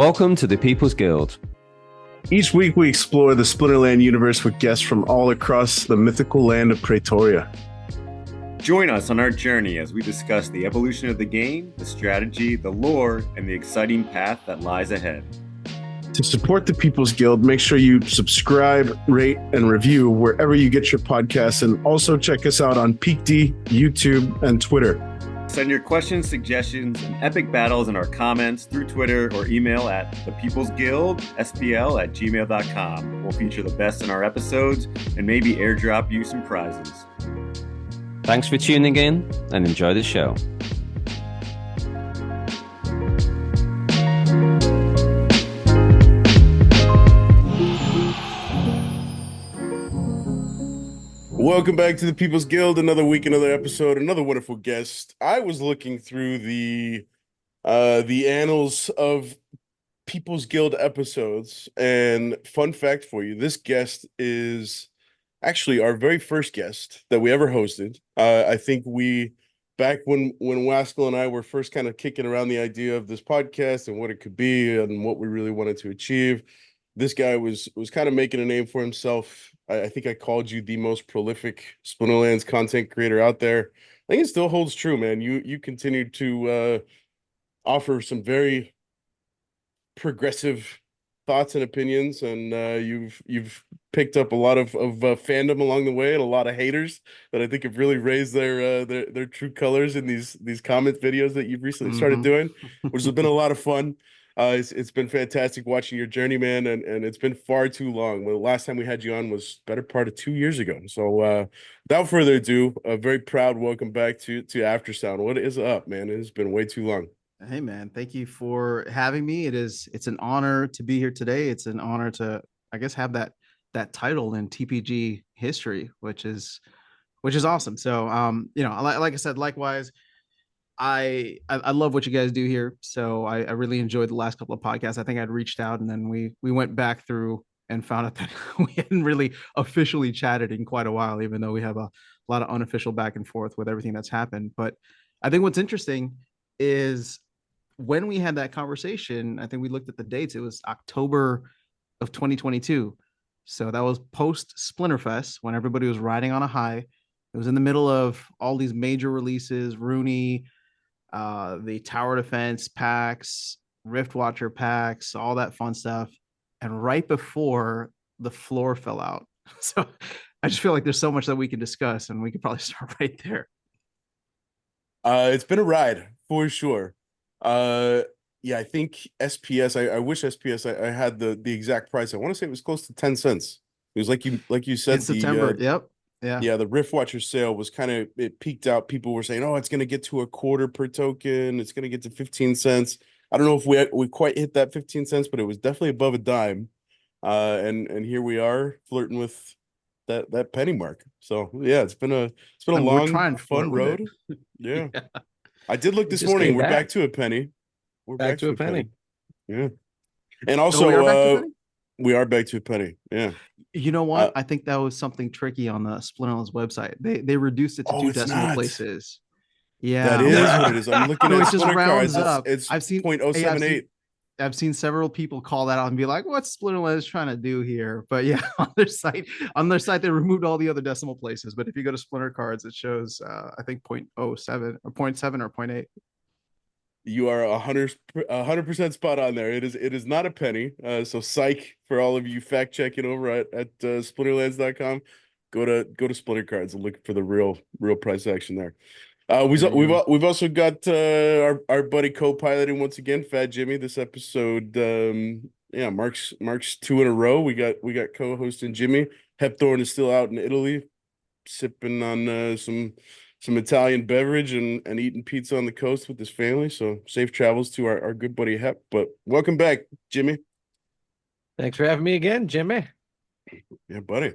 Welcome to the People's Guild. Each week we explore the Splinterland universe with guests from all across the mythical land of Praetoria. Join us on our journey as we discuss the evolution of the game, the strategy, the lore, and the exciting path that lies ahead. To support the People's Guild, make sure you subscribe, rate, and review wherever you get your podcasts, and also check us out on PeakD, YouTube, and Twitter. Send your questions, suggestions, and epic battles in our comments through Twitter or email at thepeoplesguildspl@gmail.com. We'll feature the best in our episodes and maybe airdrop you some prizes. Thanks for tuning in and enjoy the show. Welcome back to the People's Guild. Another week, another episode, another wonderful guest. I was looking through the annals of People's Guild episodes, and fun fact for you, this guest is actually our very first guest that we ever hosted. I think back when Waskell and I were first kind of kicking around the idea of this podcast and what it could be and what we really wanted to achieve, this guy was kind of making a name for himself. I think I called you the most prolific Splinterlands content creator out there. I think it still holds true, man. You continue to offer some very progressive thoughts and opinions, and you've picked up a lot of fandom along the way and a lot of haters that I think have really raised their true colors in these comment videos that you've recently started doing, which has been a lot of fun. It's been fantastic watching your journey, man, and it's been far too long. Well, the last time we had you on was better part of 2 years ago. So without further ado, a very proud welcome back to Aftersound. What is up, man? It has been way too long. Hey, man, thank you for having me. It's an honor to be here today. It's an honor to, I guess, have that title in TPG history, which is awesome. So like I said, likewise, I love what you guys do here. So I really enjoyed the last couple of podcasts. I think I'd reached out, and then we went back through and found out that we hadn't really officially chatted in quite a while, even though we have a lot of unofficial back and forth with everything that's happened. But I think what's interesting is when we had that conversation, I think we looked at the dates. It was October of 2022. So that was post Splinterfest, when everybody was riding on a high. It was in the middle of all these major releases, Rooney, the Tower Defense packs, Rift Watcher packs, all that fun stuff. And right before the floor fell out. So I just feel like there's so much that we can discuss, and we could probably start right there. It's been a ride for sure. Yeah, I think SPS, I wish SPS, I had the exact price. I want to say it was close to 10 cents. It was like you said, in September. Yep. Yeah, the Rift Watcher sale was it peaked out. People were saying, oh, it's going to get to a quarter per token. It's going to get to 15 cents. I don't know if we quite hit that 15 cents, but it was definitely above a dime. And here we are flirting with that penny mark. So yeah, it's been a long, fun road. Yeah. I did look this morning. We're back to a penny. We're back to a penny. Yeah. And also, we are back to a penny. Yeah. You know what? I think that was something tricky on the Splinterlands website. They reduced it to 2 decimal places. Yeah, that is what it is. I'm looking at just rounds up. It's I've seen 0.078. I've seen several people call that out and be like, "What's Splinterlands trying to do here?" But yeah, on their site, they removed all the other decimal places. But if you go to Splinter Cards, it shows I think 0.07 or 0.7 or 0.8. You are 100% spot on there. It is not a penny. So psych for all of you fact checking over at splinterlands.com. Go to Splinter Cards and look for the real price action there. We've also got our buddy co-piloting once again, Fat Jimmy. This episode, marks 2 in a row. We got co-hosting Jimmy. Hepthorn is still out in Italy, sipping on some Italian beverage and eating pizza on the coast with his family. So safe travels to our good buddy Hep. But welcome back, Jimmy. Thanks for having me again, Jimmy. Yeah, buddy.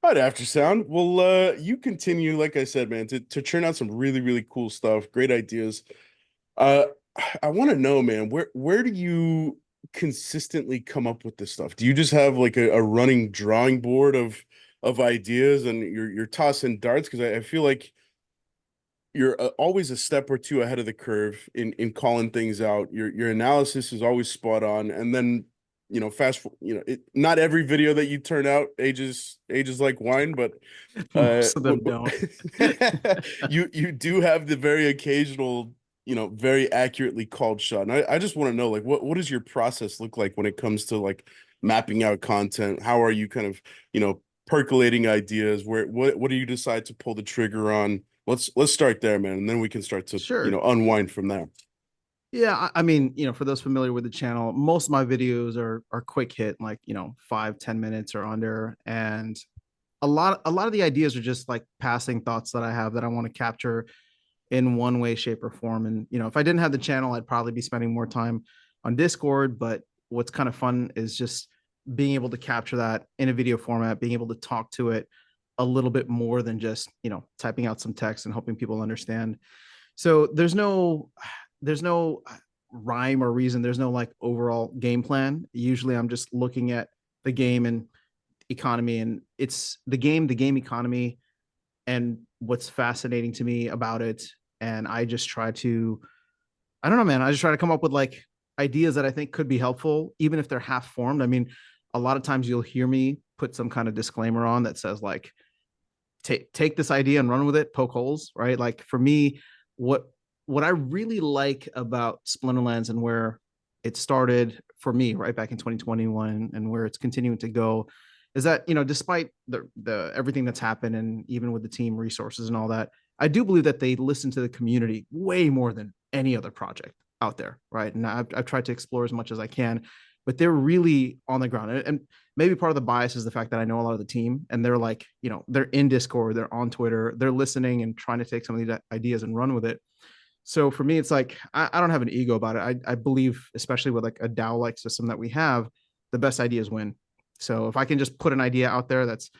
All right, Aftersound. Well, you continue, like I said, man, to churn out some really, really cool stuff. Great ideas. I want to know, man, where do you consistently come up with this stuff? Do you just have like a running drawing board of ideas and you're tossing darts? Because I feel like you're always a step or two ahead of the curve in calling things out. Your analysis is always spot on, and then not every video that you turn out ages like wine, but Most of them don't. you do have the very occasional, very accurately called shot. And I just want to know, like, what does your process look like when it comes to like mapping out content? How are you kind of, percolating ideas? What do you decide to pull the trigger on? Let's start there, man, and then we can start to Sure. unwind from there. Yeah, I mean, for those familiar with the channel, most of my videos are quick hit, like 5-10 minutes or under, and a lot of the ideas are just like passing thoughts that I have that I want to capture in one way, shape, or form. And if I didn't have the channel, I'd probably be spending more time on Discord. But what's kind of fun is just being able to capture that in a video format, being able to talk to it a little bit more than just typing out some text and hoping people understand. So there's no rhyme or reason. There's no like overall game plan. Usually I'm just looking at the game and economy, and it's the game economy and what's fascinating to me about it. And I just try to, I don't know, man, I just try to come up with like ideas that I think could be helpful, even if they're half formed. I mean, a lot of times you'll hear me put some kind of disclaimer on that says like, take this idea and run with it, poke holes, right? Like for me, what I really like about Splinterlands and where it started for me right back in 2021 and where it's continuing to go is that, despite the everything that's happened and even with the team resources and all that, I do believe that they listen to the community way more than any other project out there, right? And I've tried to explore as much as I can, but they're really on the ground. And maybe part of the bias is the fact that I know a lot of the team and they're like, they're in Discord, they're on Twitter, they're listening and trying to take some of these ideas and run with it. So for me, it's like, I don't have an ego about it. I believe, especially with like a DAO-like system that we have, the best ideas win. So if I can just put an idea out there that's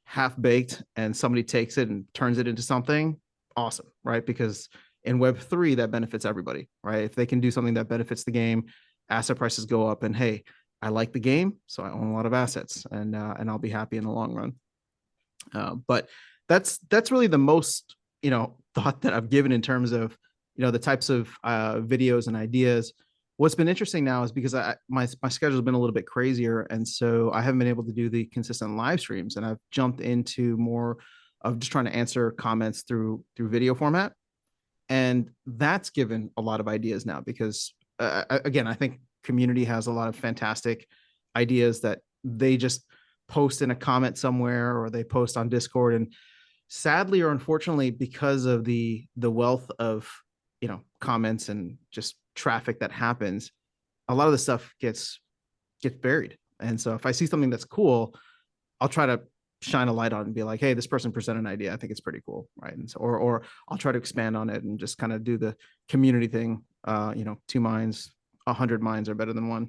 half baked and somebody takes it and turns it into something awesome, right? Because in Web3, that benefits everybody, right? If they can do something that benefits the game, asset prices go up, and hey, I like the game, so I own a lot of assets, and I'll be happy in the long run. But that's really the most thought that I've given in terms of the types of videos and ideas. What's been interesting now is because my schedule has been a little bit crazier, and so I haven't been able to do the consistent live streams, and I've jumped into more of just trying to answer comments through video format, and that's given a lot of ideas now because again, I think community has a lot of fantastic ideas that they just post in a comment somewhere or they post on Discord, and sadly or unfortunately, because of the wealth of comments and just traffic that happens, a lot of the stuff gets buried. And so if I see something that's cool, I'll try to shine a light on it and be like, hey, this person presented an idea, I think it's pretty cool, right? And so or I'll try to expand on it and just kind of do the community thing. 2 minds, 100 minds are better than one.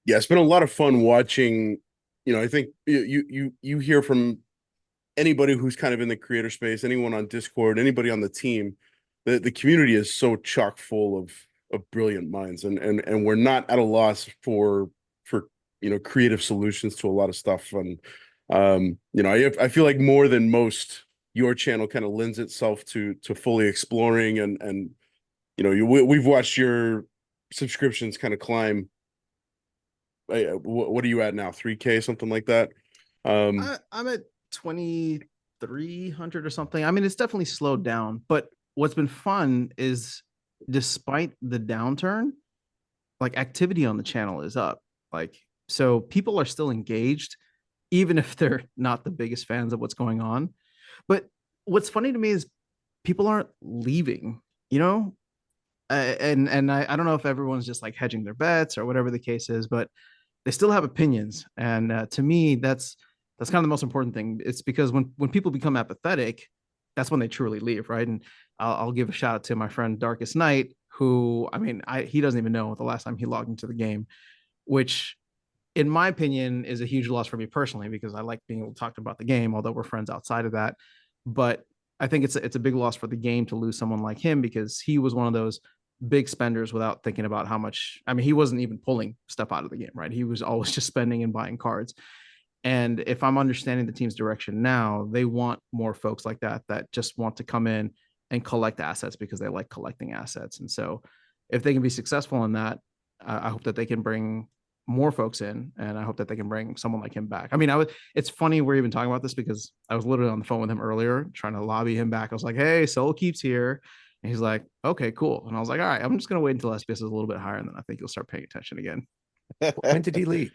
Yeah, it's been a lot of fun watching. I think you hear from anybody who's kind of in the creator space, anyone on Discord, anybody on the team, the community is so chock full of brilliant minds, and we're not at a loss for creative solutions to a lot of stuff. And I feel like more than most, your channel kind of lends itself to fully exploring, and we've watched your subscriptions kind of climb. What are you at now? 3K, something like that? I'm at 2,300 or something. I mean, it's definitely slowed down, but what's been fun is despite the downturn, like activity on the channel is up. Like, so people are still engaged, even if they're not the biggest fans of what's going on. But what's funny to me is people aren't leaving, and I don't know if everyone's just like hedging their bets or whatever the case is, but they still have opinions. And to me, that's kind of the most important thing. It's because when people become apathetic, that's when they truly leave, right? And I'll give a shout out to my friend Darkest Night, who, I mean, he doesn't even know the last time he logged into the game, which in my opinion is a huge loss for me personally, because I like being able to talk about the game, although we're friends outside of that. But I think it's a big loss for the game to lose someone like him, because he was one of those big spenders without thinking about how much. I mean, he wasn't even pulling stuff out of the game, right? He was always just spending and buying cards. And if I'm understanding the team's direction now, they want more folks like that just want to come in and collect assets because they like collecting assets. And so if they can be successful in that, I hope that they can bring more folks in, and I hope that they can bring someone like him back. I mean, it's funny we're even talking about this because I was literally on the phone with him earlier trying to lobby him back. I was like, hey, SoulKeep's here. And he's like, okay, cool. And I was like, all right, I'm just going to wait until SPS is a little bit higher, and then I think you'll start paying attention again. When did he leave?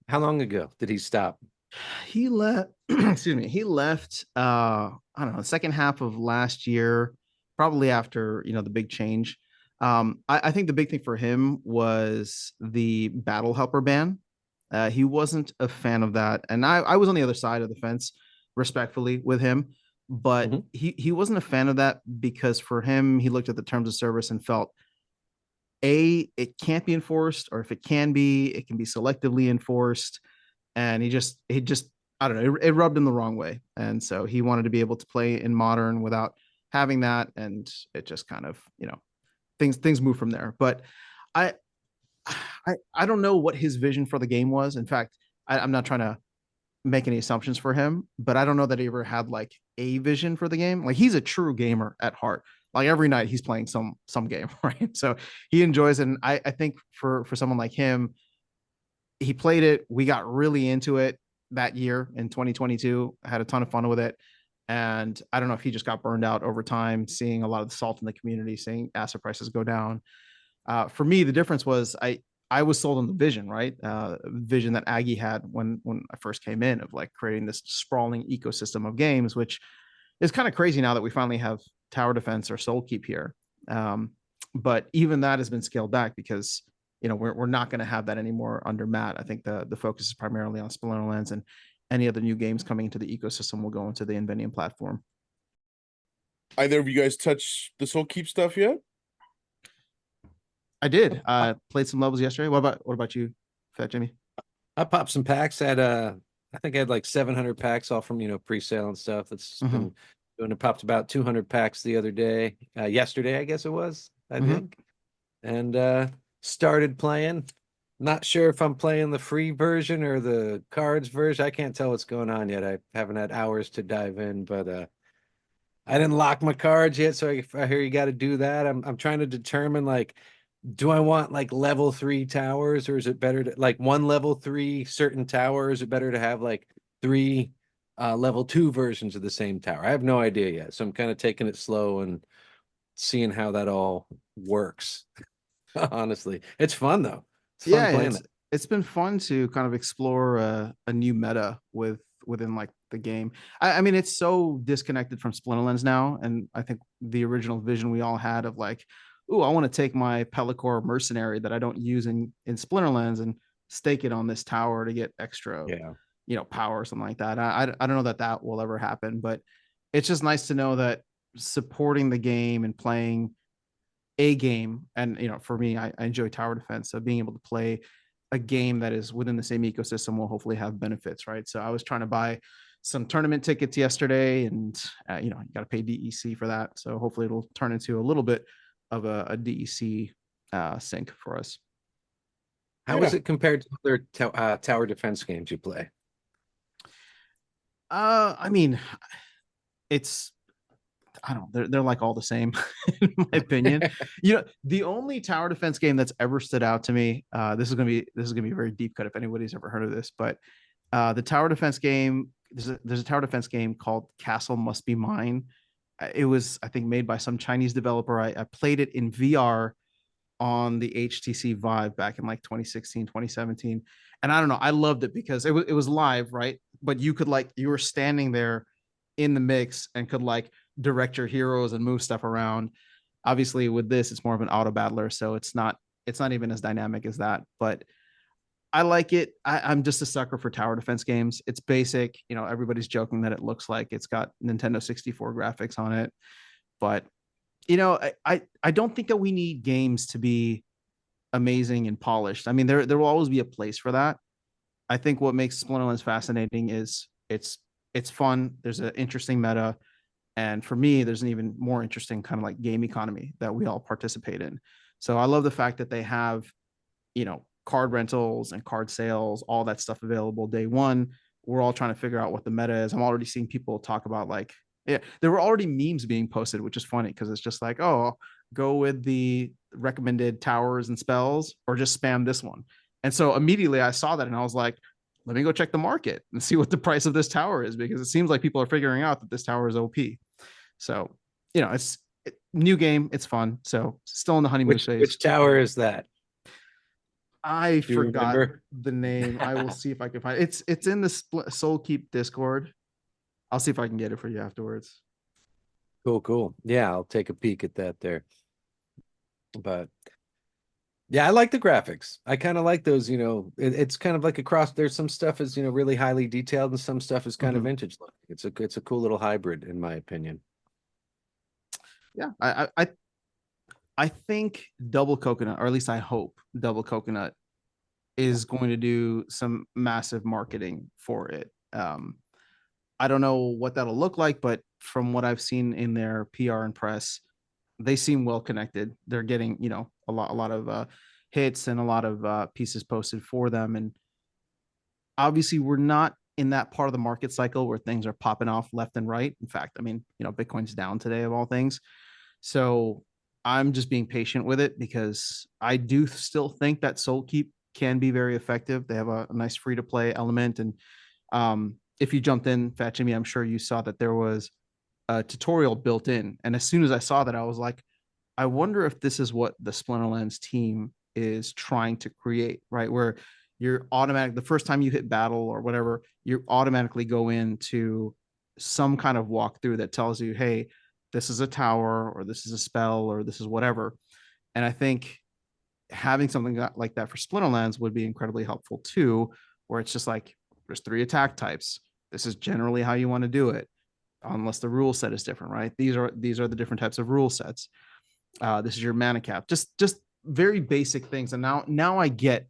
How long ago did he stop? He left, excuse me, he left, I don't know, the second half of last year, probably after, the big change. I think the big thing for him was the battle helper ban. He wasn't a fan of that. And I was on the other side of the fence, respectfully, with him. But he wasn't a fan of that because for him, he looked at the terms of service and felt, it can't be enforced, or if it can be selectively enforced. And he just, I don't know, it rubbed him the wrong way. And so he wanted to be able to play in modern without having that. And it just kind of, things move from there. But I don't know what his vision for the game was. In fact, I'm not trying to make any assumptions for him, but I don't know that he ever had like a vision for the game. Like, he's a true gamer at heart. Like, every night he's playing some game, right? So he enjoys it. And I think for someone like him, he played it. We got really into it that year in 2022. I had a ton of fun with it. And I don't know if he just got burned out over time, seeing a lot of the salt in the community, seeing asset prices go down. For me, the difference was I was sold on the vision, right? Vision that Aggie had when I first came in, of like creating this sprawling ecosystem of games, which is kind of crazy now that we finally have tower defense or SoulKeep here. But even that has been scaled back because we're not going to have that anymore under Matt. I think the focus is primarily on Splinterlands, and any other new games coming into the ecosystem will go into the Invenium platform. Either of you guys touch the SoulKeep stuff yet? I did. Played some levels yesterday. What about you, Fat Jimmy? I popped some packs at I think I had like 700 packs all from pre-sale and stuff. That's been doing it. Popped about 200 packs the other day, yesterday I guess it was, I think, and started playing. Not sure if I'm playing the free version or the cards version. I can't tell what's going on yet. I haven't had hours to dive in, but I didn't lock my cards yet, so I hear you got to do that. I'm trying to determine, like, do I want like level 3 towers, or is it better to like one level 3 certain tower? Or is it better to have like 3 level 2 versions of the same tower? I have no idea yet, so I'm kind of taking it slow and seeing how that all works. Honestly, it's fun though. It's fun playing it. It's been fun to kind of explore a new meta within like the game. I mean, it's so disconnected from Splinterlands now, and I think the original vision we all had of like, ooh, I want to take my Pellicor mercenary that I don't use in Splinterlands and stake it on this tower to get extra, power or something like that. I don't know that will ever happen, but it's just nice to know that supporting the game and playing a game, and for me, I enjoy tower defense, so being able to play a game that is within the same ecosystem will hopefully have benefits, right? So I was trying to buy some tournament tickets yesterday, and you got to pay DEC for that, so hopefully it'll turn into a little bit of a DEC sync for us. How is it compared to other tower defense games you play? I mean, I don't know, they're like all the same in my opinion. The only tower defense game that's ever stood out to me, this is gonna be a very deep cut if anybody's ever heard of this, but the tower defense game, there's a tower defense game called Castle Must Be Mine. It was, I think, made by some Chinese developer. I played it in VR on the HTC Vive back in like 2016, 2017. And I don't know, I loved it because it was live, right? But you were standing there in the mix and could like direct your heroes and move stuff around. Obviously with this, it's more of an auto battler, so it's not even as dynamic as that, but I like it. I'm just a sucker for tower defense games. It's basic. Everybody's joking that it looks like it's got Nintendo 64 graphics on it, but I don't think that we need games to be amazing and polished. I mean, there will always be a place for that. I think what makes Splinterlands fascinating is it's fun. There's an interesting meta, and for me, there's an even more interesting kind of like game economy that we all participate in. So I love the fact that they have, card rentals and card sales, all that stuff available day one. we're all trying to figure out what the meta is. I'm already seeing people talk about like, yeah, there were already memes being posted, which is funny because it's just like, oh, go with the recommended towers and spells or just spam this one. And so immediately I saw that and I was like, let me go check the market and see what the price of this tower is, because it seems like people are figuring out that this tower is OP. So, it's new game. It's fun. So still in the honeymoon phase. Which tower is that? I Do you forgot remember? the name. I will see if I can find it. It's in the SoulKeep Discord. I'll see if I can get it for you afterwards. Cool. Yeah, I'll take a peek at that there. But yeah, I like the graphics. I kind of like those, it's kind of like a cross. There's some stuff is, really highly detailed and some stuff is kind of vintage looking. It's a cool little hybrid in my opinion. Yeah, I think Double Coconut, or at least I hope Double Coconut is going to do some massive marketing for it. I don't know what that'll look like, but from what I've seen in their PR and press, they seem well connected. They're getting, a lot of hits and a lot of pieces posted for them. And obviously we're not in that part of the market cycle where things are popping off left and right. In fact, I mean, Bitcoin's down today of all things. So I'm just being patient with it because I do still think that SoulKeep can be very effective. They have a nice free to play element. And if you jumped in, Fat Jimmy, I'm sure you saw that there was a tutorial built in. And as soon as I saw that, I was like, I wonder if this is what the Splinterlands team is trying to create, right? Where you're the first time you hit battle or whatever, you automatically go into some kind of walkthrough that tells you, hey, this is a tower or this is a spell or this is whatever. And I think having something like that for Splinterlands would be incredibly helpful too, where it's just like, there's 3 attack types. This is generally how you want to do it, unless the rule set is different, right? These are the different types of rule sets. This is your mana cap, just very basic things. And now I get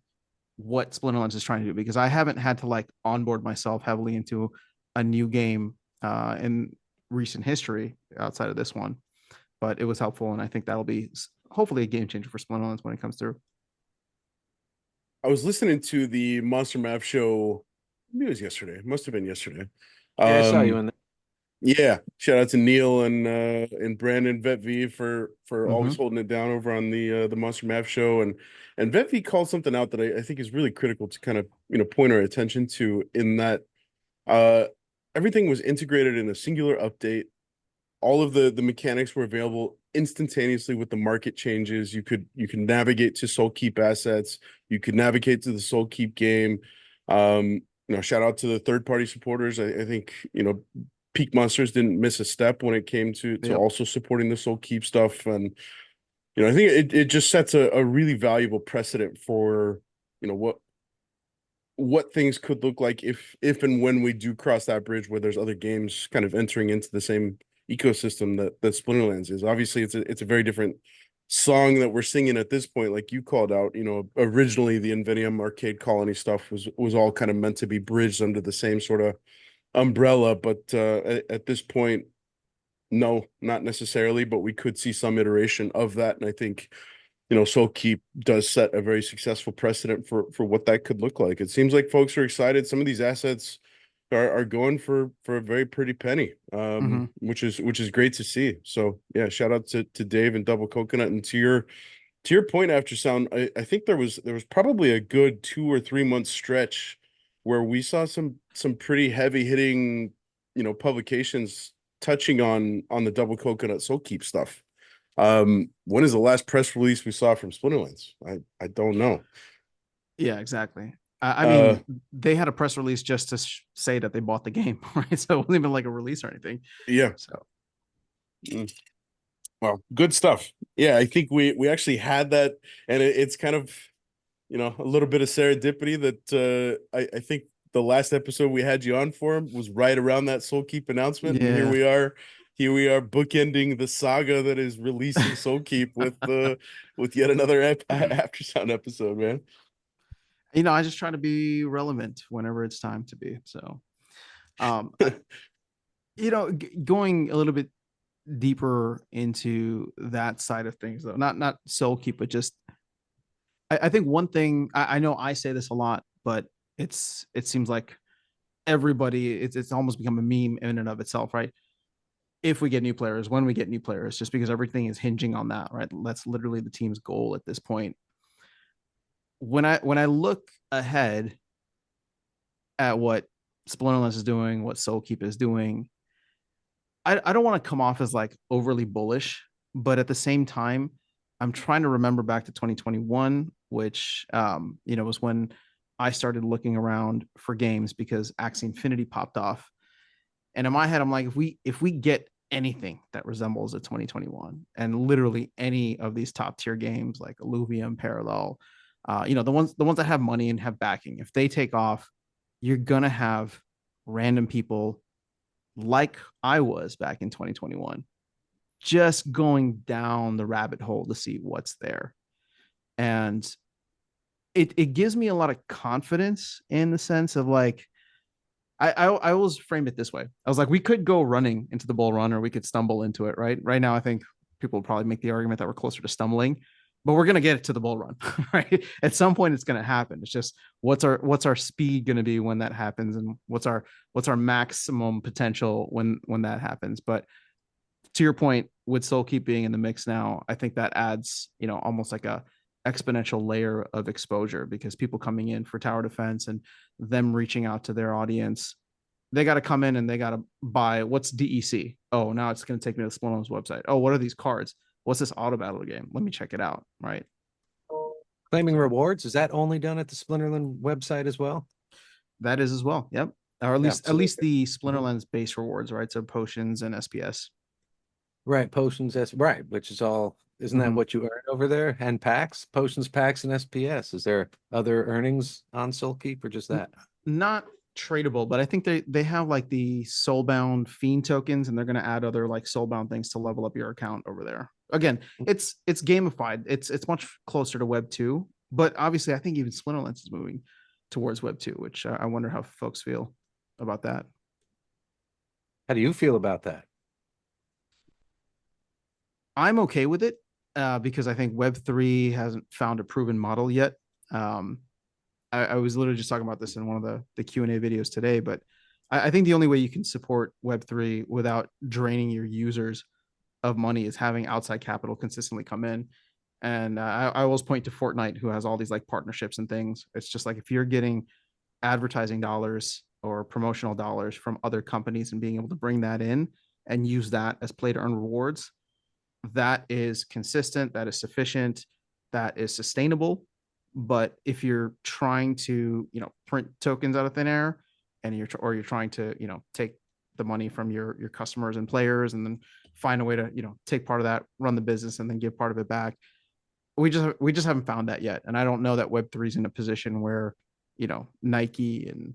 what Splinterlands is trying to do, because I haven't had to like onboard myself heavily into a new game in recent history outside of this one, but it was helpful. And I think that'll be hopefully a game changer for Splinterlands when it comes through. I was listening to the Monster Math show. Maybe it was yesterday. It must have been yesterday. Yeah, I saw you in there. Yeah, shout out to Neil and Brandon VetV for always holding it down over on the Monster Math show, and VetV called something out that I think is really critical to kind of point our attention to, in that everything was integrated in a singular update. All of the mechanics were available instantaneously with the market changes. You could navigate to SoulKeep assets. You could navigate to the SoulKeep game. Shout out to the third-party supporters. I think Peak Monsters didn't miss a step when it came to also supporting the SoulKeep stuff. And I think it just sets a really valuable precedent for what things could look like if and when we do cross that bridge where there's other games kind of entering into the same ecosystem that Splinterlands is. Obviously it's a very different song that we're singing at this point. Like you called out, originally the Invenium Arcade Colony stuff was all kind of meant to be bridged under the same sort of umbrella, but at this point, no, not necessarily, but we could see some iteration of that. And I think SoulKeep does set a very successful precedent for what that could look like. It seems like folks are excited. Some of these assets are going for a very pretty penny, which is great to see. So yeah, shout out to Dave and Double Coconut. And to your point, Aftersound, I think there was probably a good 2 or 3 month stretch where we saw some pretty heavy hitting publications touching on the Double Coconut SoulKeep stuff. When is the last press release we saw from Splinterlands? I don't know. Yeah, exactly. I mean, they had a press release just to say that they bought the game, right? So it wasn't even like a release or anything. Yeah. So, well, good stuff. Yeah, I think we actually had that, and it's kind of a little bit of serendipity that I think the last episode we had you on for was right around that SoulKeep announcement. Yeah. And here we are bookending the saga that is releasing SoulKeep with yet another Aftersound episode, man. I just try to be relevant whenever it's time to be. So, going a little bit deeper into that side of things, though, not SoulKeep, but just, I think one thing, I know I say this a lot, but it seems like everybody, it's almost become a meme in and of itself, right? If we get new players, when we get new players, just because everything is hinging on that, right? That's literally the team's goal at this point. When I look ahead at what Splinterlands is doing, what SoulKeep is doing, I don't want to come off as like overly bullish, but at the same time, I'm trying to remember back to 2021, which was when I started looking around for games because Axie Infinity popped off. And in my head, I'm like, if we get anything that resembles a 2021 and literally any of these top tier games like Illuvium, Parallel, the ones that have money and have backing, if they take off, you're gonna have random people like I was back in 2021, just going down the rabbit hole to see what's there. And it gives me a lot of confidence in the sense of like, I always frame it this way. I was like, we could go running into the bull run or we could stumble into it, right? Right now, I think people would probably make the argument that we're closer to stumbling, but we're going to get it to the bull run, right? At some point it's going to happen. It's just what's our speed going to be when that happens, and what's our maximum potential when that happens. But to your point, with SoulKeep being in the mix now, I think that adds, almost like a exponential layer of exposure, because people coming in for tower defense and them reaching out to their audience, they got to come in and they got to buy, what's DEC? Oh, now it's going to take me to the Splinterlands website. Oh, what are these cards? What's this auto battle game? Let me check it out. Right. Claiming rewards, is that only done at the Splinterland website as well? That is as well. Yep. Or at least the Splinterlands base rewards, right? So potions and SPS. Right. Potions, right. Which is all, isn't that what you earn over there? And packs, potions, packs, and SPS. Is there other earnings on SoulKeep or just that? Not tradable, but I think they have like the Soulbound Fiend tokens, and they're going to add other like Soulbound things to level up your account over there. Again, it's gamified. It's much closer to Web 2, but obviously I think even Splinterlands is moving towards Web 2, which I wonder how folks feel about that. How do you feel about that? I'm okay with it because I think Web 3 hasn't found a proven model yet. I was literally just talking about this in one of the Q&A videos today, but I think the only way you can support Web 3 without draining your users of money is having outside capital consistently come in. And I always point to Fortnite, who has all these like partnerships and things. It's just like, if you're getting advertising dollars or promotional dollars from other companies and being able to bring that in and use that as play to earn rewards, that is consistent, that is sufficient, that is sustainable. But if you're trying to, print tokens out of thin air, and you're trying to, take the money from your customers and players and then find a way to, take part of that, run the business, and then give part of it back, we just haven't found that yet. And I don't know that Web3 is in a position where, Nike and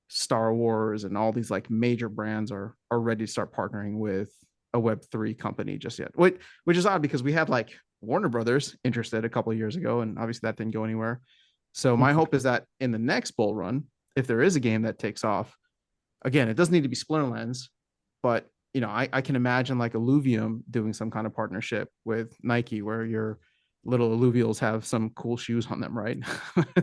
Star Wars and all these like major brands are ready to start partnering with a Web3 company just yet, which is odd, because we had like Warner Brothers interested a couple of years ago, and obviously that didn't go anywhere. So my hope is that in the next bull run, if there is a game that takes off, again, it doesn't need to be Splinterlands, but I can imagine like Illuvium doing some kind of partnership with Nike, where your little alluvials have some cool shoes on them, right?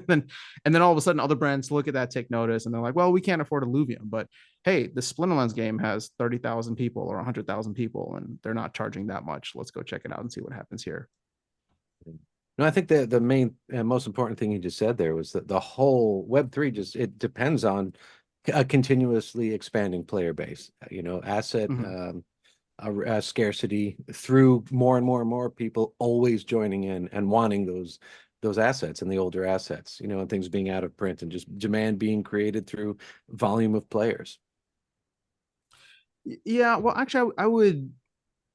and then all of a sudden other brands look at that, take notice, and they're like, well, we can't afford Illuvium, but hey, the Splinterlands game has 30,000 people or 100,000 people, and they're not charging that much. Let's go check it out and see what happens here. No, I think the main and most important thing you just said there was that the whole Web3 it depends on a continuously expanding player base, asset scarcity through more and more and more people always joining in and wanting those assets and the older assets, and things being out of print, and just demand being created through volume of players. Yeah, well, actually, I don't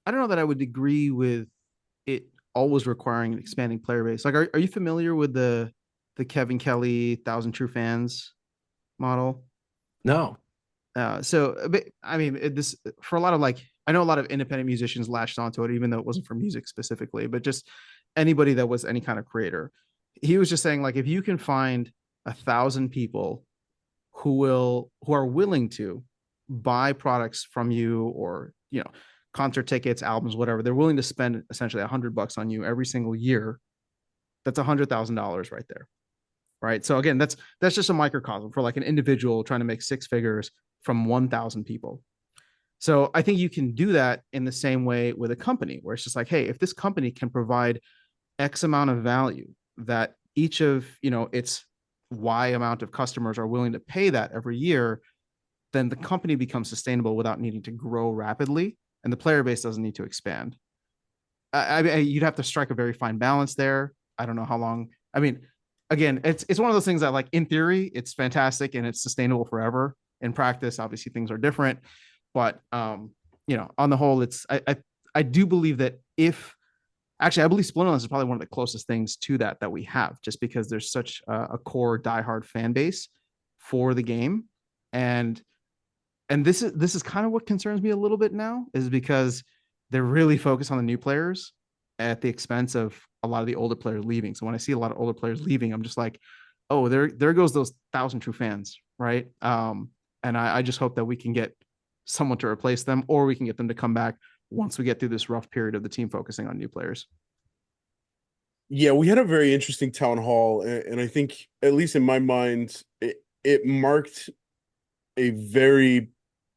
know that I would agree with it always requiring an expanding player base. Like, are you familiar with the Kevin Kelly 1,000 True Fans model? No. So, I mean, this for a lot of like, I know a lot of independent musicians latched onto it, even though it wasn't for music specifically, but just anybody that was any kind of creator. He was just saying, like, if you can find 1,000 people who are willing to buy products from you, or concert tickets, albums, whatever, they're willing to spend essentially $100 on you every single year, that's $100,000 right there. right? So again, that's just a microcosm for like an individual trying to make six figures from 1,000 people. So I think you can do that in the same way with a company, where it's just like, hey, if this company can provide X amount of value that each of, its Y amount of customers are willing to pay that every year, then the company becomes sustainable without needing to grow rapidly, and the player base doesn't need to expand. You'd have to strike a very fine balance there. I don't know how long. I mean, again, it's one of those things that, like, in theory, it's fantastic and it's sustainable forever. In practice, obviously, things are different, but on the whole, I do believe that if actually, I believe Splinterlands is probably one of the closest things to that we have, just because there's such a core diehard fan base for the game, and this is kind of what concerns me a little bit now, is because they're really focused on the new players at the expense of a lot of the older players leaving. So when I see a lot of older players leaving, I'm just like, oh, there goes those 1,000 true fans, right? And I just hope that we can get someone to replace them, or we can get them to come back once we get through this rough period of the team focusing on new players. Yeah, we had a very interesting town hall, and I think, at least in my mind, it marked a very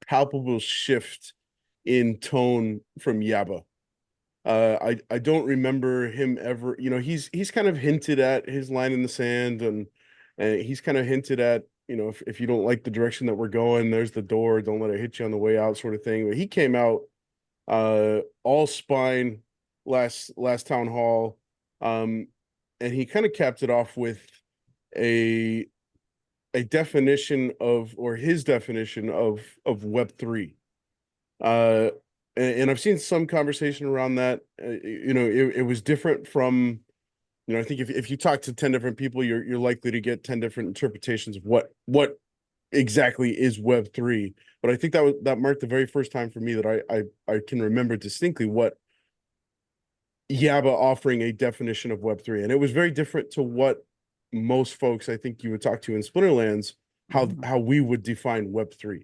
palpable shift in tone from Yaba. I don't remember him ever, he's kind of hinted at his line in the sand, and he's kind of hinted at, if you don't like the direction that we're going, there's the door, don't let it hit you on the way out, sort of thing. But he came out all spine last town hall, and he kind of capped it off with a definition of, or his definition of Web3. And I've seen some conversation around that. It was different from, I think if you talk to 10 different people, you're likely to get 10 different interpretations of what exactly is Web3. But I think that marked the very first time for me that I can remember distinctly what Yaba offering a definition of Web3. And it was very different to what most folks, I think, you would talk to in Splinterlands, how we would define Web3.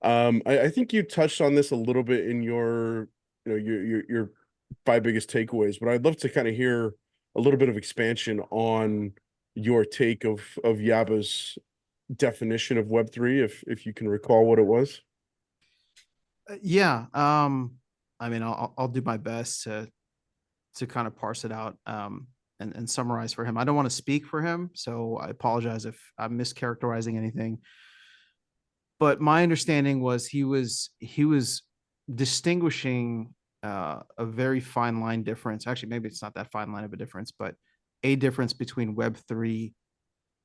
I think you touched on this a little bit in your 5 biggest takeaways, but I'd love to kind of hear a little bit of expansion on your take of Yaba's definition of Web3, if you can recall what it was. Yeah. I mean, I'll do my best to kind of parse it out and summarize for him. I don't want to speak for him, so I apologize if I'm mischaracterizing anything. But my understanding was he was distinguishing a very fine line difference. Actually, maybe it's not that fine line of a difference, but a difference between Web3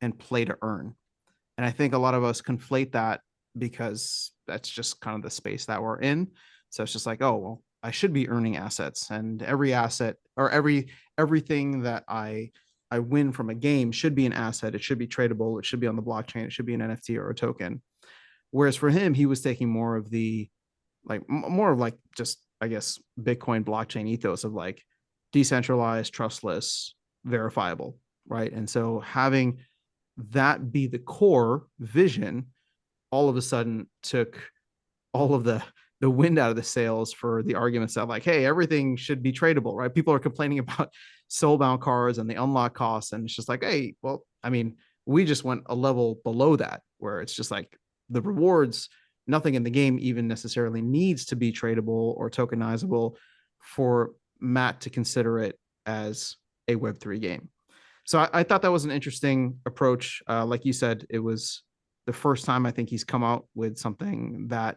and play to earn. And I think a lot of us conflate that because that's just kind of the space that we're in. So it's just like, oh, well, I should be earning assets, and every asset or everything that I win from a game should be an asset. It should be tradable. It should be on the blockchain. It should be an NFT or a token. Whereas for him, he was taking more of just, I guess, Bitcoin blockchain ethos of like decentralized, trustless, verifiable, right? And so having that be the core vision all of a sudden took all of the wind out of the sails for the arguments that, like, hey, everything should be tradable, right? People are complaining about Soulbound cards and the unlock costs, and it's just like, hey, well, I mean, we just went a level below that, where it's just like the rewards, nothing in the game even necessarily needs to be tradable or tokenizable for Matt to consider it as a Web3 game. So I thought that was an interesting approach. Like you said, it was the first time I think he's come out with something that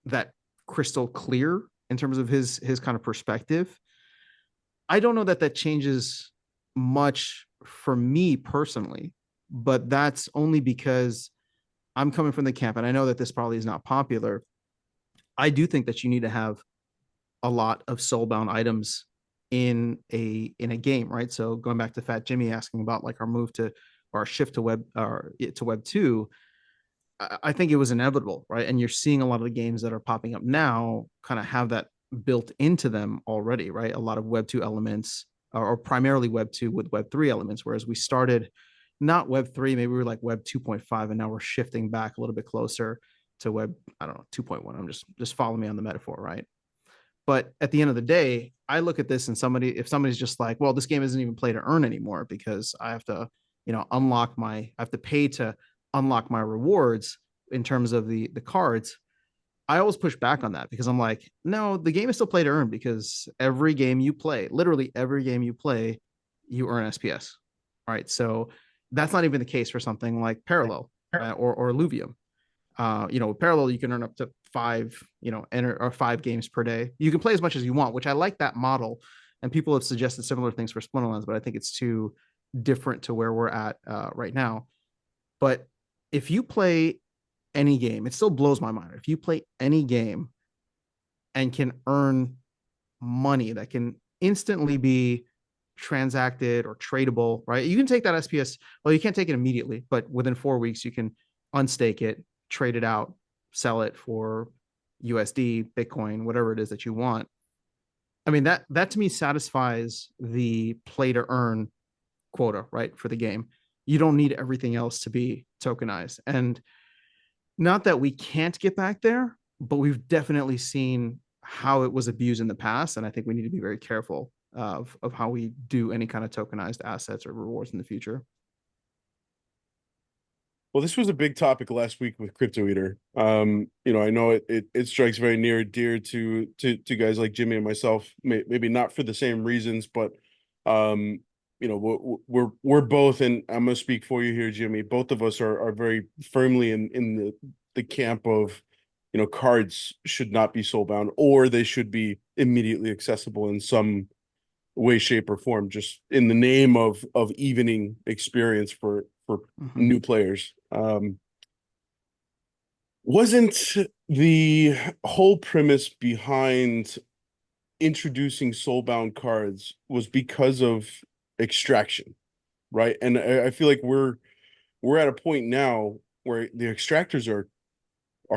that crystal clear in terms of his kind of perspective. I don't know that changes much for me personally, but that's only because I'm coming from the camp, and I know that this probably is not popular. I do think that you need to have a lot of soulbound items in a game, right? So going back to Fat Jimmy asking about like our shift to Web 2, I think it was inevitable, right? And you're seeing a lot of the games that are popping up now kind of have that built into them already, right? A lot of Web 2 elements, or primarily Web 2 with Web 3 elements, whereas we started not Web 3, maybe we were like Web 2.5, and now we're shifting back a little bit closer to Web, I don't know, 2.1. I'm just follow me on the metaphor, right? But at the end of the day, I look at this and if somebody's just like, well, this game isn't even play to earn anymore because I have to, I have to pay to unlock my rewards in terms of the cards. I always push back on that because I'm like, no, the game is still play to earn because every game you play, literally every game you play, you earn SPS. All right. So that's not even the case for something like Parallel or Illuvium. With Parallel, you can earn up to 5, or 5 games per day. You can play as much as you want, which I like that model. And people have suggested similar things for Splinterlands, but I think it's too different to where we're at right now. But if you play any game, it still blows my mind. If you play any game and can earn money that can instantly be transacted or tradable, right? You can take that SPS. Well, you can't take it immediately, but within 4 weeks, you can unstake it, trade it out, sell it for USD, Bitcoin, whatever it is that you want. I mean, that to me satisfies the play to earn quota, right? For the game. You don't need everything else to be tokenized. And not that we can't get back there, but we've definitely seen how it was abused in the past. And I think we need to be very careful of how we do any kind of tokenized assets or rewards in the future. Well, this was a big topic last week with Crypto Eater. I know it strikes very near and dear to guys like Jimmy and myself. Maybe not for the same reasons, but we're both, and I'm gonna speak for you here, Jimmy. Both of us are very firmly in the camp of, cards should not be soulbound, or they should be immediately accessible in some way, shape, or form, just in the name of evening experience for new players. Wasn't the whole premise behind introducing soulbound cards was because of extraction, right? And I feel like we're at a point now where the extractors are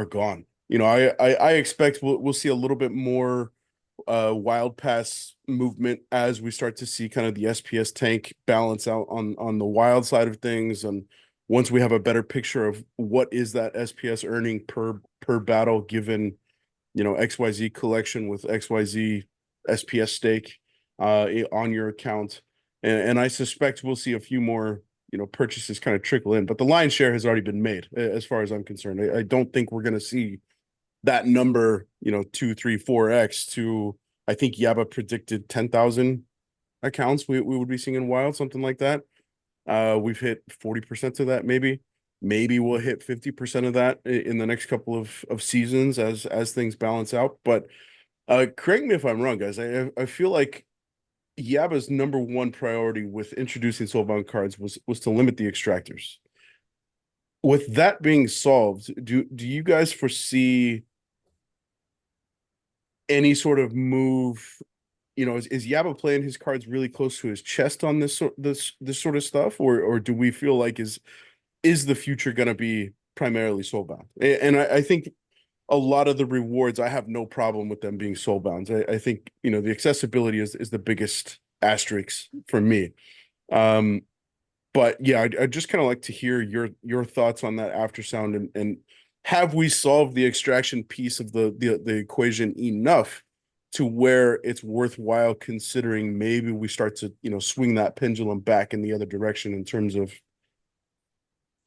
gone. I expect we'll see a little bit more wild pass movement as we start to see kind of the SPS tank balance out on the wild side of things. And once we have a better picture of what is that SPS earning per battle, given, XYZ collection with XYZ SPS stake on your account. And I suspect we'll see a few more, purchases kind of trickle in, but the lion's share has already been made as far as I'm concerned. I don't think we're going to see that number, 2, 3, 4x to, I think Yaba predicted 10,000 accounts we would be seeing in wild, something like that. We've hit 40% of that, maybe we'll hit 50% of that in the next couple of seasons as things balance out. But correct me if I'm wrong, guys. I feel like Yaba's number one priority with introducing soulbound cards was to limit the extractors. With that being solved, do you guys foresee any sort of move? Is Yaba playing his cards really close to his chest on this sort of stuff, or do we feel like is the future going to be primarily soulbound? And I think a lot of the rewards, I have no problem with them being soulbound. I think the accessibility is the biggest asterisk for me. But yeah, I'd just kind of like to hear your thoughts on that Aftersound, and have we solved the extraction piece of the equation enough to where it's worthwhile considering maybe we start to swing that pendulum back in the other direction in terms of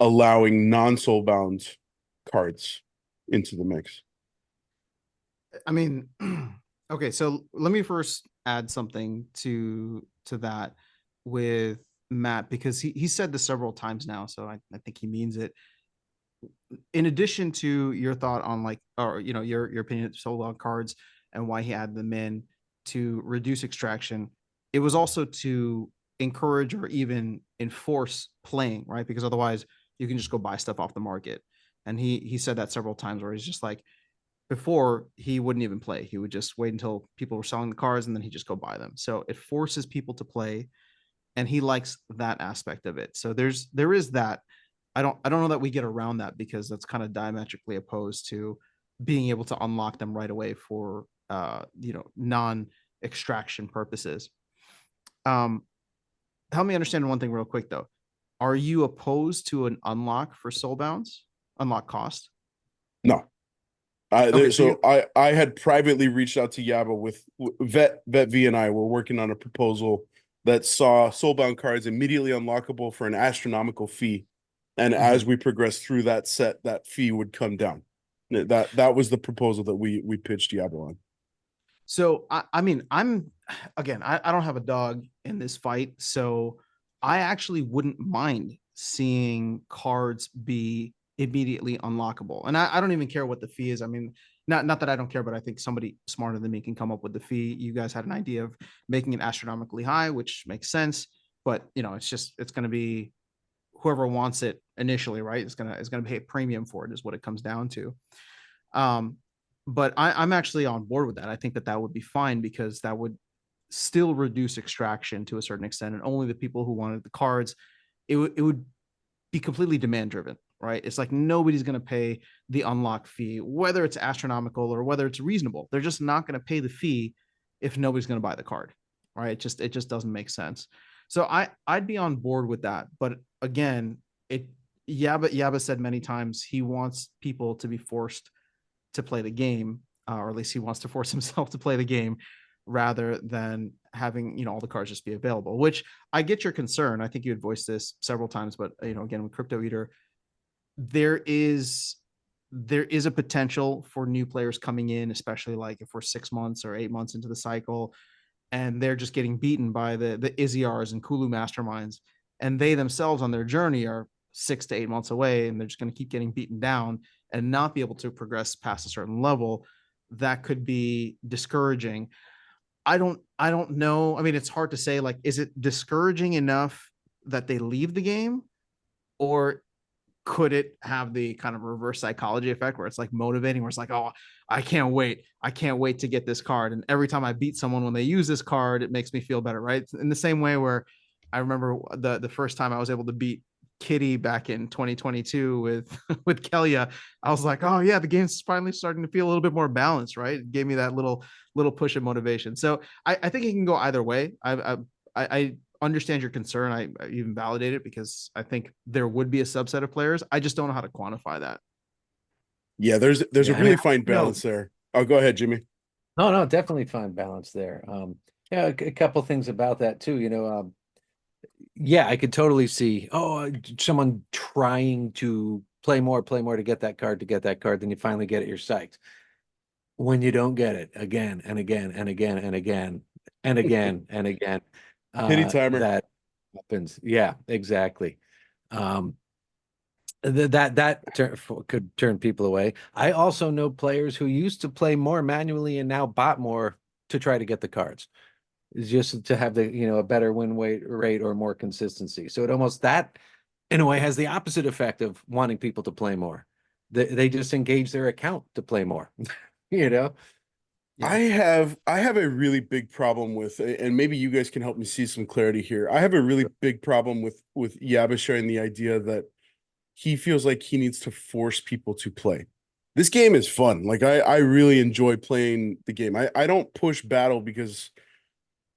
allowing non-soulbound cards into the mix? I mean, okay, so let me first add something to that with Matt, because he said this several times now, so I think he means it. In addition to your thought on your opinion of soulbound cards and why he added them in to reduce extraction, it was also to encourage or even enforce playing, right? Because otherwise you can just go buy stuff off the market. And he said that several times, where he's just like, before he wouldn't even play. He would just wait until people were selling the cards and then he'd just go buy them. So it forces people to play, and he likes that aspect of it. So there is that. I don't know that we get around that, because that's kind of diametrically opposed to being able to unlock them right away for non-extraction purposes. Help me understand one thing real quick though. Are you opposed to an unlock for soulbounds? Unlock cost? No. Okay, So I had privately reached out to Yaba with Vet V and I were working on a proposal that saw Soulbound cards immediately unlockable for an astronomical fee, and as we progressed through that set, that fee would come down. That was the proposal that we pitched Yaba on. So I mean, I don't have a dog in this fight, so I actually wouldn't mind seeing cards be immediately unlockable. And I don't even care what the fee is. I mean, not that I don't care, but I think somebody smarter than me can come up with the fee. You guys had an idea of making it astronomically high, which makes sense. But it's going to be whoever wants it initially, right? It's gonna pay a premium for it, is what it comes down to. But I'm actually on board with that. I think that would be fine, because that would still reduce extraction to a certain extent, and only the people who wanted the cards, it would be completely demand driven, right? It's like nobody's going to pay the unlock fee, whether it's astronomical or whether it's reasonable. They're just not going to pay the fee if nobody's going to buy the card, right? It just doesn't make sense. So I'd be on board with that. But again, Yaba said many times he wants people to be forced to play the game, or at least he wants to force himself to play the game, rather than having all the cards just be available. Which I get your concern. I think you had voiced this several times, but again, with Crypto Eater, there is a potential for new players coming in, especially like if we're 6 months or 8 months into the cycle, and they're just getting beaten by the Izzyars and Kulu masterminds, and they themselves on their journey are 6 to 8 months away, and they're just going to keep getting beaten down and not be able to progress past a certain level. That could be discouraging. I don't know. I mean, it's hard to say, like, is it discouraging enough that they leave the game, or could it have the kind of reverse psychology effect where it's like motivating, where it's like, oh, I can't wait to get this card, and every time I beat someone when they use this card, it makes me feel better, right? In the same way where I remember the first time I was able to beat Kitty back in 2022 with Kelia, I was like, oh yeah, the game's finally starting to feel a little bit more balanced, right? It gave me that little push of motivation. So I think it can go either way. I understand your concern. I even validate it, because I think there would be a subset of players. I just don't know how to quantify that. Yeah, there's a really fine balance there. Oh, go ahead, Jimmy. No, definitely fine balance there. Yeah, a couple things about that too. Yeah, I could totally see, someone trying to play more to get that card, then you finally get it, you're psyched. When you don't get it again and again and again and again and again and again, Pity timer. that happens. Yeah, exactly. That could turn people away. I also know players who used to play more manually and now bought more to try to get the cards, just to have the a better win rate or more consistency. So it almost, that in a way has the opposite effect of wanting people to play more. They just engage their account to play more. Yeah. I have a really big problem with, and maybe you guys can help me see some clarity here. I have a really big problem with Yaba sharing the idea that he feels like he needs to force people to play. This game is fun. Like I really enjoy playing the game. I don't push battle because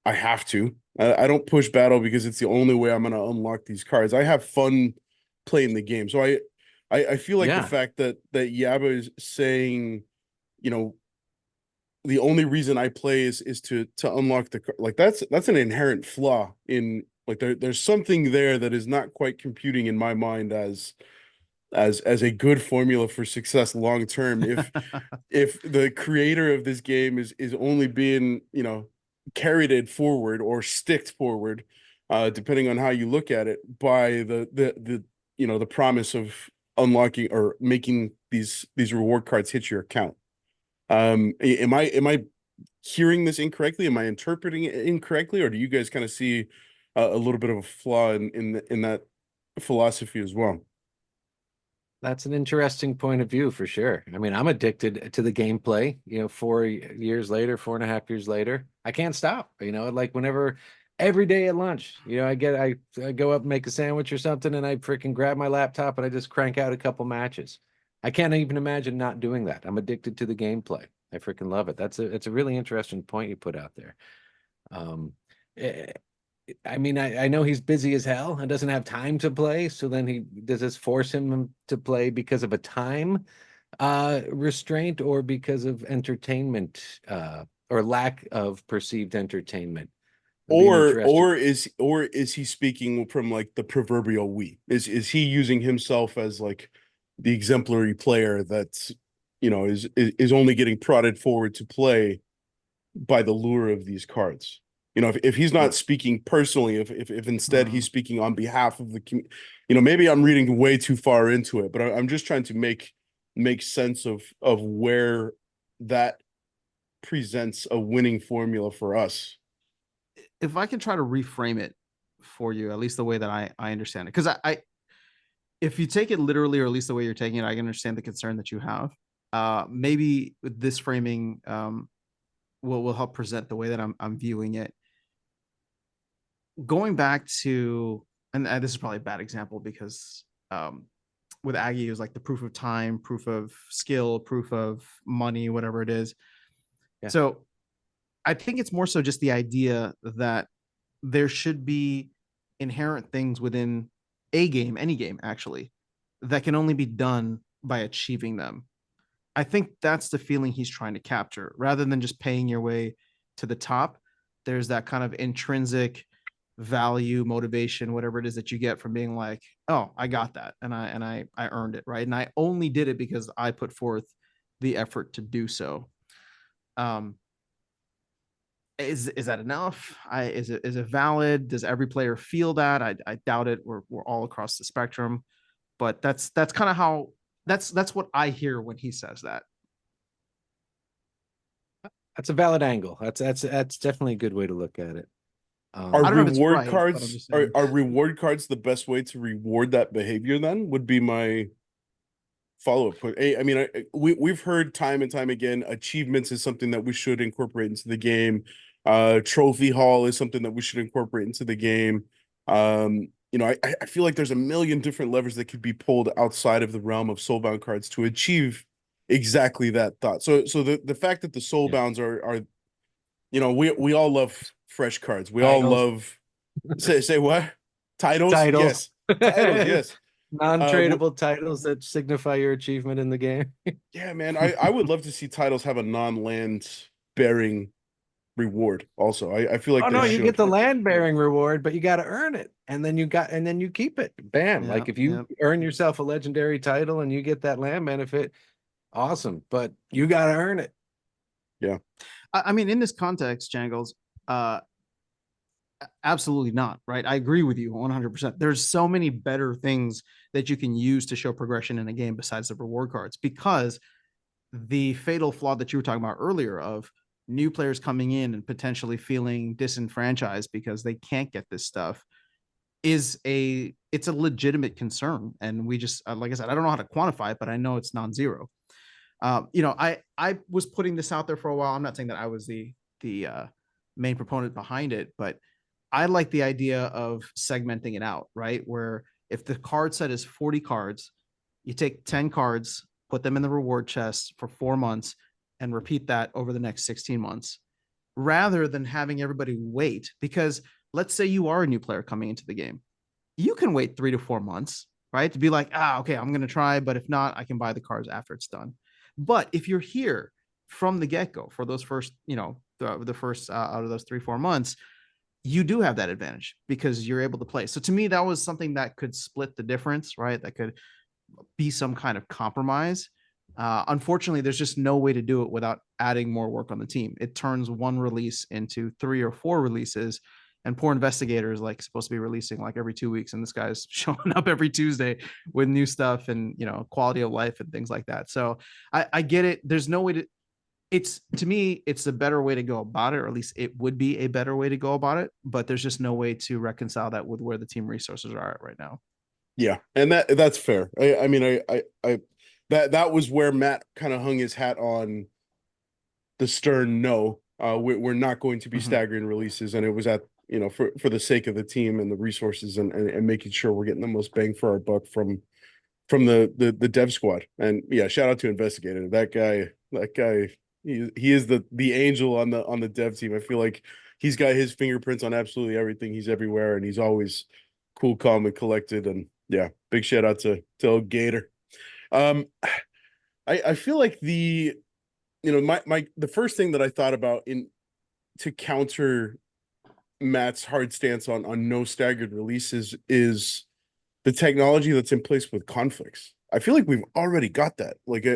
I have to. I don't push battle because it's the only way I'm going to unlock these cards. I have fun playing the game. So I feel like the fact that Yaba is saying, the only reason I play is to unlock the card. Like that's an inherent flaw in, like, there's something there that is not quite computing in my mind as a good formula for success long term. If the creator of this game is only being carried forward or sticked forward, depending on how you look at it, by the promise of unlocking or making these reward cards hit your account. Am I hearing this incorrectly? Am I interpreting it incorrectly, or do you guys kind of see a little bit of a flaw in that philosophy as well? That's an interesting point of view for sure. I mean, I'm addicted to the gameplay, 4.5 years later, I can't stop, like whenever, every day at lunch, I go up and make a sandwich or something, and I freaking grab my laptop and I just crank out a couple matches. I can't even imagine not doing that. I'm addicted to the gameplay. I freaking love it. It's a really interesting point you put out there. I mean, I know he's busy as hell and doesn't have time to play. So then does this force him to play because of a time Restraint, or because of entertainment, or lack of perceived entertainment. I'd be interested. Or is he speaking from like the proverbial we? Is he using himself as like the exemplary player that's, is only getting prodded forward to play by the lure of these cards? If he's not speaking personally, if instead he's speaking on behalf of the community, maybe I'm reading way too far into it, but I'm just trying to make sense of where that presents a winning formula for us. If I can try to reframe it for you, at least the way that I understand it, because I if you take it literally, or at least the way you're taking it, I can understand the concern that you have. Maybe with this framing will help present the way that I'm viewing it. Going back to, and this is probably a bad example because with Aggie, it was like the proof of time, proof of skill, proof of money, whatever it is. Yeah. So I think it's more so just the idea that there should be inherent things within a game, any game actually, that can only be done by achieving them. I think that's the feeling he's trying to capture, rather than just paying your way to the top. There's that kind of intrinsic value, motivation, whatever it is that you get from being like, oh, I got that, and I earned it, right? And I only did it because I put forth the effort to do so. Is that enough? Is it valid? Does every player feel that? I doubt it. We're all across the spectrum, but that's kind of how that's what I hear when he says that. That's a valid angle. That's definitely a good way to look at it. Are I don't know if it's reward right, but I'm cards just saying. are reward cards the best way to reward that behavior? Then would be my follow-up. I mean, we've heard time and time again, achievements is something that we should incorporate into the game. Trophy haul is something that we should incorporate into the game. I feel like there's a million different levers that could be pulled outside of the realm of soulbound cards to achieve exactly that thought. So the fact that the soulbounds are we all love fresh cards. We all Titles. love say what? Titles? Titles. Yes. Titles, yes. Non-tradable titles that signify your achievement in the game. Yeah, man. I would love to see titles have a non-land bearing reward also. I feel like Oh they no, you should. get the land bearing reward, but you got to earn it, and then you keep it. Bam! Yeah, Like if you earn yourself a legendary title and you get that land benefit, awesome. But you got to earn it. Yeah. I mean, in this context, Jangles, absolutely not, right? I agree with you 100%. There's so many better things that you can use to show progression in a game besides the reward cards, because the fatal flaw that you were talking about earlier of new players coming in and potentially feeling disenfranchised because they can't get this stuff it's a legitimate concern. And we just, like I said, I don't know how to quantify it, but I know it's non-zero. I was putting this out there for a while. I'm not saying that I was the main proponent behind it, but I like the idea of segmenting it out, right? Where if the card set is 40 cards, you take 10 cards, put them in the reward chest for 4 months, and repeat that over the next 16 months, rather than having everybody wait. Because let's say you are a new player coming into the game. You can wait 3 to 4 months, right? To be like, okay, I'm going to try, but if not, I can buy the cards after it's done. But if you're here from the get-go for those first, the first out of those 3-4 months, you do have that advantage because you're able to play. So to me, that was something that could split the difference, right? That could be some kind of compromise. Unfortunately, there's just no way to do it without adding more work on the team. It turns one release into 3 or 4 releases, and poor Investigator is like supposed to be releasing like every 2 weeks, and this guy's showing up every Tuesday with new stuff and quality of life and things like that. So I get it. There's no way to. To me, it's a better way to go about it, or at least it would be a better way to go about it. But there's just no way to reconcile that with where the team resources are at right now. Yeah, and that's fair. I mean, that was where Matt kind of hung his hat on the stern no. We're not going to be staggering releases, and it was at for the sake of the team and the resources and making sure we're getting the most bang for our buck from the dev squad. And yeah, shout out to Investigator. That guy, he is the angel on the dev team. I feel like he's got his fingerprints on absolutely everything. He's everywhere, and he's always cool, calm, and collected. And yeah, big shout out to Gator. I feel like the first thing that I thought about to counter Matt's hard stance on no staggered releases is the technology that's in place with conflicts. I feel like we've already got that. Like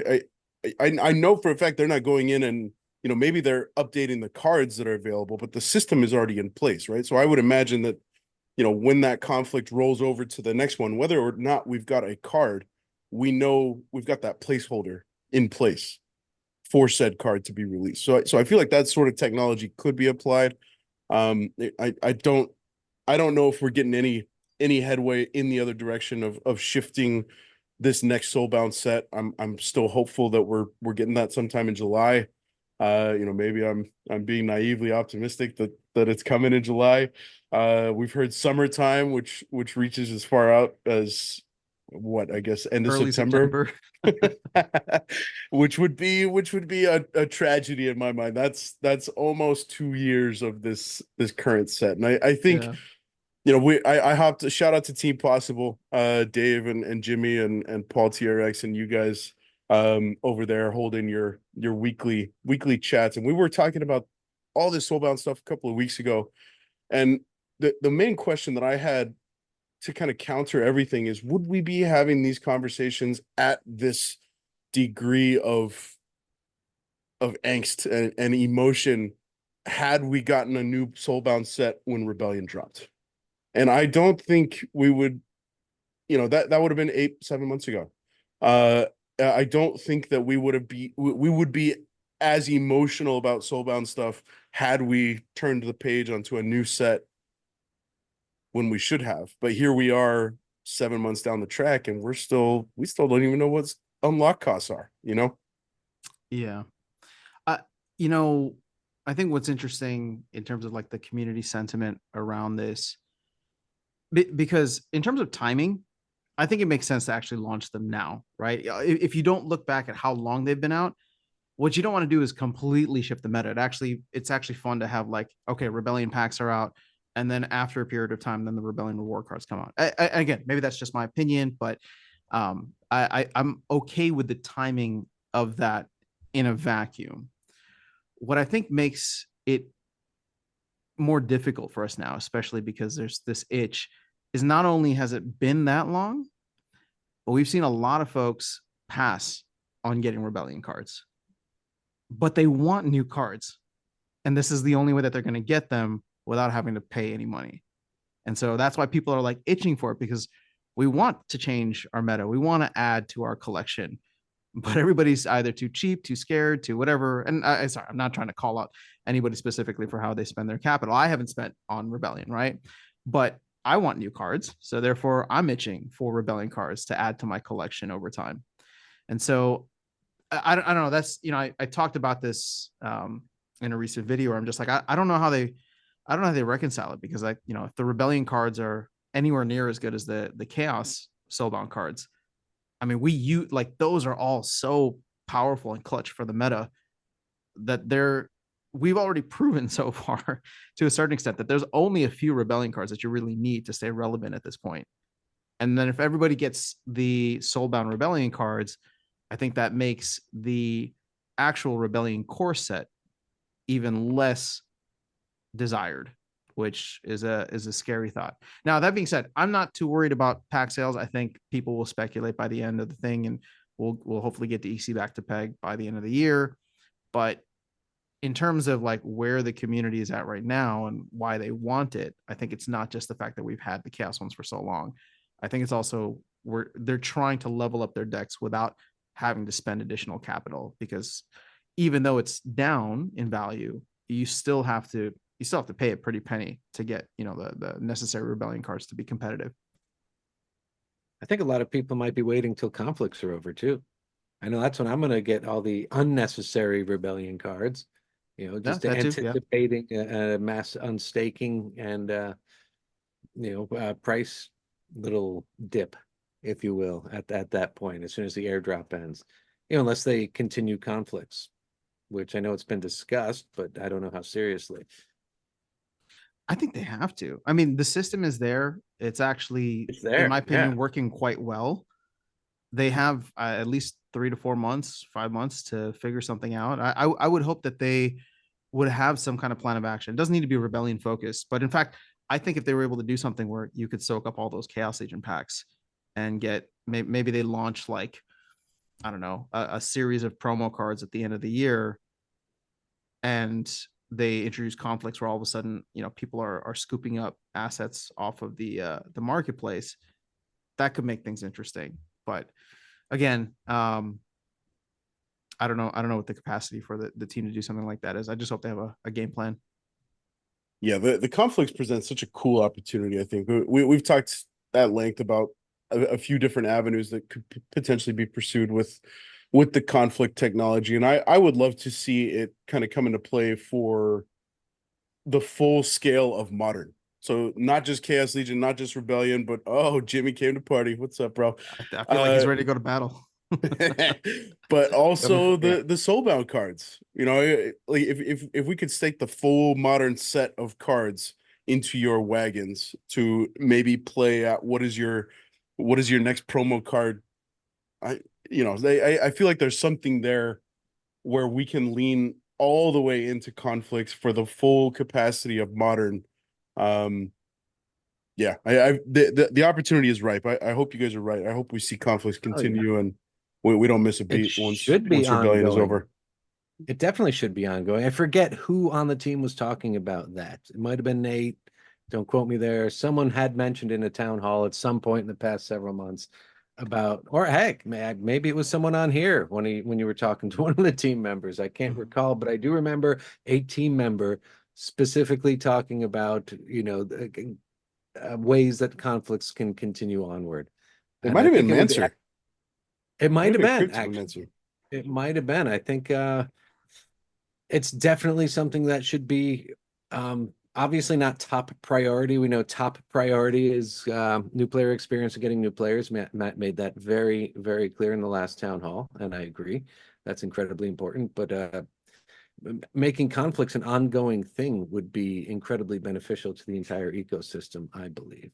I know for a fact they're not going in and maybe they're updating the cards that are available, but the system is already in place, right? So I would imagine that when that conflict rolls over to the next one, whether or not we've got a card, we know we've got that placeholder in place for said card to be released. So I feel like that sort of technology could be applied. I don't know if we're getting any headway in the other direction of shifting this next Soulbound set. I'm still hopeful that we're getting that sometime in July. Maybe I'm being naively optimistic that it's coming in July. We've heard summertime, which reaches as far out as what I guess end of Early September. which would be a tragedy in my mind. That's almost 2 years of this current set, and I think I hopped. Shout out to Team Possible, Dave and Jimmy and Paul TRX and you guys over there holding your weekly chats, and we were talking about all this Soulbound stuff a couple of weeks ago, and the main question that I had to kind of counter everything is, would we be having these conversations at this degree of angst and emotion had we gotten a new Soulbound set when Rebellion dropped? And I don't think we would, that would have been 7 months ago. I don't think that we would be as emotional about Soulbound stuff had we turned the page onto a new set when we should have. But here we are 7 months down the track, and we still don't even know what unlock costs are, Yeah. I think what's interesting in terms of like the community sentiment around this, because in terms of timing, I think it makes sense to actually launch them now, right? If you don't look back at how long they've been out, what you don't want to do is completely shift the meta. It's actually fun to have like, okay, Rebellion packs are out, and then after a period of time, then the Rebellion reward cards come out. Again, maybe that's just my opinion, but I'm okay with the timing of that in a vacuum. What I think makes it more difficult for us now, especially because there's this itch, is not only has it been that long, but we've seen a lot of folks pass on getting Rebellion cards, but they want new cards. And this is the only way that they're going to get them without having to pay any money. And so that's why people are like itching for it, because we want to change our meta. We want to add to our collection, but everybody's either too cheap, too scared, to whatever. And sorry, I'm not trying to call out anybody specifically for how they spend their capital. I haven't spent on Rebellion, right? But I want new cards. So therefore I'm itching for Rebellion cards to add to my collection over time. And so I don't know. That's, I talked about this in a recent video where I'm just like, I don't know how they reconcile it, because if the Rebellion cards are anywhere near as good as the Chaos Soulbound cards, I mean, those are all so powerful and clutch for the meta that we've already proven so far to a certain extent that there's only a few Rebellion cards that you really need to stay relevant at this point. And then if everybody gets the Soulbound Rebellion cards, I think that makes the actual Rebellion core set even less desired, which is a scary thought. Now, that being said, I'm not too worried about pack sales. I think people will speculate by the end of the thing, and we'll hopefully get the EC back to peg by the end of the year. But in terms of like where the community is at right now and why they want it, I think it's not just the fact that we've had the Chaos ones for so long. I think it's also they're trying to level up their decks without having to spend additional capital, because even though it's down in value, you still have to pay a pretty penny to get, the necessary Rebellion cards to be competitive. I think a lot of people might be waiting till conflicts are over too. I know that's when I'm going to get all the unnecessary Rebellion cards, just anticipating a mass unstaking and, price little dip, if you will, at that point, as soon as the airdrop ends, unless they continue conflicts, which I know it's been discussed, but I don't know how seriously. I think they have to. I mean, the system is there. It's actually, in my opinion, working quite well. they have at least 3 to 4 months, 5 months to figure something out. I would hope that they would have some kind of plan of action. It doesn't need to be rebellion focused, but in fact, I think if they were able to do something where you could soak up all those Chaos Agent packs and get, maybe they launch like, I don't know, a series of promo cards at the end of the year, and they introduce conflicts where all of a sudden, people are scooping up assets off of the marketplace. That could make things interesting. But again, I don't know what the capacity for the team to do something like that is. I just hope they have a game plan. Yeah, the conflicts present such a cool opportunity. I think we've talked at length about a few different avenues that could potentially be pursued with the conflict technology, and I would love to see it kind of come into play for the full scale of modern. So not just Chaos Legion, not just Rebellion, but Jimmy came to party. What's up, bro? I feel like he's ready to go to battle. But also Yeah. the Soulbound cards. Like if we could stake the full modern set of cards into your wagons to maybe play out what is your next promo card. I feel like there's something there where we can lean all the way into conflicts for the full capacity of modern. Yeah, the opportunity is ripe. I hope you guys are right. I hope we see conflicts continue and we don't miss a beat once Rebellion is over. It definitely should be ongoing. I forget who on the team was talking about that. It might have been Nate. Don't quote me there. Someone had mentioned in a town hall at some point in the past several months about, or heck, maybe it was someone on here when you were talking to one of the team members. I can't recall, but I do remember a team member specifically talking about, ways that conflicts can continue onward. It might have been Manser. It might have been, actually. It might have been. I think it's definitely something that should be obviously not top priority. We know top priority is new player experience and getting new players. Matt made that very, very clear in the last town hall, and I agree. That's incredibly important. But making conflicts an ongoing thing would be incredibly beneficial to the entire ecosystem, I believe.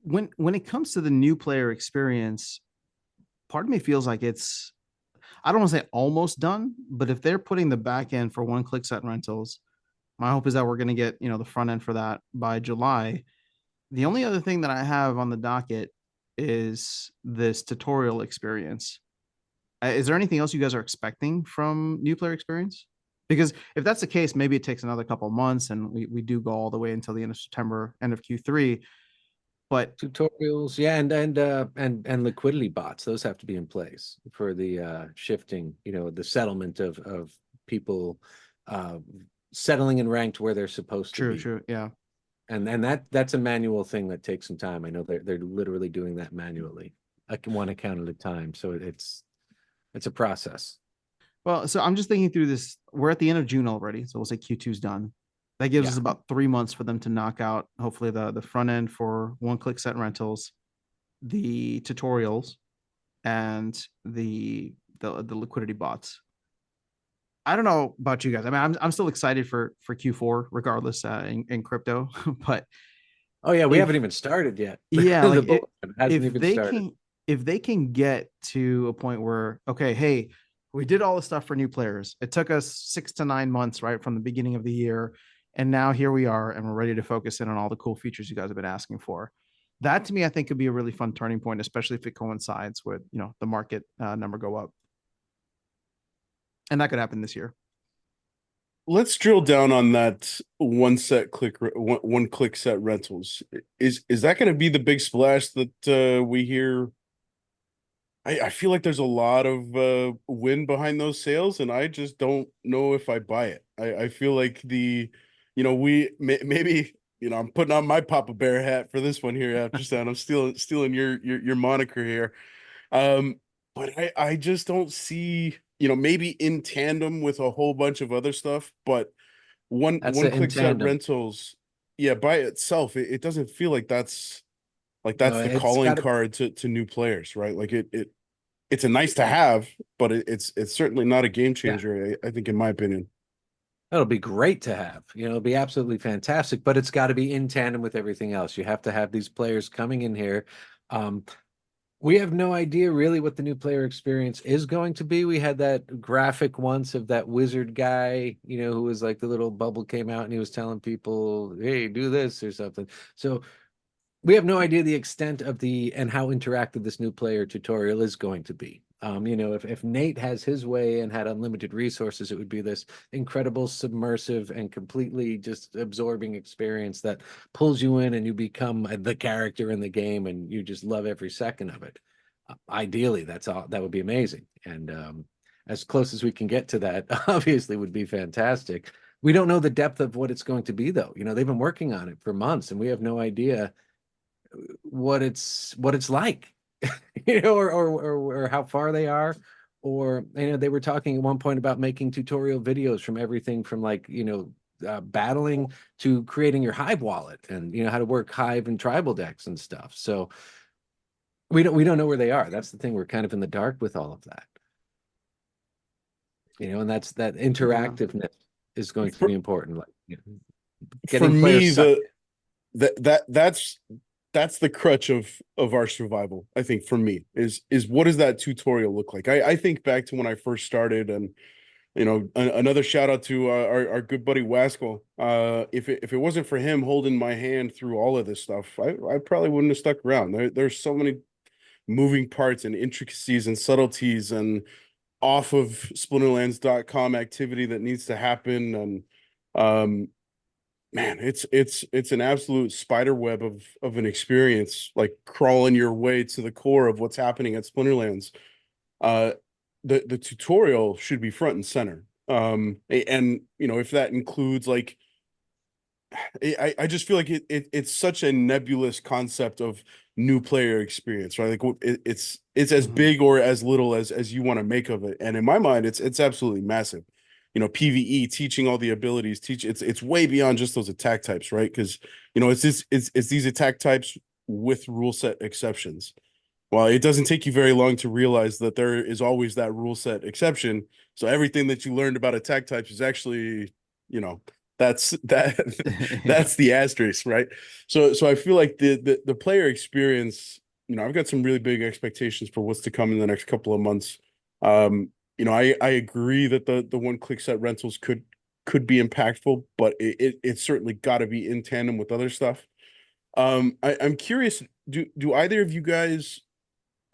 When it comes to the new player experience, part of me feels like it's, I don't want to say almost done, but if they're putting the back end for one-click set rentals, my hope is that we're going to get, the front end for that by July. The only other thing that I have on the docket is this tutorial experience. Is there anything else you guys are expecting from new player experience? Because if that's the case, maybe it takes another couple of months and we do go all the way until the end of September, end of Q3. But tutorials, yeah, and liquidity bots, those have to be in place for the shifting, the settlement of people settling and ranked where they're supposed to be. True, yeah. And that's a manual thing that takes some time. I know they're literally doing that manually, like one account at a time. So it's a process. Well, so I'm just thinking through this. We're at the end of June already, so we'll say Q2's done. That gives us about 3 months for them to knock out, hopefully, the front end for one-click set rentals, the tutorials, and the liquidity bots. I don't know about you guys. I mean, I'm still excited for Q4, regardless, in crypto. But we haven't even started yet. Yeah, like started. If they can get to a point where, okay, hey, we did all the stuff for new players. It took us 6 to 9 months, right, from the beginning of the year. And now here we are, and we're ready to focus in on all the cool features you guys have been asking for. That, to me, I think could be a really fun turning point, especially if it coincides with, the market number go up. And that could happen this year. Let's drill down on that one click set rentals. Is that going to be the big splash that we hear? I feel like there's a lot of wind behind those sales, and I just don't know if I buy it. I feel like maybe I'm putting on my Papa Bear hat for this one here, Aftersound. I'm stealing your moniker here. But I just don't see, maybe in tandem with a whole bunch of other stuff, but one click set rentals, by itself, it doesn't feel like that's the calling card to new players, right? Like it's a nice to have, but it's certainly not a game changer, I think, in my opinion. That'll be great to have. It'll be absolutely fantastic, but it's got to be in tandem with everything else. You have to have these players coming in here. We have no idea really what the new player experience is going to be. We had that graphic once of that wizard guy, who was like the little bubble came out and he was telling people, hey, do this or something. So we have no idea the extent of and how interactive this new player tutorial is going to be. If Nate has his way and had unlimited resources, it would be this incredible, submersive, and completely just absorbing experience that pulls you in and you become the character in the game and you just love every second of it. Ideally, that would be amazing. And as close as we can get to that, obviously, would be fantastic. We don't know the depth of what it's going to be, though. They've been working on it for months, and we have no idea what it's like. or how far they are, or they were talking at one point about making tutorial videos from everything from battling to creating your Hive wallet and how to work Hive and tribal decks and stuff. So we don't know where they are. That's the thing. We're kind of in the dark with all of that. And that's that interactiveness is going to be important. For me, that's the crutch of our survival. I think for me is what does that tutorial look like? I think back to when I first started, and another shout out to our good buddy Wasco. If it wasn't for him holding my hand through all of this stuff, I probably wouldn't have stuck around. There's so many moving parts and intricacies and subtleties and off of Splinterlands.com activity that needs to happen, and man, it's an absolute spider web of an experience, like crawling your way to the core of what's happening at Splinterlands. The tutorial should be front and center. And if that includes I just feel like it's such a nebulous concept of new player experience, right? Like it's as big or as little as you want to make of it. And in my mind, it's absolutely massive. PvE, teaching all the abilities, it's way beyond just those attack types, right? Because it's these attack types with rule set exceptions. Well, it doesn't take you very long to realize that there is always that rule set exception. So everything that you learned about attack types is actually, that's the asterisk, right? So I feel like the player experience, I've got some really big expectations for what's to come in the next couple of months. I agree that the one-click set rentals could be impactful, but it's certainly got to be in tandem with other stuff. I'm curious, do either of you guys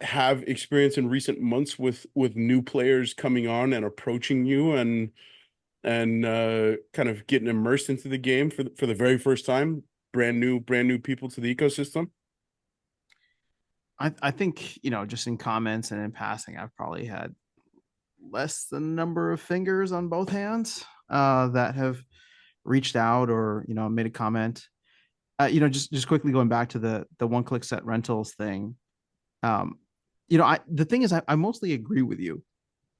have experience in recent months with new players coming on and approaching you and kind of getting immersed into the game for the very first time, brand new people to the ecosystem? I think, just in comments and in passing, I've probably had less than a number of fingers on both hands that have reached out or made a comment. Just quickly going back to the one-click set rentals thing. The thing is, I mostly agree with you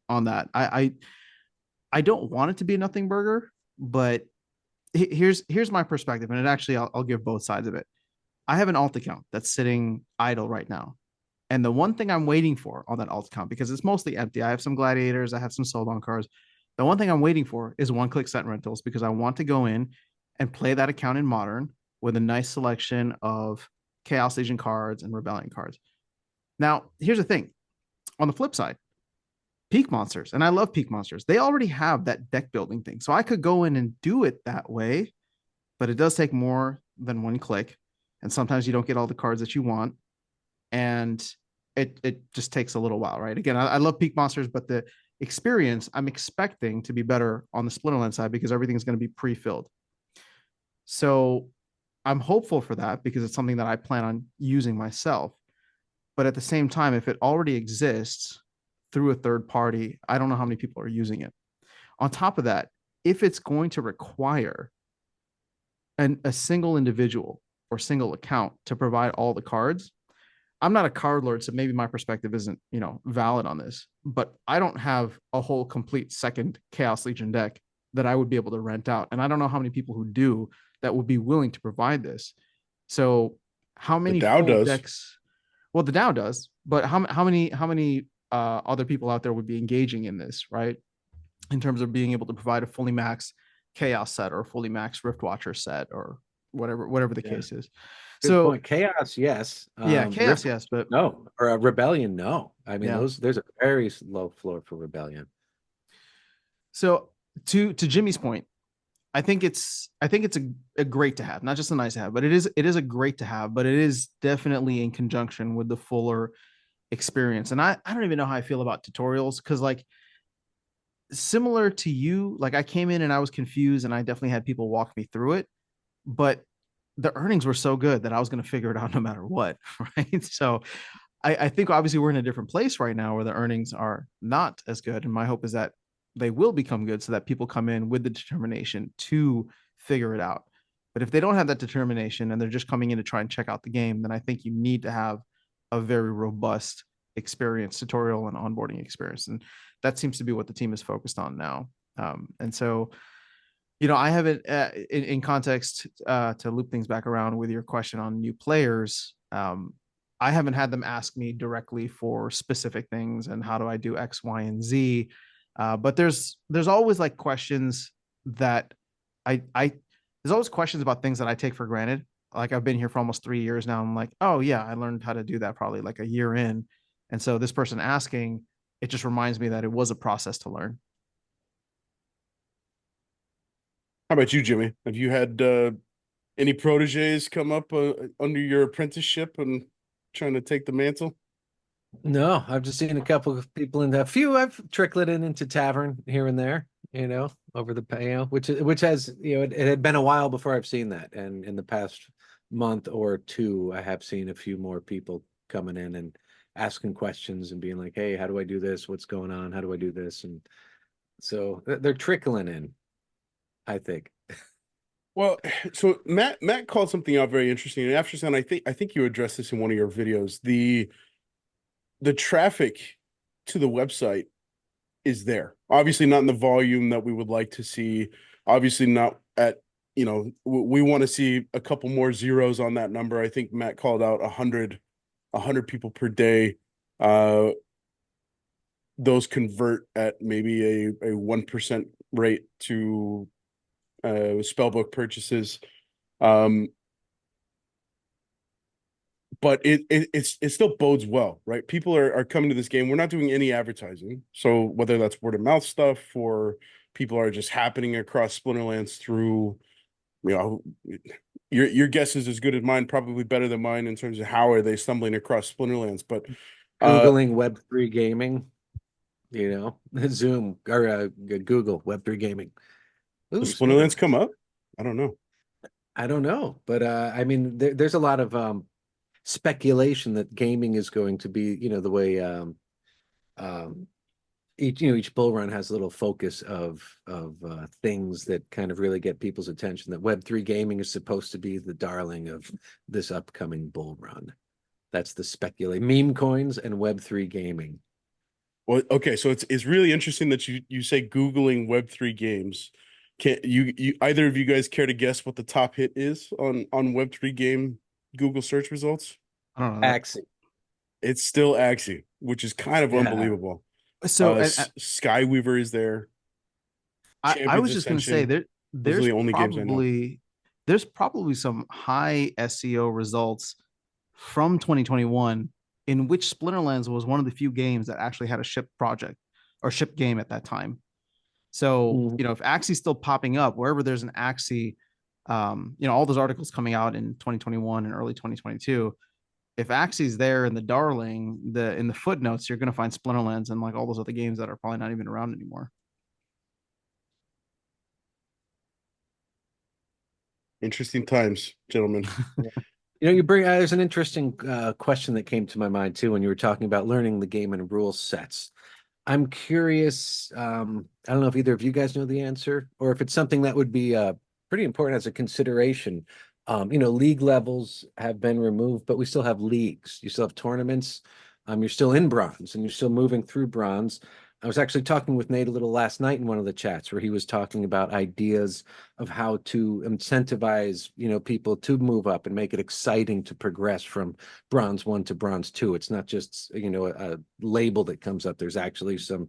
on that. I don't want it to be a nothing burger, but here's my perspective, and I'll give both sides of it. I have an alt account that's sitting idle right now. And the one thing I'm waiting for on that alt account, because it's mostly empty, I have some gladiators, I have some Soulbound cards. The one thing I'm waiting for is one-click set rentals, because I want to go in and play that account in Modern with a nice selection of Chaos Legion cards and Rebellion cards. Now, here's the thing. On the flip side, Peak Monsters, and I love Peak Monsters, they already have that deck building thing. So I could go in and do it that way, but it does take more than one click. And sometimes you don't get all the cards that you want. And it just takes a little while, right? Again, I love Peak Monsters, but the experience I'm expecting to be better on the Splinterlands side because everything's going to be pre-filled. So I'm hopeful for that because it's something that I plan on using myself. But at the same time, if it already exists through a third party, I don't know how many people are using it. On top of that, if it's going to require a single individual or single account to provide all the cards, I'm not a card lord, so maybe my perspective isn't, valid on this, but I don't have a whole complete second Chaos Legion deck that I would be able to rent out. And I don't know how many people who do that would be willing to provide this. So how many decks? Well, the DAO does, but how many other people out there would be engaging in this, right? In terms of being able to provide a fully maxed Chaos set or a fully maxed Rift Watcher set or whatever the case is. So point. Chaos, yes. yeah, chaos, Ripple, yes, but no. Or a rebellion, no. I mean, yeah. there's a very low floor for rebellion. So to Jimmy's point, I think it's a great to have, not just a nice to have, but it is a great to have, but it is definitely in conjunction with the fuller experience. And I don't even know how I feel about tutorials, because like similar to you, like I came in and I was confused and I definitely had people walk me through it, but the earnings were so good that I was going to figure it out no matter what. Right. So I think obviously we're in a different place right now where the earnings are not as good. And my hope is that they will become good so that people come in with the determination to figure it out. But if they don't have that determination and they're just coming in to try and check out the game, then I think you need to have a very robust experience, tutorial and onboarding experience. And that seems to be what the team is focused on now. And so, you know, I haven't, in context, to loop things back around with your question on new players, I haven't had them ask me directly for specific things and how do I do X, Y, and Z. But there's always like questions that there's always questions about things that I take for granted. Like I've been here for almost 3 years now. I'm like, oh yeah, I learned how to do that probably like a year in. And so this person asking, it just reminds me that it was a process to learn. How about you, Jimmy? Have you had any proteges come up under your apprenticeship and trying to take the mantle? No, I've just seen a couple of people in a few. I've trickled in into tavern here and there, you know, over the which has, you know, it had been a while before I've seen that, and in the past month or two, I have seen a few more people coming in and asking questions and being like, "Hey, how do I do this? What's going on? How do I do this?" And so they're trickling in, I think. Well, so Matt called something out very interesting. And Aftersound, I think you addressed this in one of your videos. The traffic to the website is there. Obviously not in the volume that we would like to see. Obviously not at, you know, we want to see a couple more zeros on that number. I think Matt called out 100 people per day. Those convert at maybe a 1% rate to spellbook purchases. But it still bodes well, right? People are coming to this game. We're not doing any advertising. So whether that's word of mouth stuff or people are just happening across Splinterlands through, you know, your guess is as good as mine, probably better than mine in terms of how are they stumbling across Splinterlands. But Googling Web3 gaming, you know, Zoom or Google Web3 gaming. Ooh, does Splinterlands come up? I don't know. I don't know, but I mean, there's a lot of speculation that gaming is going to be, you know, the way each bull run has a little focus of things that kind of really get people's attention. That Web3 gaming is supposed to be the darling of this upcoming bull run. That's the speculation. Meme coins and Web3 gaming. Well, okay, so it's really interesting that you say Googling Web3 games. Can you either of you guys care to guess what the top hit is on Web3 game Google search results? I don't know. Axie. It's still Axie, which is kind of unbelievable. So Skyweaver is there. I was just going to say Those are the only games I know. There's probably some high SEO results from 2021 in which Splinterlands was one of the few games that actually had a ship project or ship game at that time. So, you know, if Axie's still popping up wherever there's an Axie, you know, all those articles coming out in 2021 and early 2022, if Axie's there in the darling, in the footnotes, you're going to find Splinterlands and like all those other games that are probably not even around anymore. Interesting times, gentlemen. You know, you bring there's an interesting question that came to my mind too when you were talking about learning the game and rule sets. I'm curious. I don't know if either of you guys know the answer, or if it's something that would be pretty important as a consideration. You know, league levels have been removed, but we still have leagues. You still have tournaments. You're still in bronze, and you're still moving through bronze. I was actually talking with Nate a little last night in one of the chats where he was talking about ideas of how to incentivize, you know, people to move up and make it exciting to progress from bronze 1 to bronze 2. It's not just, you know, a label that comes up. There's actually some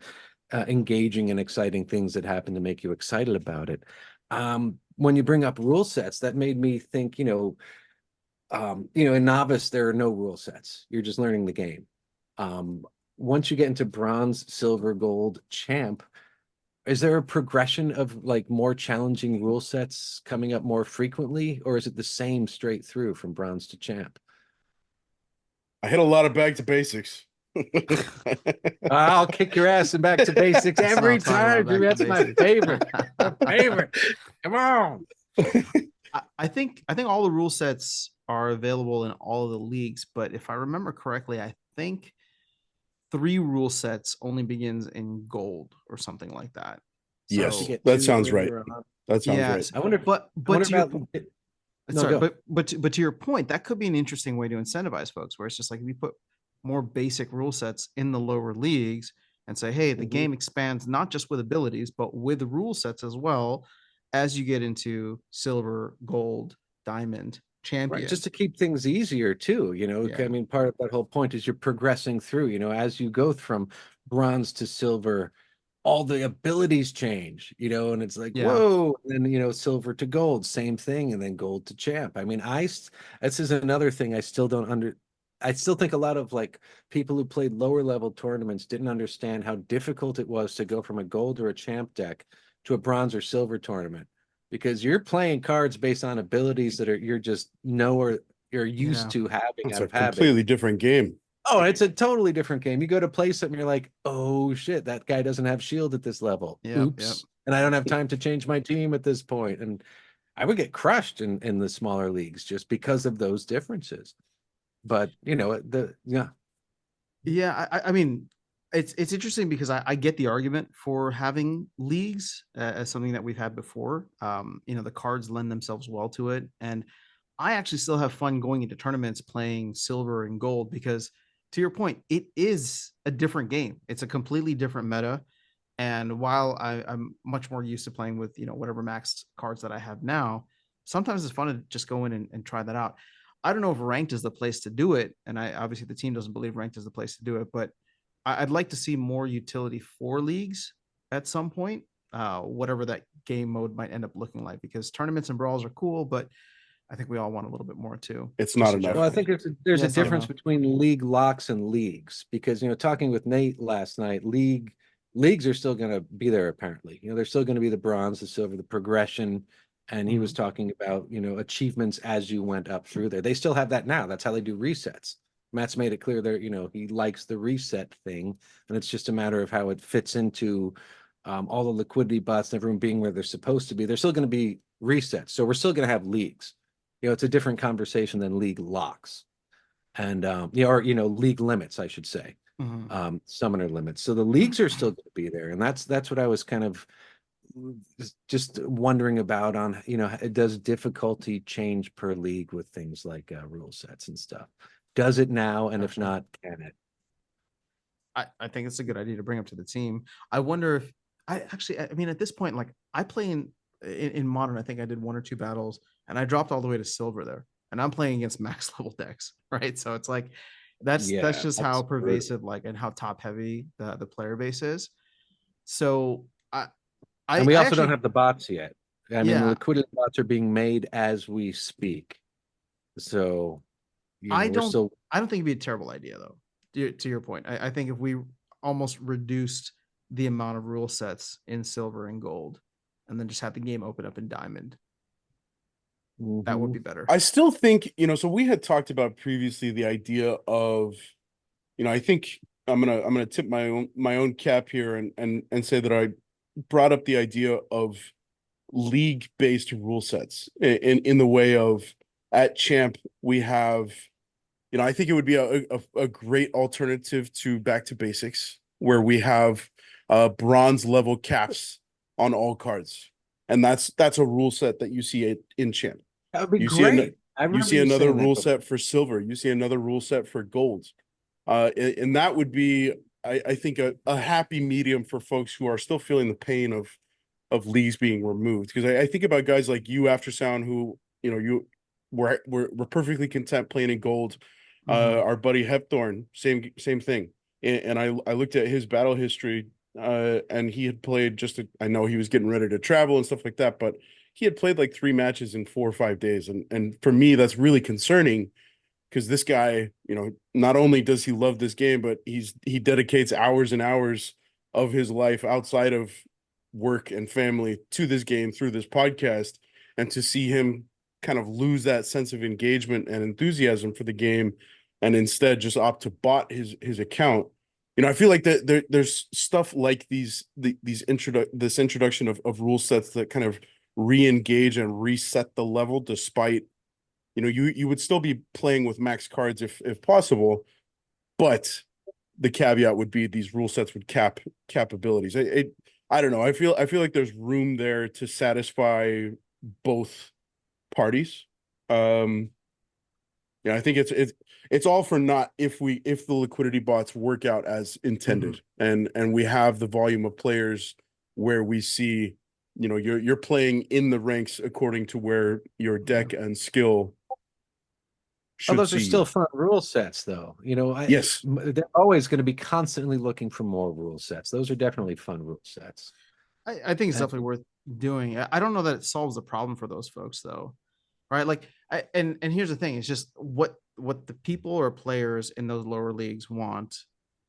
engaging and exciting things that happen to make you excited about it. When you bring up rule sets, that made me think, you know, in novice, there are no rule sets. You're just learning the game. Once you get into bronze, silver, gold, champ, is there a progression of like more challenging rule sets coming up more frequently, or is it the same straight through from bronze to champ? I hit a lot of back to basics. I'll kick your ass and back to basics Let's every not talk time, about dude. back That's to my basics. favorite. My favorite. Come on. I think all the rule sets are available in all of the leagues, but if I remember correctly, I think 3 rule sets only begins in gold or something like that. Yes, You get that 2 sounds right. later on. That sounds Yeah, right. I wonder, but I wonder to your about. No, sorry, go. but to your point, that could be an interesting way to incentivize folks, where it's just like if you put more basic rule sets in the lower leagues and say, hey, the Mhm. game expands not just with abilities, but with rule sets as well as you get into silver, gold, diamond, champion. Right, just to keep things easier too, Yeah. I mean, part of that whole point is you're progressing through, as you go from bronze to silver, all the abilities change, and it's like, Yeah. whoa, and then, silver to gold, same thing, and then gold to champ. I mean, this is another thing I still don't I still think a lot of like people who played lower level tournaments didn't understand how difficult it was to go from a gold or a champ deck to a bronze or silver tournament, because you're playing cards based on abilities that you're just or you're used to having It's out a of habit. completely different game. Oh, it's a totally different game. You go to play something, you're like, oh shit, that guy doesn't have shield at this level. Yep, Oops. yep. And I don't have time to change my team at this point. And I would get crushed in the smaller leagues just because of those differences. But Yeah, I mean, it's interesting because I get the argument for having leagues as something that we've had before. The cards lend themselves well to it, and I actually still have fun going into tournaments playing silver and gold because, to your point, it is a different game. It's a completely different meta. And while I'm much more used to playing with whatever max cards that I have now, sometimes it's fun to just go in and try that out. I don't know if ranked is the place to do it, and I obviously the team doesn't believe ranked is the place to do it, but I'd like to see more utility for leagues at some point, whatever that game mode might end up looking like. Because tournaments and brawls are cool, but I think we all want a little bit more too. It's not in enough. well, I general. think there's Yeah, a it's not difference enough. between league locks and leagues, because talking with Nate last night, leagues are still going to be there apparently. They're still going to be the bronze, the silver, the progression, and he was talking about achievements as you went up through there. They still have that now. That's how they do resets. Matt's made it clear there, he likes the reset thing, and it's just a matter of how it fits into all the liquidity bots and everyone being where they're supposed to be. They're still going to be resets, so we're still going to have leagues. It's a different conversation than league locks, and or league limits, I should say, summoner limits. So the leagues are still going to be there, and that's what I was kind of just wondering about on does difficulty change per league with things like rule sets and stuff? Does it now? And if not, can it? I think it's a good idea to bring up to the team. I wonder if I mean, at this point, like I play in modern, I think I did 1 or 2 battles and I dropped all the way to silver there, and I'm playing against max level decks, right? So it's like that's just how pervasive, like, and how top heavy the player base is. So and we I also actually don't have the bots yet. I mean, the yeah, liquidity bots are being made as we speak. So I we're still. don't think it'd be a terrible idea though. To your point, I think if we almost reduced the amount of rule sets in silver and gold, and then just have the game open up in diamond, that would be better. I still think, so we had talked about previously the idea of, I think I'm gonna tip my own cap here and say that I brought up the idea of league-based rule sets in the way of at champ we have, I think it would be a great alternative to back to basics where we have bronze level caps on all cards, and that's a rule set that you see it in champ. That would be You great. you see another rule set for silver. You see another rule set for gold. And that would be, I think, a happy medium for folks who are still feeling the pain of leagues being removed. Because I think about guys like you, Aftersound, who we're perfectly content playing in gold. Our buddy Hepthorn, same thing. And I looked at his battle history, and he had played I know he was getting ready to travel and stuff like that, but he had played like 3 matches in 4 or 5 days, and for me that's really concerning because this guy, not only does he love this game, but he dedicates hours and hours of his life outside of work and family to this game through this podcast, and to see him kind of lose that sense of engagement and enthusiasm for the game and instead just opt to bot his account. I feel like there's stuff like this introduction of rule sets that kind of re-engage and reset the level, despite you would still be playing with max cards if possible, but the caveat would be these rule sets would cap abilities. I don't know. I feel like there's room there to satisfy both parties. I think it's all for naught if the liquidity bots work out as intended, and we have the volume of players where we see, you're playing in the ranks according to where your deck and skill should those are see still you. fun rule sets, though. Yes. They're always going to be constantly looking for more rule sets. Those are definitely fun rule sets. I think it's definitely worth doing. I don't know that it solves the problem for those folks, though, right? Like, and here's the thing: it's just what the people or players in those lower leagues want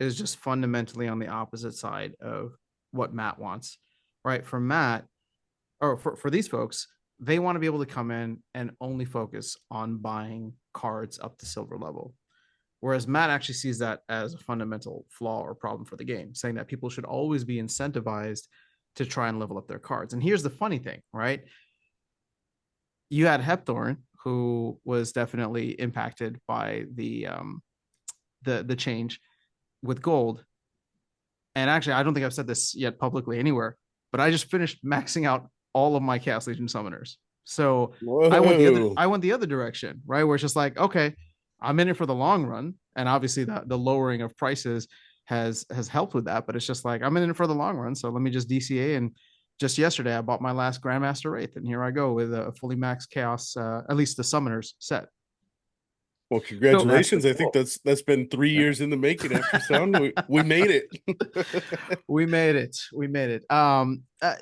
is just fundamentally on the opposite side of what Matt wants, right? For Matt, or for these folks, they want to be able to come in and only focus on buying cards up to silver level. Whereas Matt actually sees that as a fundamental flaw or problem for the game, saying that people should always be incentivized to try and level up their cards. And here's the funny thing, right? You had Hepthorn, who was definitely impacted by the change with gold. And actually, I don't think I've said this yet publicly anywhere, but I just finished maxing out all of my Chaos Legion summoners. So I went the other direction, right? Where it's just like, okay, I'm in it for the long run. And obviously the lowering of prices has helped with that, but it's just like, I'm in it for the long run. So let me just DCA. And just yesterday I bought my last Grandmaster Wraith, and here I go with a fully maxed Chaos, at least the summoners set. Well, congratulations. I think that's been 3 years in the making. Aftersound. we made it. We made it.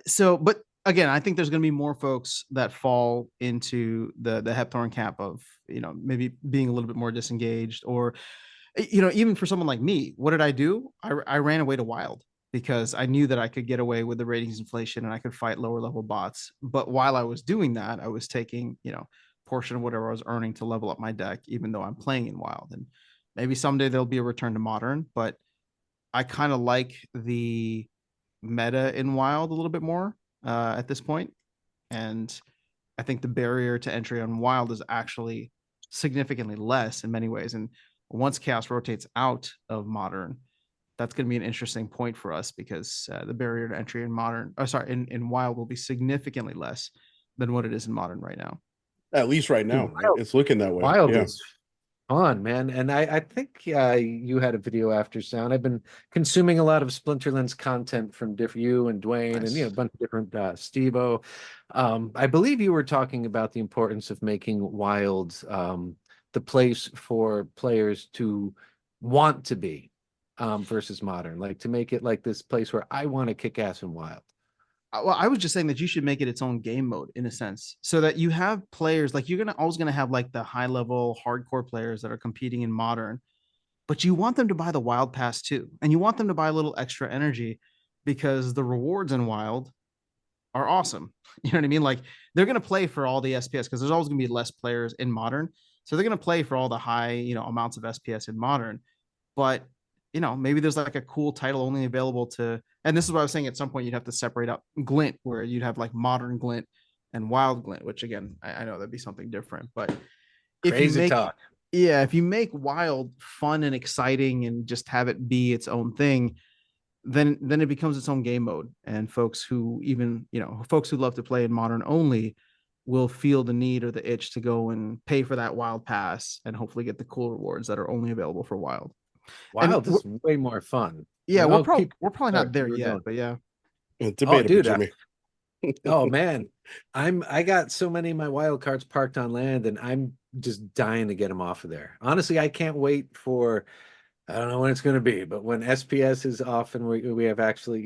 So, but again, I think there's going to be more folks that fall into the Hepthorn camp of, maybe being a little bit more disengaged, or, even for someone like me, what did I do? I ran away to Wild because I knew that I could get away with the ratings inflation and I could fight lower level bots. But while I was doing that, I was taking, portion of whatever I was earning to level up my deck, even though I'm playing in Wild. And maybe someday there'll be a return to Modern, but I kind of like the meta in Wild a little bit more at this point. And I think the barrier to entry on Wild is actually significantly less in many ways. And once Chaos rotates out of Modern, that's going to be an interesting point for us, because the barrier to entry in Wild will be significantly less than what it is in Modern right now. At least right now, it's looking that way. Wild is fun, man. And I think you had a video Aftersound. I've been consuming a lot of Splinterlands content from you and Dwayne, nice. And a bunch of different Steve-O. I believe you were talking about the importance of making Wild the place for players to want to be versus Modern, like to make it like this place where I want to kick ass in Wild. Well, I was just saying that you should make it its own game mode in a sense, so that you have players, like you're always going to have like the high level hardcore players that are competing in Modern, but you want them to buy the Wild Pass too. And you want them to buy a little extra energy, because the rewards in Wild are awesome. You know what I mean? Like, they're going to play for all the SPS, because there's always going to be less players in Modern. So they're going to play for all the high, amounts of SPS in Modern. But, maybe there's like a cool title only available to, and this is what I was saying, at some point you'd have to separate out Glint, where you'd have like Modern Glint and Wild Glint, which again, I know that'd be something different, but if you make Wild fun and exciting and just have it be its own thing, then it becomes its own game mode. And folks who love to play in Modern only will feel the need or the itch to go and pay for that Wild Pass and hopefully get the cool rewards that are only available for Wild. Wild is way more fun. Yeah, we're probably not there yet, but yeah. Debatable, Jimmy. Oh man, I got so many of my Wild cards parked on land, and I'm just dying to get them off of there. Honestly, I can't wait for, I don't know when it's going to be, but when SPS is off and we have actually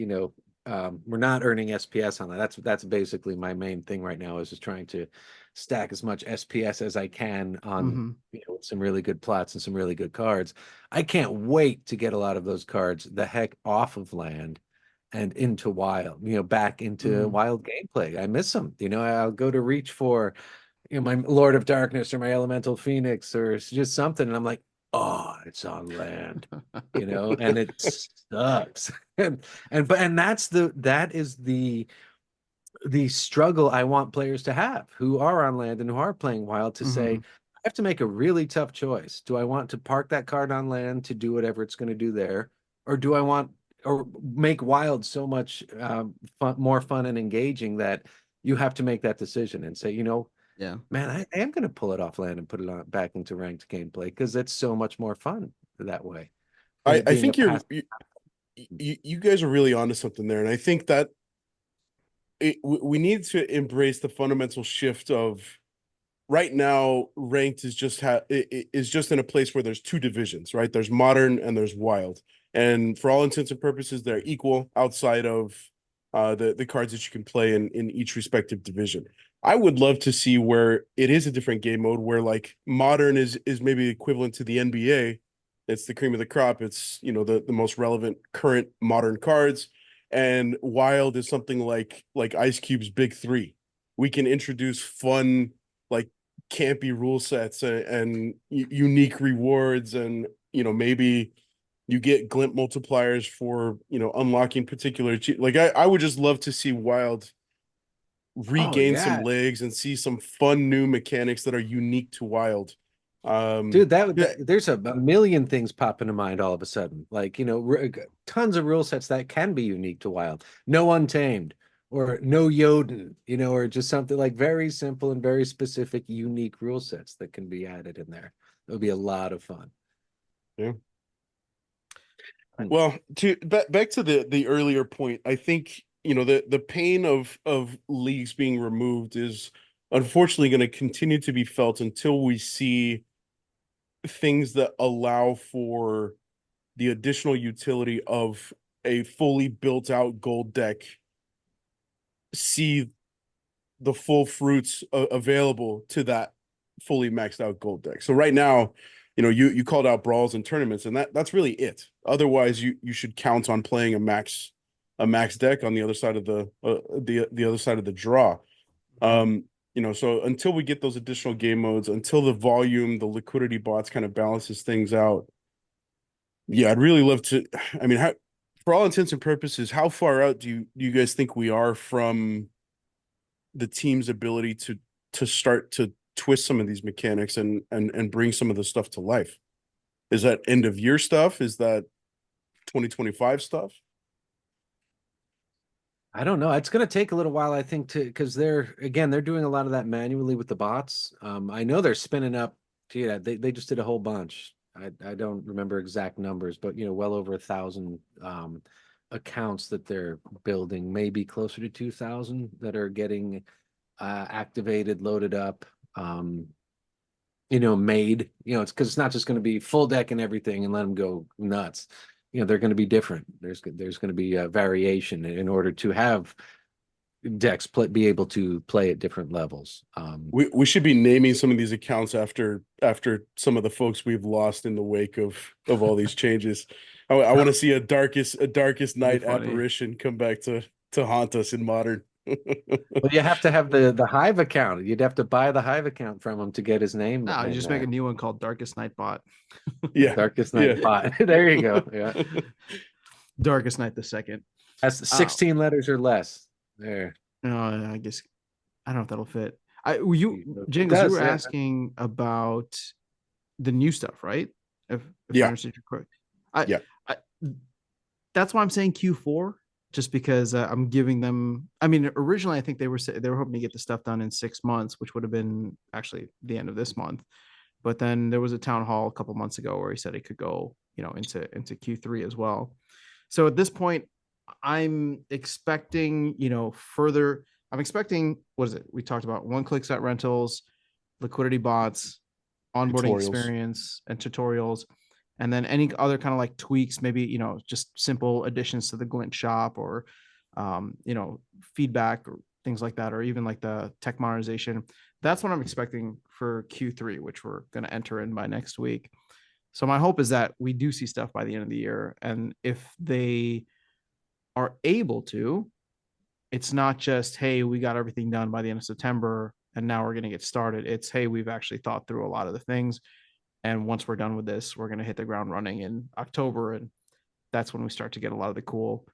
we're not earning SPS on that. That's basically my main thing right now, is just trying to stack as much SPS as I can on some really good plots and some really good cards. I can't wait to get a lot of those cards the heck off of land and into wild, back into wild gameplay. I miss them. I'll go to reach for my Lord of Darkness or my Elemental Phoenix or just something, and I'm like, oh, it's on land, and it sucks. and that is the struggle I want players to have who are on land and who are playing wild, to say, I have to make a really tough choice. Do I want to park that card on land to do whatever it's going to do there, or do I want or make wild so much more fun and engaging that you have to make that decision and say, yeah, man, I am going to pull it off land and put it on back into ranked gameplay, because it's so much more fun that way. I think you guys are really onto something there, and I think that we need to embrace the fundamental shift of right now. Ranked is just is just in a place where there's two divisions, right? There's modern and there's wild, and for all intents and purposes, they're equal outside of the cards that you can play in each respective division. I would love to see where it is a different game mode, where like modern is maybe equivalent to the NBA. It's the cream of the crop. It's the most relevant current modern cards, and wild is something like Ice Cube's Big Three. We can introduce fun, like campy rule sets and unique rewards, and maybe you get glint multipliers for unlocking particular I would just love to see wild regain some legs and see some fun new mechanics that are unique to wild. Dude, there's a million things pop into mind all of a sudden, like tons of rule sets that can be unique to wild. No Untamed, or no Jotun, or just something like very simple and very specific unique rule sets that can be added in there. It would be a lot of fun. Yeah. Well, back to the earlier point, I think the pain of leagues being removed is unfortunately going to continue to be felt until we see things that allow for the additional utility of a fully built out gold deck see the full fruits available to that fully maxed out gold deck. So right now, you called out brawls and tournaments, and that's really it. Otherwise, you should count on playing a max deck on the other side of the other side of the draw. So until we get those additional game modes, until the volume, the liquidity bots kind of balances things out, yeah, I'd really love to. I mean, for all intents and purposes, how far out do you guys think we are from the team's ability to start to twist some of these mechanics and bring some of the stuff to life? Is that end of year stuff? Is that 2025 stuff? I don't know. It's going to take a little while, I think, because they're doing a lot of that manually with the bots. I know they're spinning up. Yeah, they just did a whole bunch. I don't remember exact numbers, but well over 1,000 accounts that they're building, maybe closer to 2,000 that are getting activated, loaded up, made. It's because it's not just going to be full deck and everything and let them go nuts. They're going to be different. There's going to be a variation in order to have decks be able to play at different levels. We should be naming some of these accounts after some of the folks we've lost in the wake of all these changes. I want to see a darkest night apparition come back to haunt us in modern. Well, you have to have the Hive account. You'd have to buy the Hive account from him to get his name. No, you just make a new one called Darkest Night Bot. Yeah, Darkest Night Bot. There you go. Yeah, Darkest Night the Second. That's 16 letters or less. There. I guess I don't know if that'll fit. Jingles, you were asking about the new stuff, right? If I understood you correct. That's why I'm saying Q4. Just because I'm giving them. I mean, originally I think they were hoping to get the stuff done in 6 months, which would have been actually the end of this month. But then there was a town hall a couple months ago where he said it could go, into Q3 as well. So at this point, I'm expecting, further. I'm expecting, what is it? We talked about one-click set rentals, liquidity bots, onboarding experience, and tutorials. And then any other kind of like tweaks, maybe, just simple additions to the Glint shop or feedback or things like that, or even like the tech modernization. That's what I'm expecting for Q3, which we're going to enter in by next week. So my hope is that we do see stuff by the end of the year. And if they are able to, it's not just, hey, we got everything done by the end of September and now we're going to get started. It's, hey, we've actually thought through a lot of the things. And once we're done with this, we're going to hit the ground running in October. And that's when we start to get a lot of the cool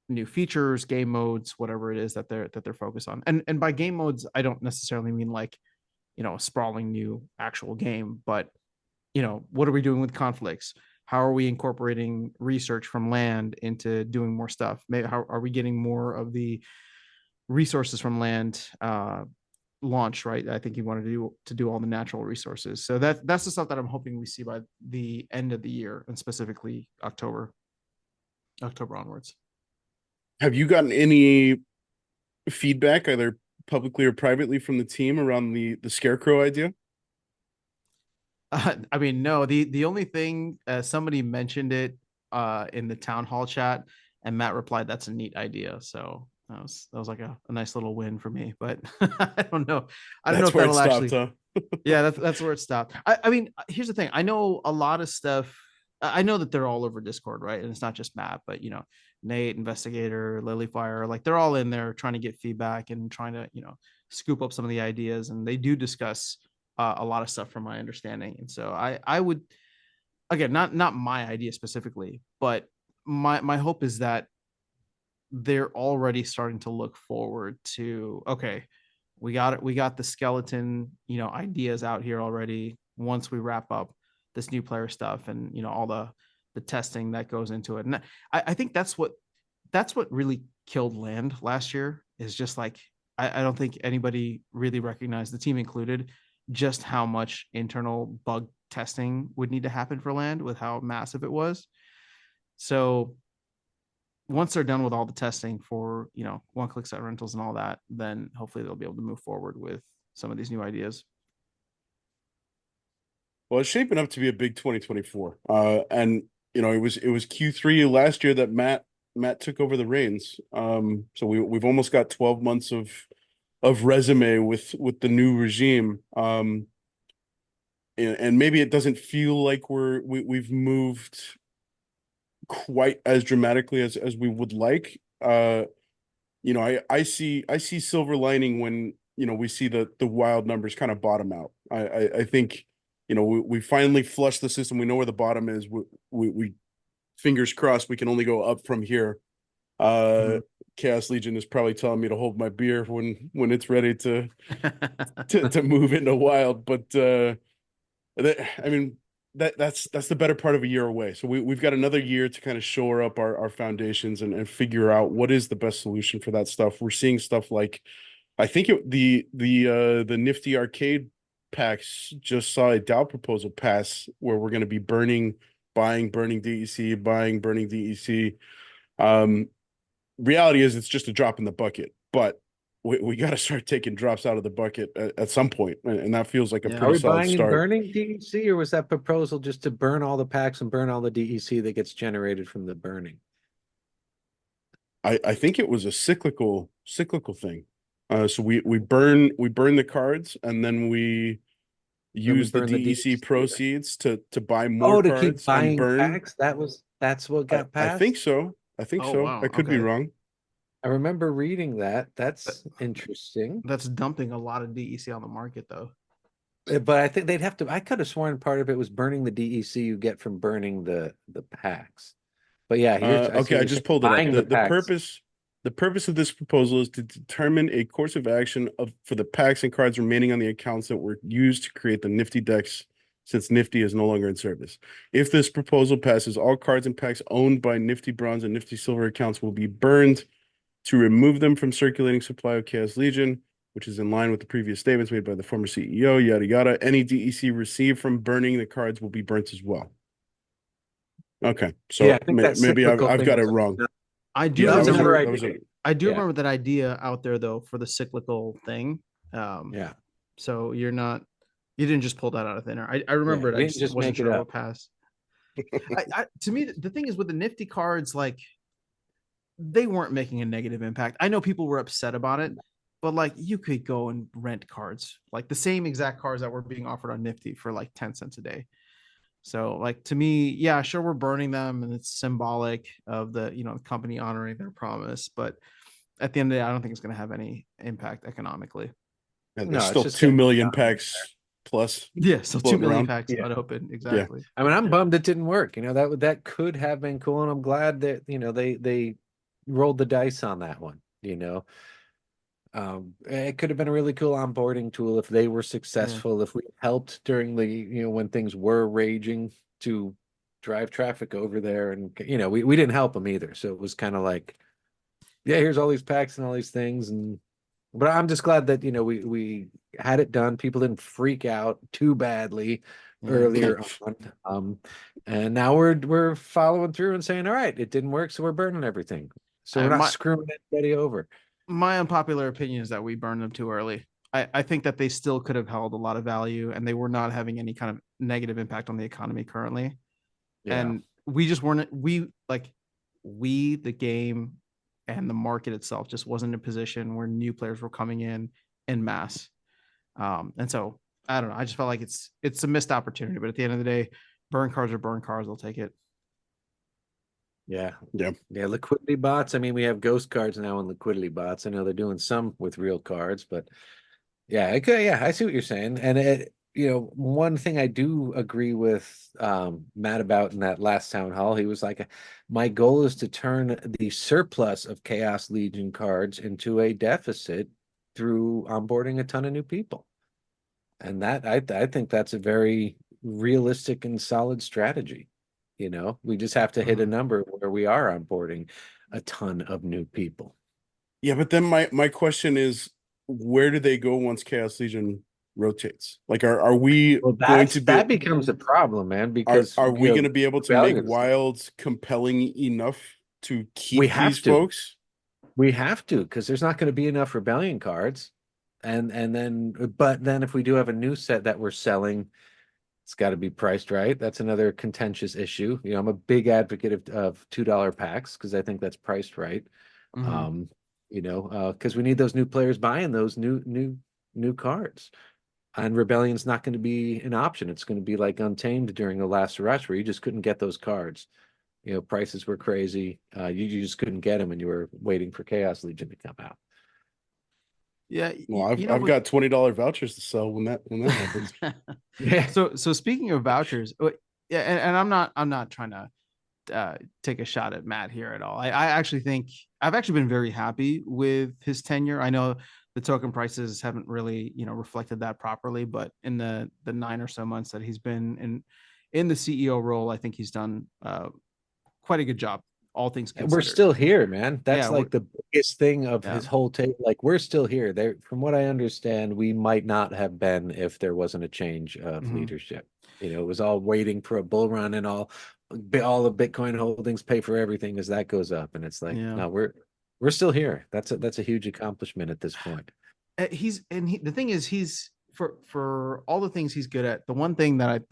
new features, game modes, whatever it is that they're focused on. And by game modes, I don't necessarily mean like, a sprawling new actual game, but what are we doing with conflicts? How are we incorporating research from land into doing more stuff? Maybe how are we getting more of the resources from land launch, right? I think you wanted to do all the natural resources. So that's the stuff that I'm hoping we see by the end of the year, and specifically October onwards. Have you gotten any feedback, either publicly or privately, from the team around the scarecrow idea? I mean, no, the only thing, somebody mentioned it in the town hall chat, and Matt replied, "That's a neat idea." So that was like a nice little win for me. But I don't know. I don't know if that'll actually. Huh? Yeah, that's where it stopped. I mean, here's the thing. I know a lot of stuff. I know that they're all over Discord, right? And it's not just Matt, but Nate, Investigator, Lilyfire, like they're all in there trying to get feedback and trying to scoop up some of the ideas, and they do discuss a lot of stuff from my understanding. And so I would, again, not my idea specifically, but my hope is that they're already starting to look forward to, okay, we got it. We got the skeleton, ideas out here already. Once we wrap up this new player stuff and, all the testing that goes into it. And I think that's what really killed land last year, is just like, I don't think anybody really recognized, the team included, just how much internal bug testing would need to happen for land with how massive it was. So once they're done with all the testing for, one-click site rentals and all that, then hopefully they'll be able to move forward with some of these new ideas. Well, it's shaping up to be a big 2024. And it was Q3 last year that Matt took over the reins. So we've almost got 12 months of resume with the new regime. And maybe it doesn't feel like we've moved quite as dramatically as we would like. I see silver lining when we see the wild numbers kind of bottom out. I think we finally flushed the system. We know where the bottom is. We fingers crossed we can only go up from here. Chaos Legion is probably telling me to hold my beer when it's ready to move into wild. But that's the better part of a year away. So we've got another year to kind of shore up our foundations and figure out what is the best solution for that stuff. We're seeing stuff like, I think the Nifty arcade packs just saw a DAO proposal pass where we're going to be buying, burning DEC. Reality is it's just a drop in the bucket, but we got to start taking drops out of the bucket at some point, and that feels like a pretty solid start. Are we buying and burning DEC, or was that proposal just to burn all the packs and burn all the DEC that gets generated from the burning? I think it was a cyclical thing. So we burn the cards, and then we use the DEC proceeds to buy more cards to keep buying and burn packs. That's what got passed. I think so. Wow. I could be wrong. I remember reading that. That's interesting. That's dumping a lot of DEC on the market, though. But I think they'd have to. I could have sworn part of it was burning the DEC you get from burning the packs. But yeah, I just pulled it up. The purpose of this proposal is to determine a course of action for the packs and cards remaining on the accounts that were used to create the Nifty decks, since Nifty is no longer in service. If this proposal passes, all cards and packs owned by Nifty Bronze and Nifty Silver accounts will be burned to remove them from circulating supply of Chaos Legion, which is in line with the previous statements made by the former CEO, yada, yada. Any DEC received from burning the cards will be burnt as well. Okay, so yeah, maybe I've got it wrong. I do remember that idea out there, though, for the cyclical thing. So you didn't just pull that out of thin air. I remember it. I just wasn't sure what passed. To me, the thing is with the Nifty cards, like they weren't making a negative impact. I know people were upset about it, but like you could go and rent cards, like the same exact cards that were being offered on Nifty for like 10 cents a day. So like to me, yeah, sure, we're burning them and it's symbolic of the, the company honoring their promise, but at the end of the day, I don't think it's going to have any impact economically. And there's No, it's still just 2 gonna be million down packs plus. Yeah, so 2 floating million around. packs Yeah. unopened. Exactly. I mean, I'm bummed it didn't work. That could have been cool, and I'm glad that they rolled the dice on that one. It could have been a really cool onboarding tool if they were successful. If we helped during the when things were raging to drive traffic over there, and we didn't help them either. So it was kind of like, yeah, here's all these packs and all these things, but I'm just glad that we had it done. People didn't freak out too badly earlier on, and now we're following through and saying, all right, it didn't work, so we're burning everything. So we're not screwing anybody over. My unpopular opinion is that we burned them too early. I think that they still could have held a lot of value, and they were not having any kind of negative impact on the economy currently. Yeah. And we just weren't. The game and the market itself just wasn't in a position where new players were coming in mass. And so I don't know. I just felt like it's a missed opportunity. But at the end of the day, burn cards are burn cards. I'll take it. Yeah. Liquidity bots. I mean, we have ghost cards now and liquidity bots. I know they're doing some with real cards, but yeah, I see what you're saying. And one thing I do agree with Matt about in that last town hall, he was like, my goal is to turn the surplus of Chaos Legion cards into a deficit through onboarding a ton of new people. And that I think that's a very realistic and solid strategy. We just have to hit a number where we are onboarding a ton of new people. Yeah, but then my question is, where do they go once Chaos Legion rotates? Like, are we going to be? That becomes a problem, man. Because are we going to be able to make Wilds compelling enough to keep these folks? We have to, because there's not going to be enough Rebellion cards, but then if we do have a new set that we're selling, it's got to be priced right. That's another contentious issue. I'm a big advocate of $2 packs because I think that's priced right. Because we need those new players buying those new cards. And Rebellion's not going to be an option. It's going to be like Untamed during the last rush where you just couldn't get those cards. Prices were crazy. You just couldn't get them, and you were waiting for Chaos Legion to come out. Yeah, well, I've got $20 vouchers to sell when that happens. Yeah. So speaking of vouchers, yeah, and I'm not trying to take a shot at Matt here at all. I actually think I've actually been very happy with his tenure. I know the token prices haven't really reflected that properly, but in the 9 or so months that he's been in the CEO role, I think he's done quite a good job. All things considered. We're still here, man. That's like the biggest thing of his whole take. Like, we're still here. There, from what I understand, we might not have been if there wasn't a change of leadership. It was all waiting for a bull run, and all the Bitcoin holdings pay for everything as that goes up. And it's like, no, we're still here. That's a huge accomplishment at this point. The thing is, he's for all the things he's good at. The one thing that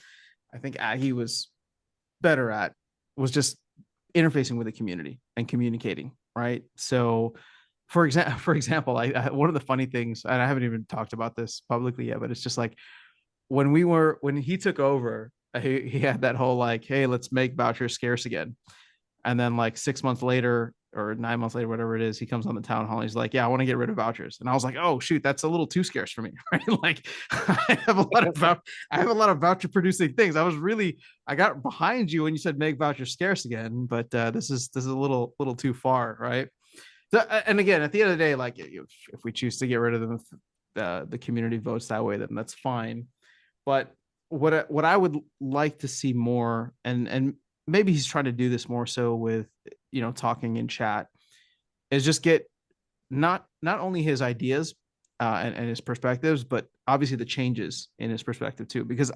I think he was better at was just interfacing with the community and communicating, right? So for example, I one of the funny things, and I haven't even talked about this publicly yet, but it's just like when he took over, he had that whole like, hey, let's make vouchers scarce again. And then like 6 months later or 9 months later, whatever it is, he comes on the town hall. And he's like, yeah, I want to get rid of vouchers. And I was like, oh shoot, that's a little too scarce for me. Right? Like I have a lot of voucher producing things. I got behind you when you said make vouchers scarce again, but this is a little too far. Right. So, and again, at the end of the day, like if we choose to get rid of them, the community votes that way, then that's fine. But what I would like to see more, and maybe he's trying to do this more so with talking in chat, is just get not only his ideas and his perspectives, but obviously the changes in his perspective too, because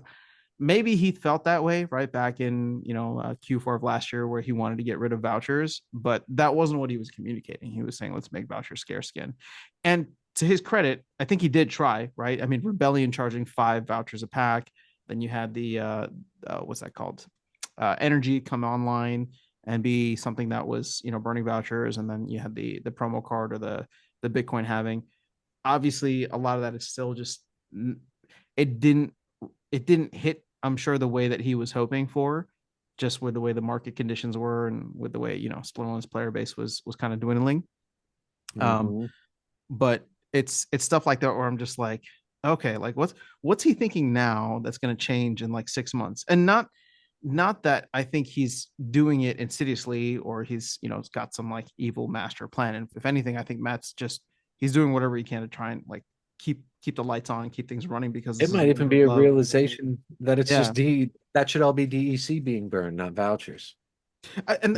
maybe he felt that way right back in Q4 of last year where he wanted to get rid of vouchers, but that wasn't what he was communicating. He was saying, let's make vouchers scarce again. And to his credit, I think he did try, right? I mean, Rebellion charging 5 vouchers a pack. Then you had the what's that called? Energy come online, and B, something that was, burning vouchers, and then you had the promo card or the Bitcoin halving. Obviously, a lot of that is still just it didn't hit, I'm sure, the way that he was hoping for, just with the way the market conditions were and with the way, Splinterlands player base was kind of dwindling. But it's stuff like that where I'm just like, okay, like what's he thinking now that's going to change in like 6 months? And not that I think he's doing it insidiously or he's, got some like evil master plan. And if anything, I think Matt's just, he's doing whatever he can to try and like keep the lights on and keep things running, because It might even be a realization that it's just that should all be DEC being burned, not vouchers.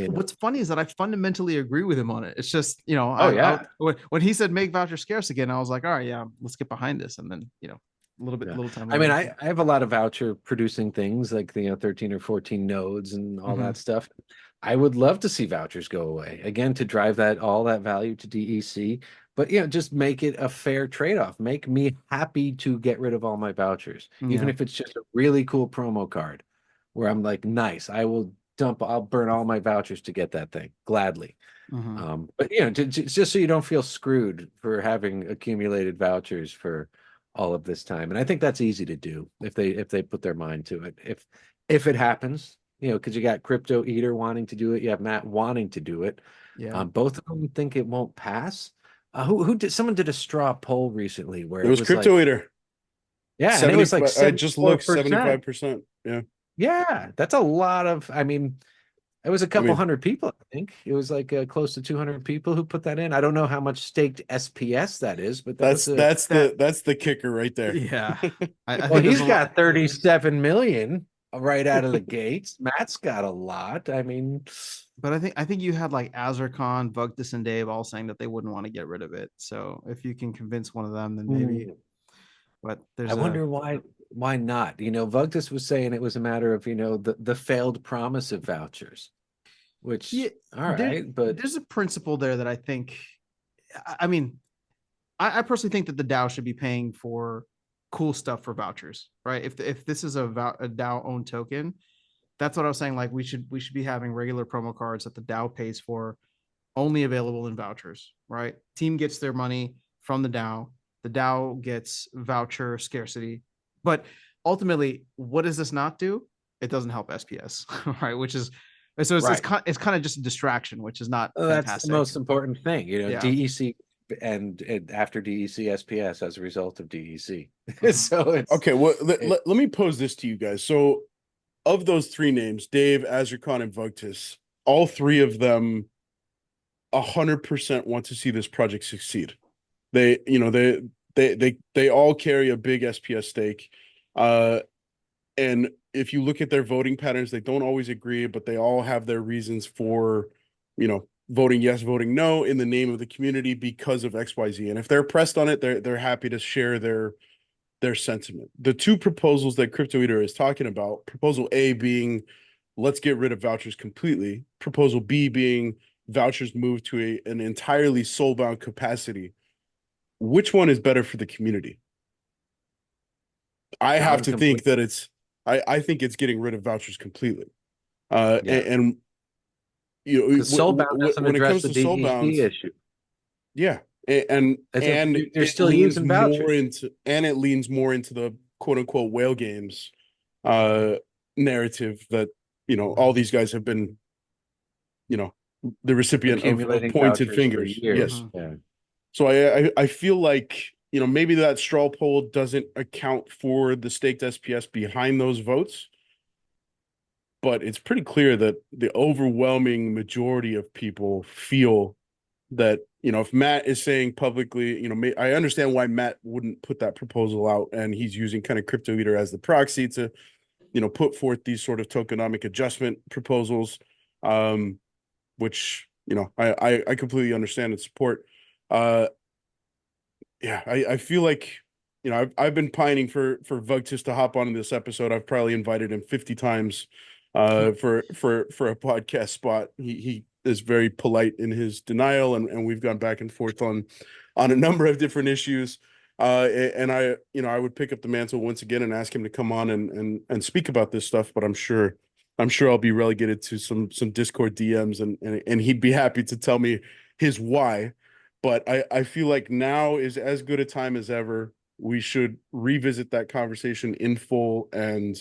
What's funny is that I fundamentally agree with him on it. It's just, when he said make voucher scarce again, I was like, all right, yeah, let's get behind this. And then, a little time. I mean, I have a lot of voucher producing things like 13 or 14 nodes and all that stuff. I would love to see vouchers go away again to drive all that value to DEC, but just make it a fair trade-off. Make me happy to get rid of all my vouchers, even if it's just a really cool promo card where I'm like, nice, I'll burn all my vouchers to get that thing gladly. But just so you don't feel screwed for having accumulated vouchers for all of this time. And I think that's easy to do if they put their mind to it. If it happens, because you got Crypto Eater wanting to do it, you have Matt wanting to do it. Both of them think it won't pass. Someone did a straw poll recently where it was Crypto like, Eater. Yeah, and it was like I just looked 75%. Yeah, that's a lot of. I mean, it was a couple hundred people. I think it was like close to 200 people who put that in. I don't know how much staked SPS that is, but that's the kicker right there. Yeah, well, he's got 37 million right out of the gates. Matt's got a lot. I mean, but I think you had like Azurkon, Vugtis, and Dave all saying that they wouldn't want to get rid of it. So if you can convince one of them, then maybe. But I wonder why not? Vugtis was saying it was a matter of the failed promise of vouchers, which all right, but there's a principle there that I think. I mean, I personally think that the DAO should be paying for cool stuff for vouchers, right? If this is a DAO owned token, that's what I was saying. Like we should be having regular promo cards that the DAO pays for, only available in vouchers, right? Team gets their money from the DAO. The DAO gets voucher scarcity, but ultimately, what does this not do? It doesn't help SPS, right? Which is so it's kind of just a distraction, which is not fantastic. That's the most important thing, DEC and after DEC SPS as a result of DEC. So it's okay. Well, let me pose this to you guys. So, of those three names, Dave, Azurkon, and Vugtis, all three of them 100% want to see this project succeed. They all carry a big SPS stake. And if you look at their voting patterns, they don't always agree, but they all have their reasons for, voting yes, voting no in the name of the community because of XYZ. And if they're pressed on it, they're happy to share their sentiment. The two proposals that Crypto Eater is talking about, proposal A being, let's get rid of vouchers completely. Proposal B being vouchers move to an entirely soulbound capacity. Which one is better for the community? I have to think that I think it's getting rid of vouchers completely. And Soulbound doesn't address the DEC issue. Yeah. And they're still using vouchers. It leans more into the quote unquote whale games narrative that, all these guys have been, the recipient of pointed fingers. Yes. Yeah. So I feel like, maybe that straw poll doesn't account for the staked SPS behind those votes, but it's pretty clear that the overwhelming majority of people feel that, if Matt is saying publicly, I understand why Matt wouldn't put that proposal out, and he's using kind of Crypto Eater as the proxy to, put forth these sort of tokenomic adjustment proposals, which, I completely understand and support. I feel like, I've been pining for Vugtis to hop on in this episode. I've probably invited him 50 times for a podcast spot. He is very polite in his denial, and we've gone back and forth on a number of different issues. And I would pick up the mantle once again and ask him to come on and speak about this stuff, but I'm sure I'm sure I'll be relegated to some Discord DMs, and he'd be happy to tell me his why. But I feel like now is as good a time as ever. We should revisit that conversation in full. And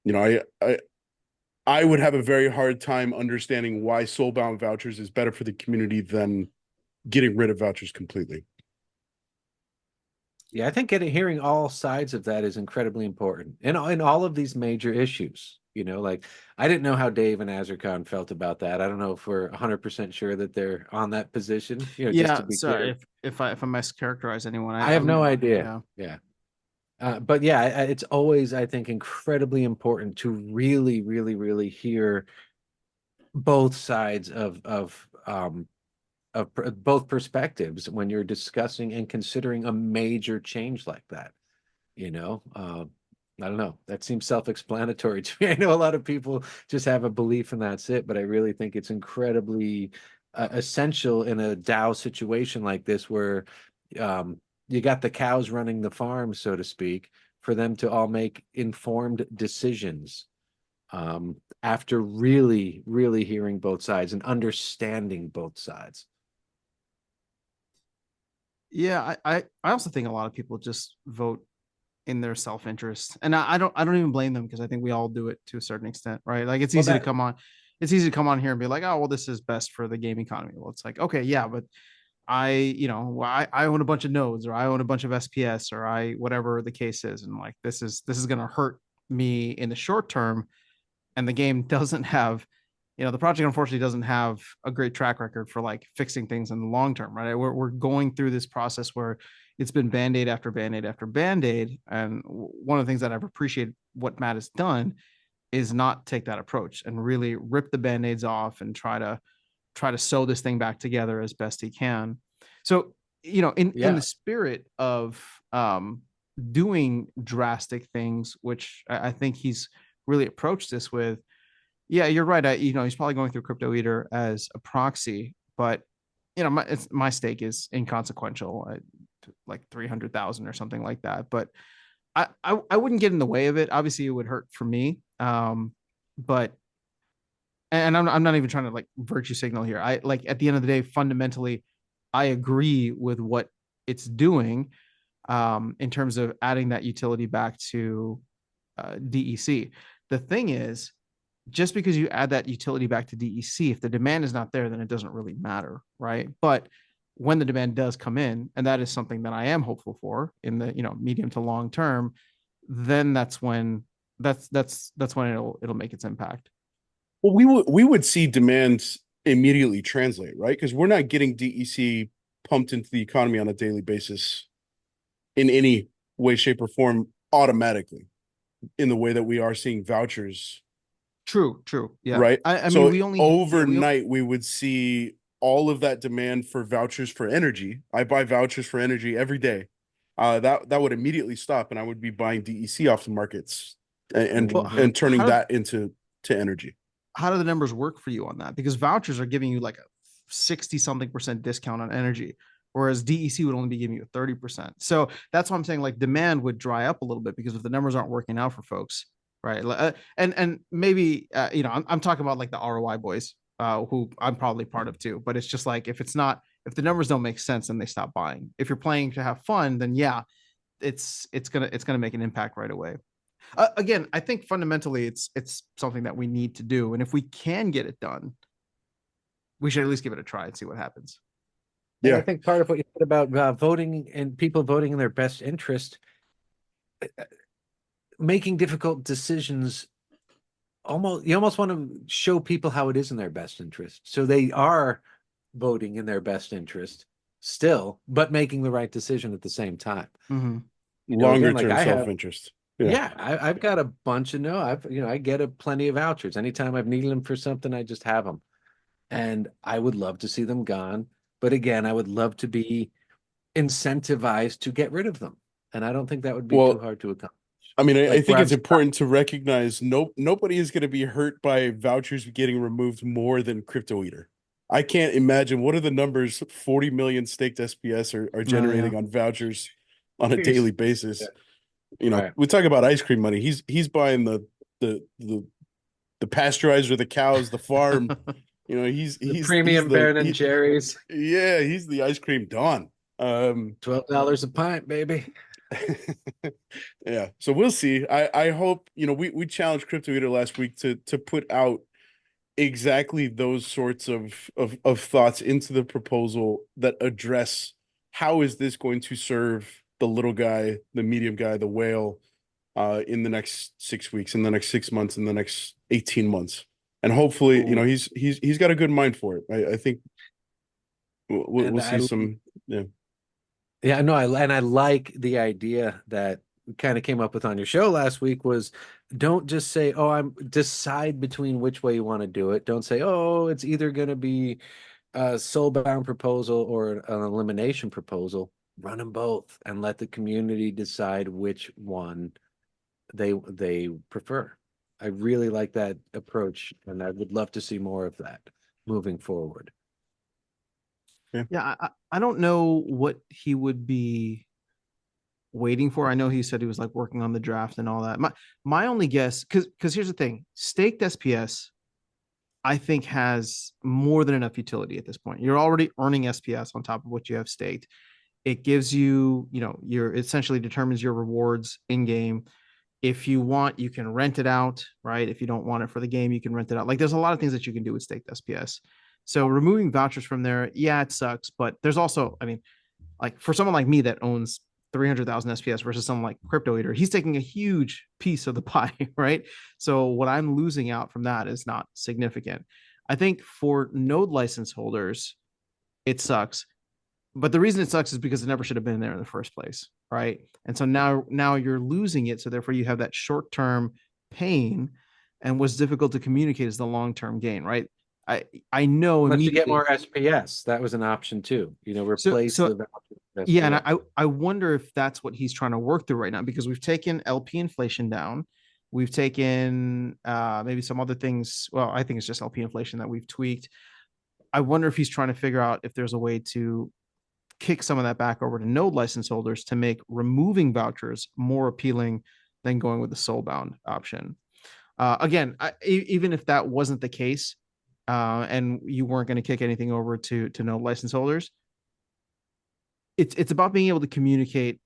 I would have a very hard time understanding why Soulbound Vouchers is better for the community than getting rid of Vouchers completely. Yeah, I think hearing all sides of that is incredibly important in all of these major issues. Like I didn't know how Dave and Azurkhan felt about that. I don't know if we're 100% sure that they're on that position. Just Yeah, to be sorry clear. if I mischaracterize anyone, I have no idea. Yeah. But yeah, it's always, I think, incredibly important to really, really, really hear both sides of both perspectives when you're discussing and considering a major change like that. I don't know. That seems self-explanatory to me. I know a lot of people just have a belief and that's it, but I really think it's incredibly essential in a DAO situation like this where you got the cows running the farm, so to speak, for them to all make informed decisions after really, really hearing both sides and understanding both sides. Yeah, I also think a lot of people just vote in their self-interest, and I don't even blame them, because I think we all do it to a certain extent, right? Like it's easy to come on here and be like, oh well, this is best for the game economy. Well, it's like, okay, yeah, but I own a bunch of nodes, or I own a bunch of SPS, or I whatever the case is, and like this is going to hurt me in the short term, and the game doesn't have, the project unfortunately doesn't have a great track record for like fixing things in the long term, right? We're going through this process where it's been band-aid after band-aid after band-aid, and one of the things that I've appreciated what Matt has done is not take that approach and really rip the band-aids off and try to sew this thing back together as best he can. So in the spirit of doing drastic things, which I think he's really approached this with, yeah, you're right. He's probably going through Crypto Eater as a proxy, but my stake is inconsequential, like 300,000 or something like that. But I wouldn't get in the way of it. Obviously, it would hurt for me. But and I'm not even trying to like virtue signal here. I like at the end of the day, fundamentally, I agree with what it's doing in terms of adding that utility back to DEC. The thing is, just because you add that utility back to DEC, if the demand is not there, then it doesn't really matter, right? But when the demand does come in, and that is something that I am hopeful for in the medium to long term, then that's when it'll make its impact. Well, we would see demand immediately translate, right? Because we're not getting DEC pumped into the economy on a daily basis in any way, shape, or form automatically in the way that we are seeing vouchers. True. Yeah. Right. I so mean, overnight we would see all of that demand for vouchers for energy. I buy vouchers for energy every day. That would immediately stop, and I would be buying DEC off the markets and turning that into energy. How do the numbers work for you on that? Because vouchers are giving you like a 60 something % discount on energy, whereas DEC would only be giving you a 30%. So that's why I'm saying like demand would dry up a little bit, because if the numbers aren't working out for folks, right? And maybe I'm talking about like the ROI boys, who I'm probably part of too. But it's just like if the numbers don't make sense, then they stop buying. If you're playing to have fun, then yeah, it's gonna make an impact right away. Again, I think fundamentally it's something that we need to do, and if we can get it done, we should at least give it a try and see what happens. Yeah, I think part of what you said about voting and people voting in their best interest, making difficult decisions, you almost want to show people how it is in their best interest, so they are voting in their best interest still, but making the right decision at the same time. Mm-hmm. Longer term self-interest. Yeah, I've got a bunch of I get plenty of vouchers. Anytime I've needed them for something, I just have them, and I would love to see them gone. But again, I would love to be incentivized to get rid of them, and I don't think that would be too hard to accomplish. I mean, I think it's important to recognize nobody is going to be hurt by vouchers getting removed more than Crypto Eater. I can't imagine what are the numbers 40 million staked SPS are generating on vouchers on a daily basis. We talk about ice cream money. He's buying the the pasteurizer, the cows, the farm. You know, he's premium Ben and Jerry's. Yeah, he's the ice cream Don. $12 a pint, baby. Yeah, so we'll see. I hope, you know, we challenged Crypto Eater last week to put out exactly those sorts of thoughts into the proposal that address how is this going to serve the little guy, the medium guy, the whale, in the next 6 weeks, in the next 6 months, in the next 18 months. And hopefully, you know, he's got a good mind for it. I think we'll see some. Yeah, no, I like the idea that we kind of came up with on your show last week was don't just say, oh, decide between which way you want to do it. Don't say, oh, it's either going to be a Soulbound proposal or an elimination proposal. Run them both and let the community decide which one they prefer. I really like that approach, and I would love to see more of that moving forward. Yeah, I don't know what he would be waiting for. I know he said he was like working on the draft and all that. My only guess, because here's the thing, staked SPS, I think has more than enough utility at this point. You're already earning SPS on top of what you have staked. It gives you, you know, it essentially determines your rewards in game. If you want, you can rent it out, right? If you don't want it for the game, you can rent it out. Like there's a lot of things that you can do with staked SPS. So removing vouchers from there, yeah, it sucks. But there's also, I mean, like for someone like me that owns 300,000 SPS versus someone like Crypto Eater, he's taking a huge piece of the pie, right? So what I'm losing out from that is not significant. I think for node license holders, it sucks. But the reason it sucks is because it never should have been there in the first place, right? And so now you're losing it. So therefore you have that short-term pain, and what's difficult to communicate is the long-term gain, right? I know immediately. To get more SPS, that was an option too. You know, replace the voucher. Yeah, and I wonder if that's what he's trying to work through right now, because we've taken LP inflation down. We've taken maybe some other things. Well, I think it's just LP inflation that we've tweaked. I wonder if he's trying to figure out if there's a way to kick some of that back over to node license holders to make removing vouchers more appealing than going with the Soulbound option. Again, even if that wasn't the case, and you weren't going to kick anything over to node license holders, it's about being able to communicate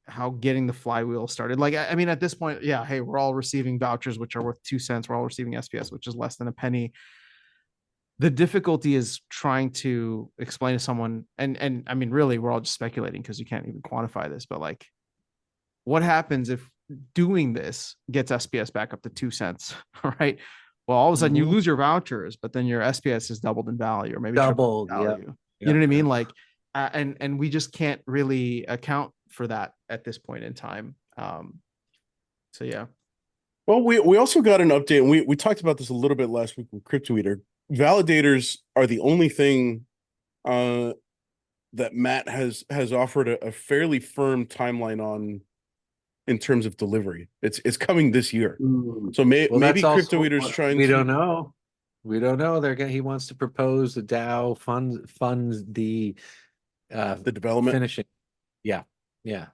how getting the flywheel started. Like, I mean, at this point, yeah, hey, we're all receiving vouchers, which are worth 2 cents. We're all receiving SPS, which is less than a penny. The difficulty is trying to explain to someone, and I mean, really, we're all just speculating because you can't even quantify this, but like, what happens if doing this gets SPS back up to 2 cents, right? Well, all of a sudden you lose your vouchers, but then your SPS is doubled in value, or maybe doubled value. Yep. You know what I mean? Like, and we just can't really account for that at this point in time. So yeah. Well, we also got an update, and we talked about this a little bit last week with Crypto Eater. Validators are the only thing that Matt has offered a fairly firm timeline on in terms of delivery. It's coming this year. So maybe Crypto Eater's trying. We don't know. We don't know. He wants to propose the DAO funds the development finishing. Yeah.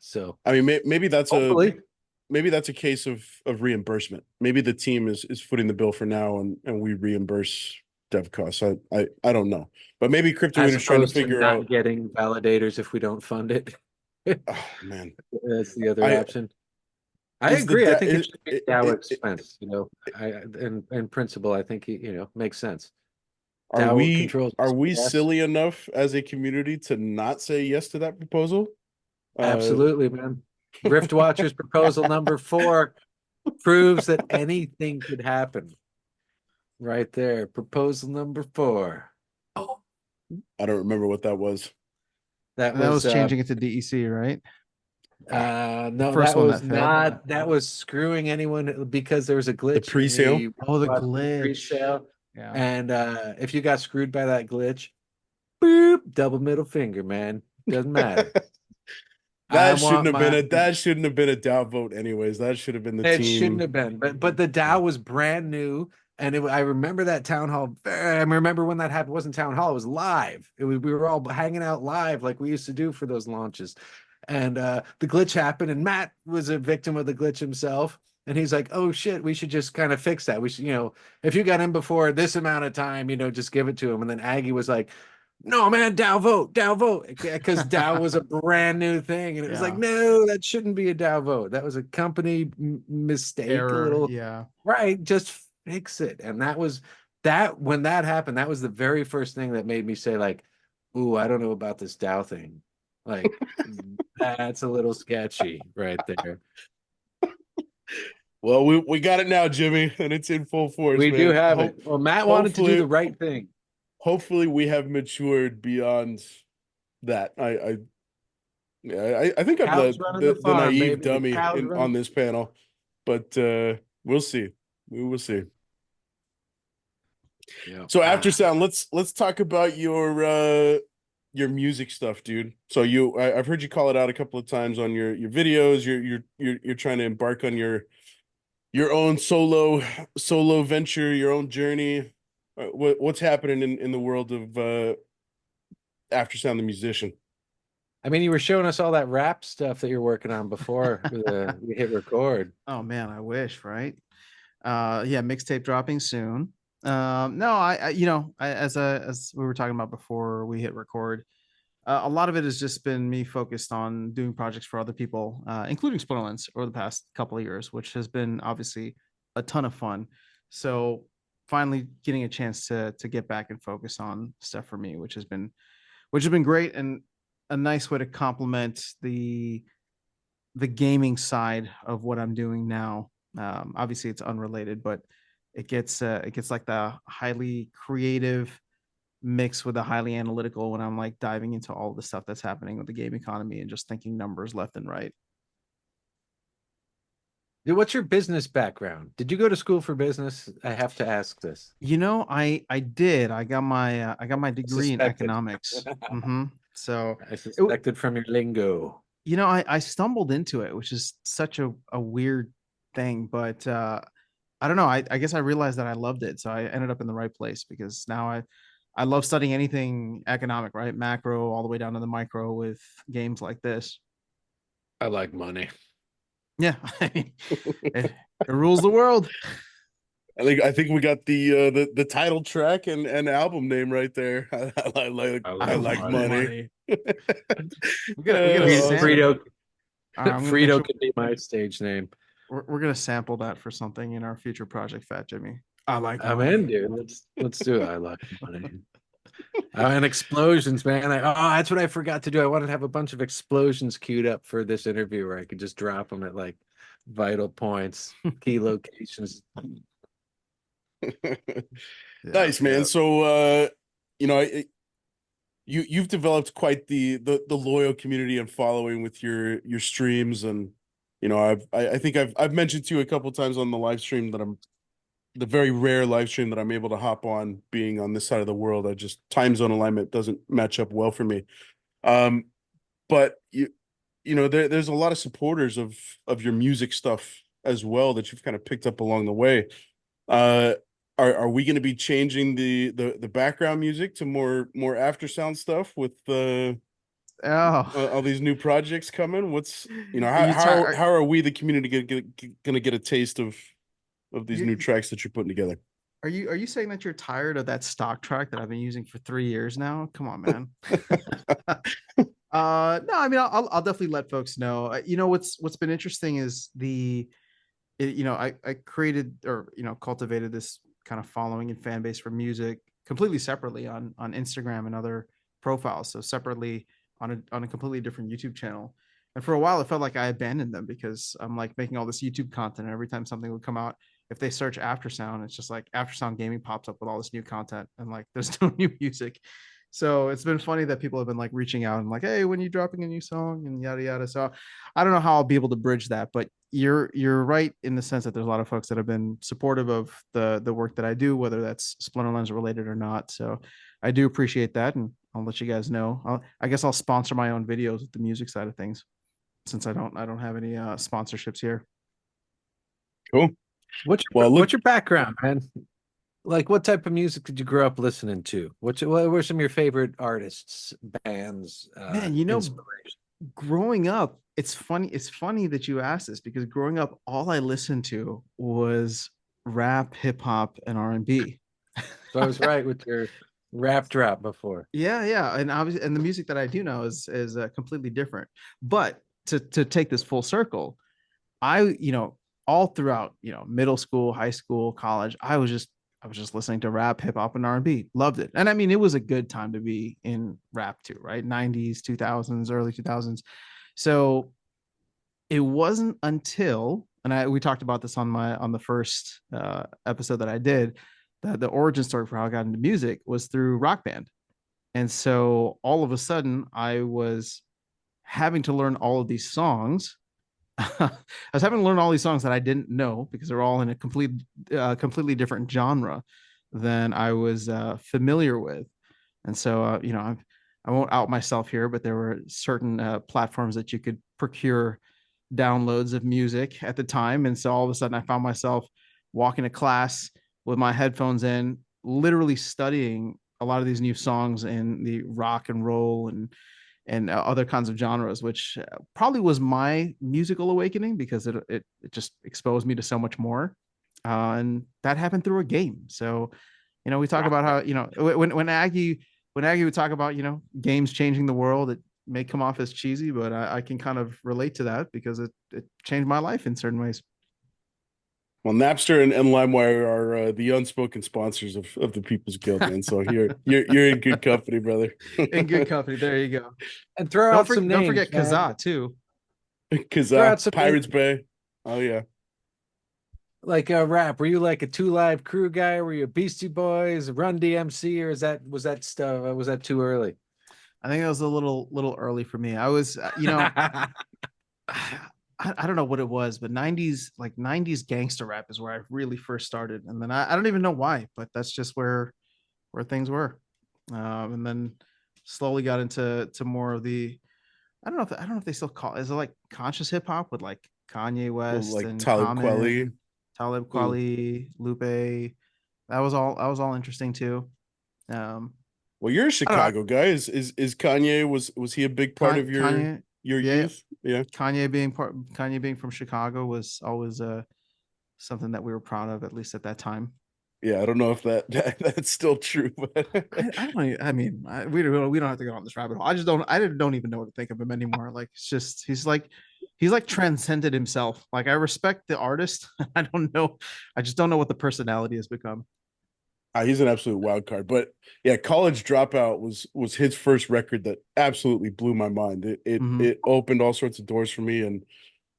So I mean, maybe that's a case of reimbursement. Maybe the team is footing the bill for now, and we reimburse dev costs. I don't know, but maybe Crypto Eater's trying to figure out getting validators if we don't fund it. Oh man, that's the other option. I agree. I think it should be DAO expense. You know, in principle, I think makes sense. Are we silly enough as a community to not say yes to that proposal? Absolutely, man. Rift Watchers proposal number 4 proves that anything could happen. Right there, proposal number 4. Oh, I don't remember what that was. That was changing it to DEC, right? No, that was not. That was screwing anyone because there was a glitch. The pre-sale. The glitch. Pre-sale. Yeah. And if you got screwed by that glitch, boop, double middle finger, man. Doesn't matter. That shouldn't have been a DAO vote, anyways. That should have been the team. It shouldn't have been, but the DAO was brand new, and I remember that town hall. I remember when that happened. It wasn't town hall; it was live. We were all hanging out live like we used to do for those launches, and the glitch happened, and Matt was a victim of the glitch himself. And he's like, oh shit, we should just kind of fix that. We should, if you got in before this amount of time, just give it to him. And then Aggie was like, no, man, DAO vote, because DAO was a brand new thing. And it was like, no, that shouldn't be a DAO vote. That was a company mistake. Error, a little, yeah. Right, just fix it. And when that happened, that was the very first thing that made me say, like, ooh, I don't know about this DAO thing. Like, that's a little sketchy right there. Well, we got it now, Jimmy, and it's in full force. We man. do have it. Well, Matt wanted to do the right thing. Hopefully, we have matured beyond that. I think I'm the naive dummy on this panel, but we'll see. We will see. Yeah. So Aftersound, let's talk about your music stuff, dude. So I've heard you call it out a couple of times on your videos. You're trying to embark on your own solo venture, your own journey. What's happening in the world of Aftersound the musician? I mean, you were showing us all that rap stuff that you're working on before we hit record. Oh man, I wish, right? Yeah, mixtape dropping soon. No, I as we were talking about before we hit record, a lot of it has just been me focused on doing projects for other people, including Splinterlands over the past couple of years, which has been obviously a ton of fun. So finally getting a chance to get back and focus on stuff for me, which has been great and a nice way to complement the gaming side of what I'm doing now. Obviously it's unrelated, but it gets like the highly creative mixed with the highly analytical when I'm like diving into all the stuff that's happening with the game economy and just thinking numbers left and right. Dude, what's your business background? Did you go to school for business? I have to ask this. I did. I got my degree in economics. So I suspected from your lingo. I stumbled into it, which is such a weird thing, but I don't know. I guess I realized that I loved it, so I ended up in the right place because now I love studying anything economic, right? Macro all the way down to the micro with games like this. I like money. Yeah, I mean, it rules the world. I think we got the title track and album name right there. I like money. We're gonna Frito could be my stage name. We're gonna sample that for something in our future project, Fat Jimmy. I'm in, dude. Let's do it. I like money. And explosions, man. That's what I forgot to do. I wanted to have a bunch of explosions queued up for this interview where I could just drop them at like vital points, key locations. Nice, man. Yeah. So you've developed quite the loyal community and following with your streams, and I think I've mentioned to you a couple of times on the live stream that I'm the very rare live stream that I'm able to hop on being on this side of the world. I just time zone alignment doesn't match up well for me. But there's a lot of supporters of your music stuff as well that you've kind of picked up along the way. Are we going to be changing the background music to more Aftersound stuff with all these new projects coming? What's how are we the community going to get a taste of these new tracks that you're putting together? Are you saying that you're tired of that stock track that I've been using for 3 years now? Come on, man. No, I mean I'll definitely let folks know. What's been interesting is I created or cultivated this kind of following and fan base for music completely separately on Instagram and other profiles. So separately on a completely different YouTube channel. And for a while, it felt like I abandoned them because I'm like making all this YouTube content. And every time something would come out, if they search Aftersound, it's just like Aftersound Gaming pops up with all this new content and like there's no new music. So it's been funny that people have been like reaching out and like, hey, when are you dropping a new song and yada yada. So I don't know how I'll be able to bridge that, but you're right in the sense that there's a lot of folks that have been supportive of the work that I do, whether that's Splinterlands related or not. So I do appreciate that, and I'll let you guys know. I guess I'll sponsor my own videos with the music side of things, since I don't have any sponsorships here. Cool. What's your background, man? Like, what type of music did you grow up listening to? What were some of your favorite artists, bands? Man, growing up, it's funny. It's funny that you asked this because growing up, all I listened to was rap, hip hop, and R&B. So I was right with your rap drop before. Yeah, and obviously, and the music that I do know is completely different. But to take this full circle, I all throughout middle school, high school, college, I was just listening to rap, hip hop, and R&B. Loved it, and I mean, it was a good time to be in rap too, right? 90s, 2000s, early 2000s. So it wasn't until, and we talked about this on the first episode that I did, that the origin story for how I got into music was through Rock Band. And so all of a sudden I was having to learn all of these songs. I was having to learn all these songs that I didn't know because they're all in a completely different genre than I was familiar with. And so, I won't out myself here, but there were certain platforms that you could procure downloads of music at the time. And so all of a sudden I found myself walking to class with my headphones in, literally studying a lot of these new songs in the rock and roll and other kinds of genres, which probably was my musical awakening because it just exposed me to so much more. And that happened through a game. So, we talk about how, when Aggie would talk about, games changing the world, it may come off as cheesy, but I can kind of relate to that because it changed my life in certain ways. Well, Napster and LimeWire are the unspoken sponsors of the People's Guild, man. So you're in good company, brother. In good company. There you go. And throw out some names. Don't forget Kazaa too. Kazaa, Pirates Bay. Oh yeah. Like a rap, were you like a 2 Live Crew guy? Were you a Beastie Boys, Run DMC, or was that too early? I think it was a little early for me. I was, I don't know what it was, but 90s gangster rap is where I really first started. And then I don't even know why, but that's just where things were. And then slowly got into more of the, I don't know if they still call it, is it like conscious hip hop with like Kanye West like and Talib Kweli, Lupe. That was all interesting too. Well, you're a Chicago guy. Is Kanye, was he a big part of your Kanye, youth? Yeah. Kanye being from Chicago was always something that we were proud of, at least at that time. Yeah, I don't know if that's still true, but we don't have to go on this rabbit hole. I don't even know what to think of him anymore. Like, it's just he's like transcended himself. Like, I respect the artist. I just don't know what the personality has become. He's an absolute wild card. But yeah, College Dropout was his first record that absolutely blew my mind. It opened all sorts of doors for me, and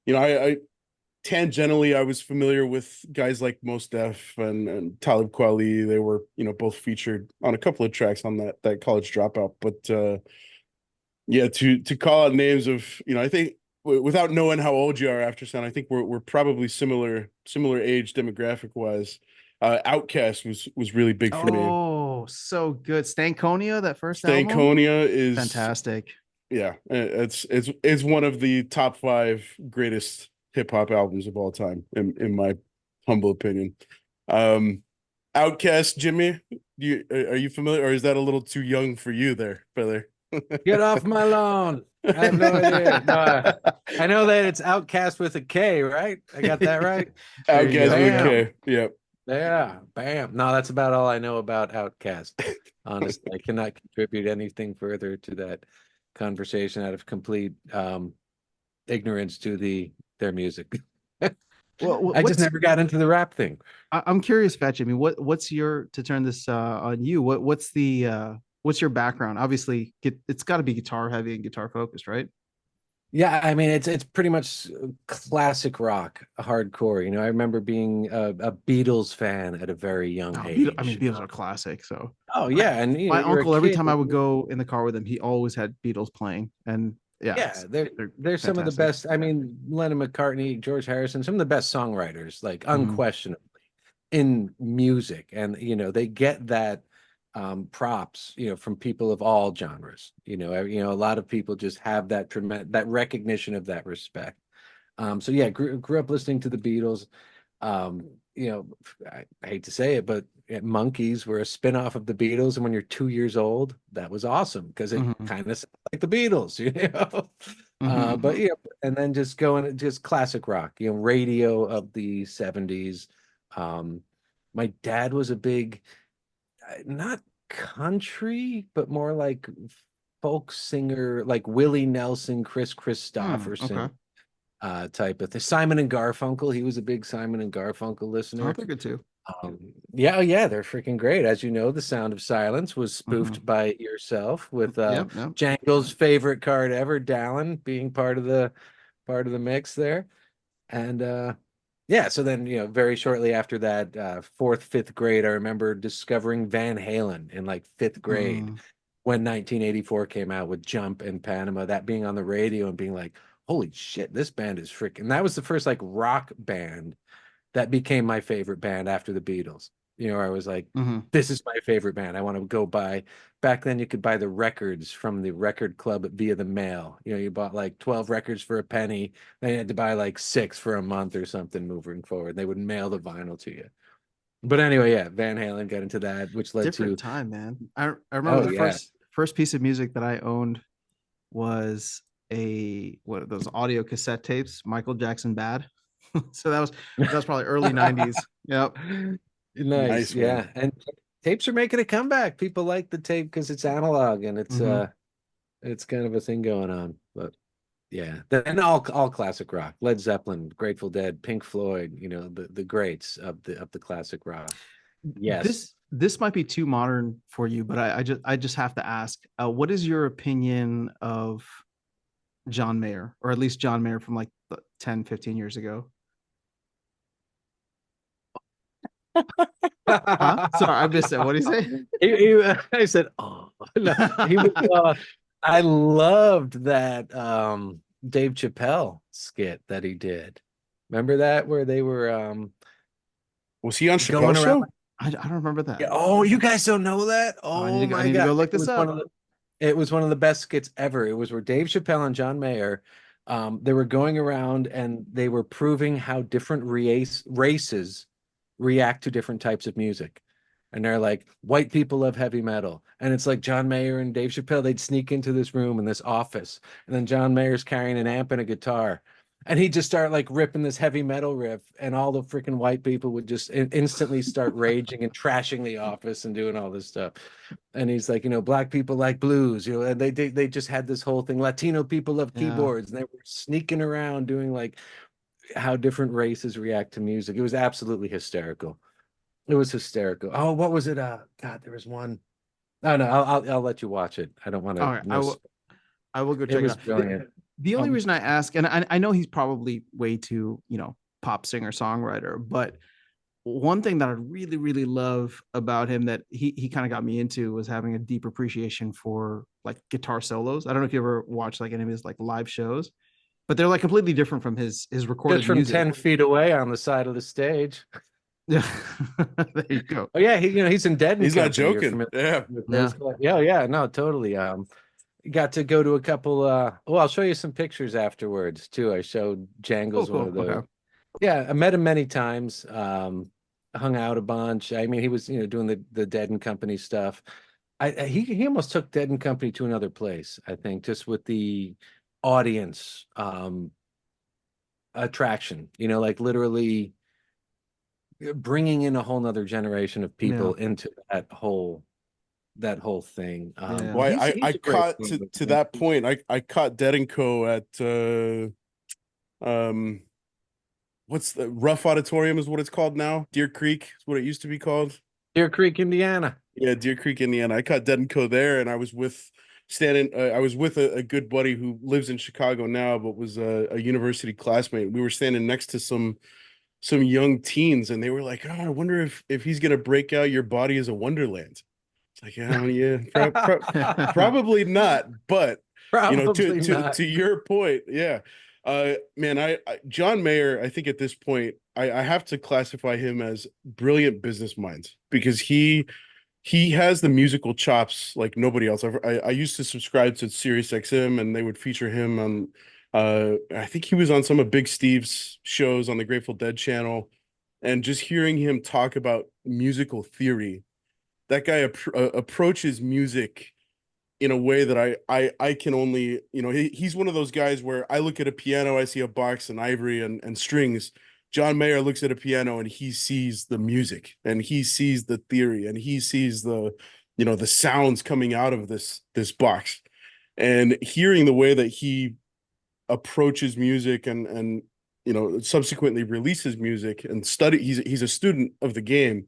I tangentially, I was familiar with guys like Mos Def and Talib Kweli. They were, both featured on a couple of tracks on that College Dropout. But yeah, to call out names of, I think without knowing how old you are, Aftersound, I think we're probably similar age demographic wise. Outcast was really big for me. Oh, so good. Stankonia, that first Stankonia album? is fantastic. Yeah, it's one of the top 5 greatest hip hop albums of all time, in my humble opinion. Outkast, Jimmy, are you familiar, or is that a little too young for you there, brother? Get off my lawn. I have no idea. No, I know that it's Outcast with a K, right? I got that right. Outcast with a K. Yep. Yeah, bam. No, that's about all I know about Outcast. Honestly, I cannot contribute anything further to that conversation out of complete ignorance to their music. Well, I just never got into the rap thing. I'm curious, Fetch. I mean, what's your, to turn this on you? What's your background? Obviously, it's got to be guitar heavy and guitar focused, right? Yeah, I mean, it's pretty much classic rock, hardcore. I remember being a Beatles fan at a very young age. I mean, Beatles are classic. So, oh yeah, and my uncle, every time I would go in the car with him, he always had Beatles playing, and yeah, they're some of the best. I mean, Lennon, McCartney, George Harrison, some of the best songwriters, like unquestionably, in music, and they get that props, from people of all genres. A lot of people just have that recognition of that respect. So yeah, grew up listening to the Beatles. I hate to say it, but Monkeys were a spin-off of the Beatles, and when you're 2 years old, that was awesome because it kind of sounds like the Beatles, But yeah, and then just going just classic rock, radio of the 70s. My dad was a big, not country, but more like folk singer, like Willie Nelson, Chris Christopherson, Okay. Type of thing. Simon and Garfunkel, he was a big Simon and Garfunkel listener. They're good too. Yeah, they're freaking great. As you know, The Sound of Silence was spoofed by yourself with Yep. Django's favorite card ever, Dallin, being part of the mix there. And yeah, so then very shortly after that, fourth, fifth grade, I remember discovering Van Halen in like fifth grade when 1984 came out with Jump and Panama, that being on the radio and being like, holy shit, this band is freaking. That was the first like rock band that became my favorite band after the Beatles. I was like, this is my favorite band. I want to go buy. Back then, you could buy the records from the record club via the mail. You bought like 12 records for a penny. Then you had to buy like 6 for a month or something moving forward. They would mail the vinyl to you. But anyway, yeah, Van Halen got into that, which led Different to time, man. I remember the first piece of music that I owned was one of those audio cassette tapes, Michael Jackson Bad. So that was probably early 90s. Yep. Nice, yeah. And tapes are making a comeback. People like the tape because it's analog and it's kind of a thing going on. But yeah, then all classic rock, Led Zeppelin, Grateful Dead, Pink Floyd, the greats of the classic rock. Yes. This might be too modern for you, but I just have to ask, what is your opinion of John Mayer, or at least John Mayer from like 10, 15 years ago? Huh? Sorry, I missed it. What did he say? I said, oh, no. He was, I loved that Dave Chappelle skit that he did. Remember that where they were was he on Chappelle's show? I don't remember that. Yeah. Oh, you guys don't know that? Oh, I need to go look this up. It was one of the best skits ever. It was where Dave Chappelle and John Mayer, they were going around and they were proving how different races react to different types of music. And they're like, white people love heavy metal. And it's like John Mayer and Dave Chappelle, they'd sneak into this room in this office. And then John Mayer's carrying an amp and a guitar. And he'd just start like ripping this heavy metal riff. And all the freaking white people would just instantly start raging and trashing the office and doing all this stuff. And he's like, black people like blues, and they just had this whole thing. Latino people love keyboards. And they were sneaking around doing like how different races react to music. It was absolutely hysterical. It was hysterical. Oh, what was it? God, there was one. Oh no, I'll let you watch it. I don't want to. All right, I will go check it out. Brilliant. The only reason I ask, and I know he's probably way too, pop singer songwriter, but one thing that I really, really love about him that he kind of got me into was having a deep appreciation for like guitar solos. I don't know if you ever watched like any of his like live shows, but they're like completely different from his recorded just from music. 10 feet away on the side of the stage. Yeah, there you go. Oh yeah, he's in Dead. He's not joking. Yeah. No, totally. Got to go to a couple. I'll show you some pictures afterwards too. I showed Jangles one of those. Okay. Yeah, I met him many times. Hung out a bunch. I mean, he was doing the Dead and Company stuff. He almost took Dead and Company to another place. I think just with the audience attraction. Like literally bringing in a whole nother generation of people into that whole thing. Well, I caught to that point. I caught Dead and Co at what's the Rough Auditorium is what it's called now. Deer Creek is what it used to be called. Deer Creek, Indiana. Yeah, Deer Creek, Indiana. I caught Dead and Co there, and I was with a good buddy who lives in Chicago now, but was a university classmate. We were standing next to some young teens, and they were like, "Oh, I wonder if he's gonna break out Your Body is a Wonderland." It's like, probably not, but probably not. To your point, yeah, man, John Mayer, I think at this point, I have to classify him as brilliant business minds because he has the musical chops like nobody else. I used to subscribe to SiriusXM, and they would feature him on. I think he was on some of Big Steve's shows on the Grateful Dead channel, and just hearing him talk about musical theory, that guy approaches music in a way that I can only, he's one of those guys where I look at a piano, I see a box and ivory and strings. John Mayer looks at a piano and he sees the music and he sees the theory and he sees the sounds coming out of this box. And hearing the way that he approaches music and subsequently releases music and he's a student of the game.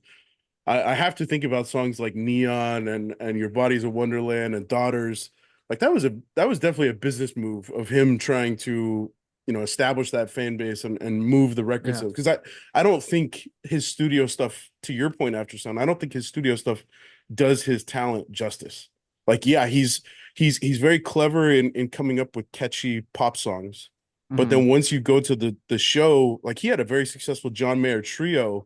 I have to think about songs like Neon and Your Body's a Wonderland and Daughters. Like that was definitely a business move of him trying to establish that fan base and move the record sales. Because I don't think his studio stuff, to your point, Aftersound, I don't think his studio stuff does his talent justice. Like, yeah, he's very clever in coming up with catchy pop songs. But then once you go to the show, like he had a very successful John Mayer trio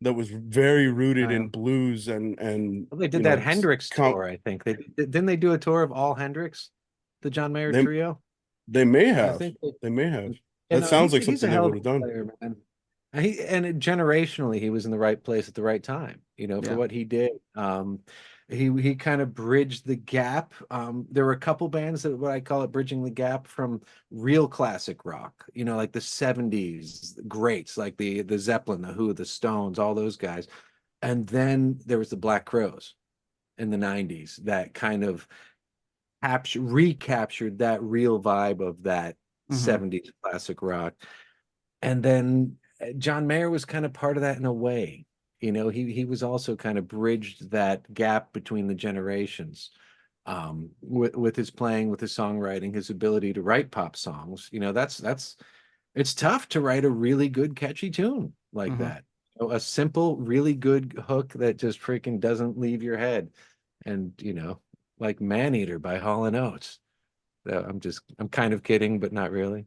that was very rooted in blues and well, they did that Hendrix tour, I think. Didn't they do a tour of all Hendrix, the John Mayer trio? They may have. They may have. That sounds like something they would have done. Player, man. Generationally, he was in the right place at the right time, for what he did. He kind of bridged the gap. There were a couple bands that what I call it bridging the gap from real classic rock, like the 70s greats, like the Zeppelin, the Who, the Stones, all those guys. And then there was the Black Crowes in the 90s that kind of recaptured that real vibe of that 70s classic rock. And then John Mayer was kind of part of that in a way. He was also kind of bridged that gap between the generations with his playing, with his songwriting, his ability to write pop songs. It's tough to write a really good catchy tune like that. A simple, really good hook that just freaking doesn't leave your head. And like Maneater by Hall & Oates. I'm kind of kidding, but not really.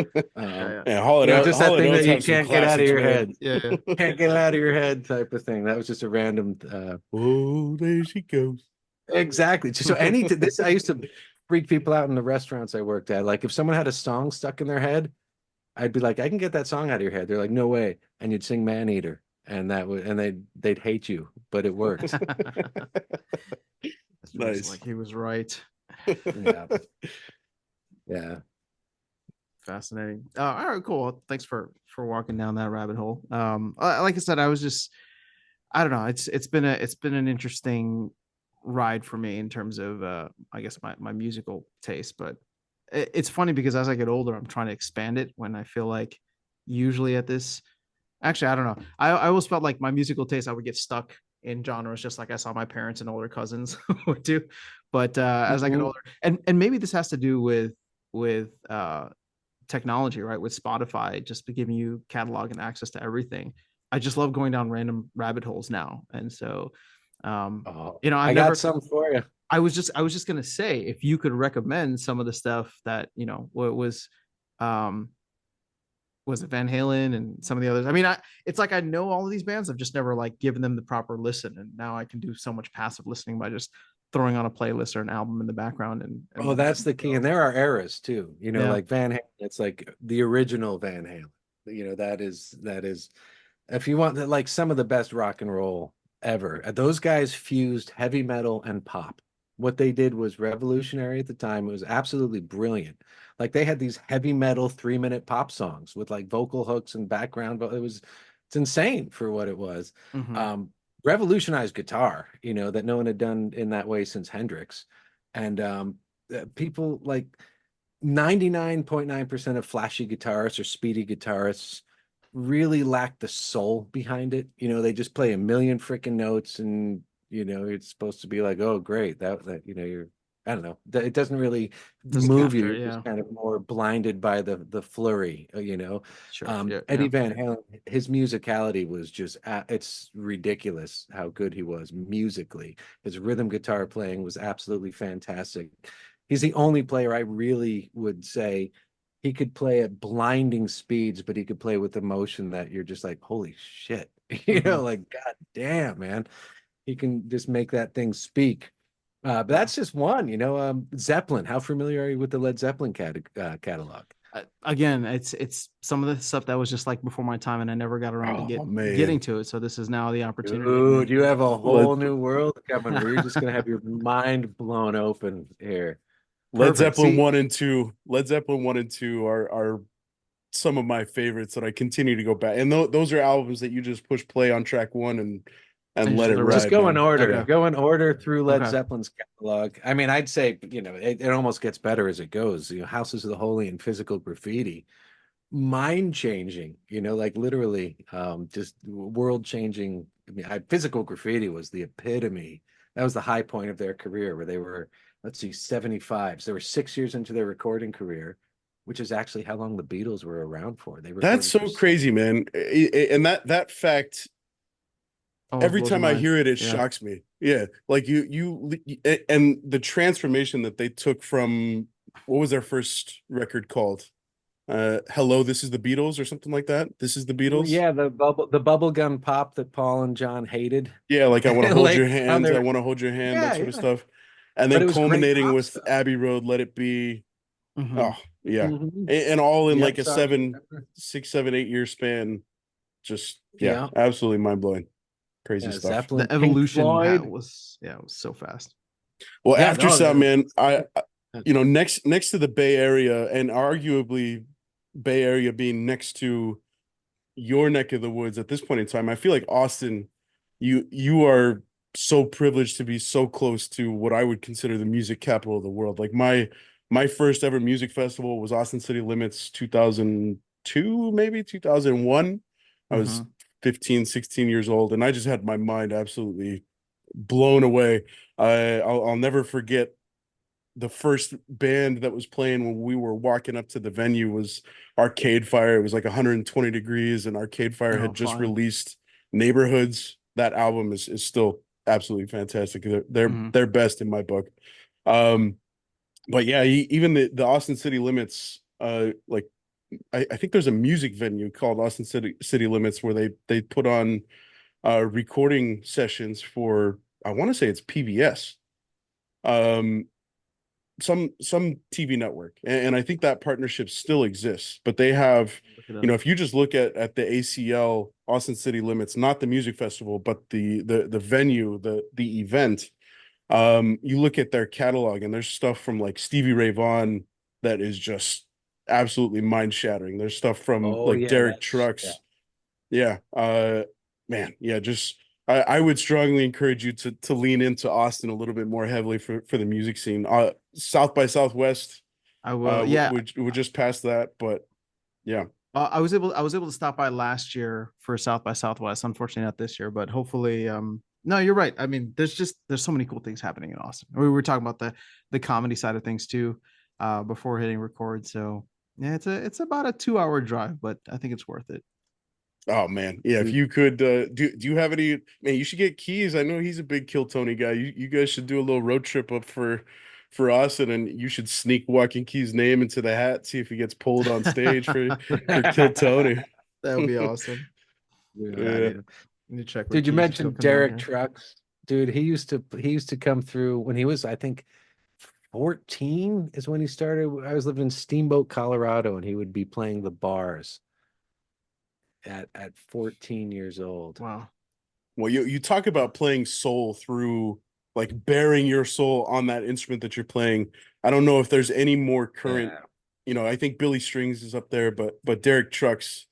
Just that thing that you can't get out of your head. Can't get out of your head type of thing. That was just a random. Oh, there she goes. Exactly. So I used to freak people out in the restaurants I worked at. Like if someone had a song stuck in their head, I'd be like, I can get that song out of your head. They're like, no way. And you'd sing Maneater, and they'd hate you, but it worked. Nice. Like he was right. Yeah. Fascinating. All right, cool. Thanks for walking down that rabbit hole. Like I said, I don't know. It's been an interesting ride for me in terms of I guess my musical taste, but it's funny because as I get older, I'm trying to expand it when I feel like usually at this. Actually, I don't know. I always felt like my musical taste, I would get stuck in genres just like I saw my parents and older cousins would do. But as I get older, and maybe this has to do with technology, right? With Spotify just giving you catalog and access to everything. I just love going down random rabbit holes now. And so I got some for you. I was just gonna say, if you could recommend some of the stuff that was it Van Halen and some of the others. I mean, it's like I know all of these bands. I've just never like given them the proper listen, and now I can do so much passive listening by just throwing on a playlist or an album in the background. And that's the key. And there are eras too. Like Van Halen. It's like the original Van Halen. That is if you want like some of the best rock and roll ever. Those guys fused heavy metal and pop. What they did was revolutionary at the time. It was absolutely brilliant. Like they had these heavy metal 3-minute pop songs with like vocal hooks and background, but it's insane for what it was. Revolutionized guitar, that no one had done in that way since Hendrix. And people like 99.9% of flashy guitarists or speedy guitarists really lack the soul behind it. They just play a million freaking notes and it's supposed to be like, oh great, that you're, I don't know, it doesn't really move you. You're just kind of more blinded by the flurry, Sure. Eddie Van Halen, his musicality was just it's ridiculous how good he was musically. His rhythm guitar playing was absolutely fantastic. He's the only player I really would say he could play at blinding speeds, but he could play with emotion that you're just like, holy shit, like god damn, man. He can just make that thing speak. But that's just one, Zeppelin. How familiar are you with the Led Zeppelin catalog? Again, it's some of the stuff that was just like before my time, and I never got around to getting to it. So this is now the opportunity. Dude, you have a whole new world coming where you're just gonna have your mind blown open here. Led Zeppelin 1 and 2. Led Zeppelin 1 and 2 are some of my favorites that I continue to go back. And those are albums that you just push play on track 1 and let it ride. Just go in order. Okay. Go in order through Led Zeppelin's catalog. I mean, I'd say, it almost gets better as it goes. Houses of the Holy and Physical Graffiti, mind changing. Like literally, just world changing. I mean, Physical Graffiti was the epitome. That was the high point of their career, where they were, let's see, 75s. They were 6 years into their recording career, which is actually how long the Beatles were around for. That's so crazy, man. And that fact. Every time I hear it, it shocks me. Yeah, like you and the transformation that they took from, what was their first record called? Hello, This is the Beatles, or something like that. This is the Beatles. Yeah, the bubblegum pop that Paul and John hated. Yeah, like I want to hold your hand. I want to hold your hand. That sort of stuff. And then culminating with stuff. Abbey Road, Let It Be. Oh yeah, and all in like a 6, 7, 8 year span. Just absolutely mind blowing. Crazy stuff. Zeppelin, the evolution was so fast. Well, Aftersound, man, I next to the Bay Area, and arguably Bay Area being next to your neck of the woods at this point in time, I feel like Austin, you are so privileged to be so close to what I would consider the music capital of the world. Like my first ever music festival was Austin City Limits 2002, maybe 2001. I was 15, 16 years old, and I just had my mind absolutely blown away. I'll never forget the first band that was playing when we were walking up to the venue was Arcade Fire. It was like 120 degrees, and Arcade Fire had just released Neighborhoods. That album is still absolutely fantastic. They're best in my book. But yeah, even the Austin City Limits, like I think there's a music venue called Austin City Limits where they put on recording sessions for, I want to say it's PBS, some TV network, and I think that partnership still exists. But they have, if you just look at the ACL Austin City Limits, not the music festival, but the venue, the event, you look at their catalog, and there's stuff from like Stevie Ray Vaughan that is just absolutely mind-shattering. There's stuff from Derek Trucks. Man, just I would strongly encourage you to lean into Austin a little bit more heavily for the music scene. South by Southwest, I will. We're just past that, but yeah. I was able to stop by last year for South by Southwest. Unfortunately, not this year, but hopefully. No, you're right. I mean, there's so many cool things happening in Austin. We were talking about the comedy side of things too, before hitting record. So yeah, it's about a 2-hour drive, but I think it's worth it. Oh man, yeah. If you could, do you have any? Man, you should get Keys. I know he's a big Kill Tony guy. You guys should do a little road trip up for Austin, and you should sneak Walking Key's name into the hat. See if he gets pulled on stage for Kill Tony. That would be awesome. Yeah. You check. Dude, you mentioned Derek Trucks. Dude, he used to come through when he was, I think, 14 is when he started. I was living in Steamboat, Colorado, and he would be playing the bars at 14 years old. Wow. Well, you talk about playing soul through, like, bearing your soul on that instrument that you're playing. I don't know if there's any more current. I think Billy Strings is up there, but Derek Trucks,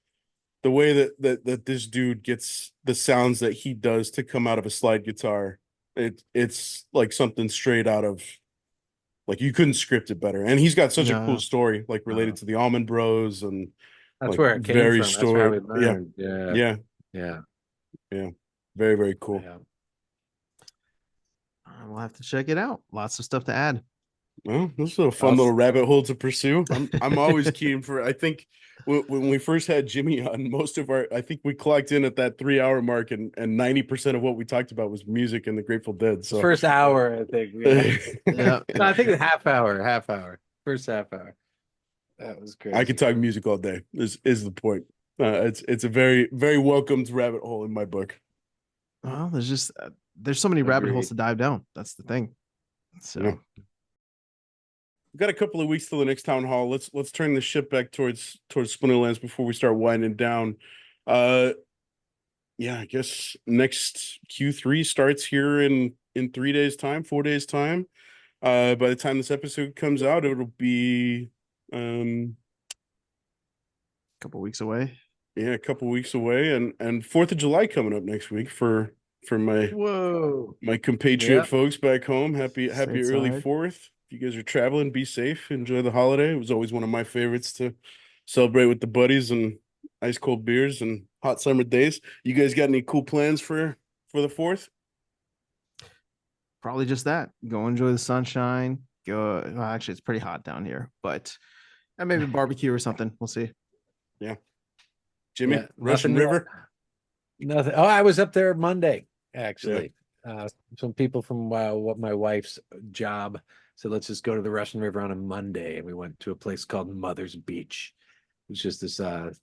the way that this dude gets the sounds that he does to come out of a slide guitar, it's like something straight out of, like, you couldn't script it better. And he's got such a cool story, like, related to the Almond Bros, and that's like, where it came very from. story. That's where we learned. Yeah. Very, very cool. Yeah. We'll have to check it out. Lots of stuff to add. Well, this is a fun little rabbit hole to pursue. I'm always keen for. I think when we first had Jimmy on, I think we clocked in at that 3-hour mark, and 90% of what we talked about was music and the Grateful Dead. So first hour, I think. No, I think it's half hour. First half hour. That was crazy. I could talk music all day. Is the point? It's a very, very welcomed rabbit hole in my book. Well, there's so many rabbit holes to dive down. That's the thing. So we've got a couple of weeks till the next town hall. Let's turn the ship back towards Splinterlands before we start winding down. Yeah, I guess next Q3 starts here in 3 days time, 4 days time. By the time this episode comes out, it'll be A couple weeks away. yeah, a couple weeks away, and 4th of July coming up next week for my compatriot folks back home. Happy early 4th. If you guys are traveling, be safe, enjoy the holiday. It was always one of my favorites to celebrate with the buddies and ice cold beers and hot summer days. You guys got any cool plans for the 4th? Probably just that. Go enjoy the sunshine. Well, actually, it's pretty hot down here, but maybe barbecue or something. We'll see. Yeah. Jimmy, Russian River? Nothing. Oh, I was up there Monday, actually. Yeah. Some people from my wife's job said, let's just go to the Russian River on a Monday. And we went to a place called Mother's Beach. It was just this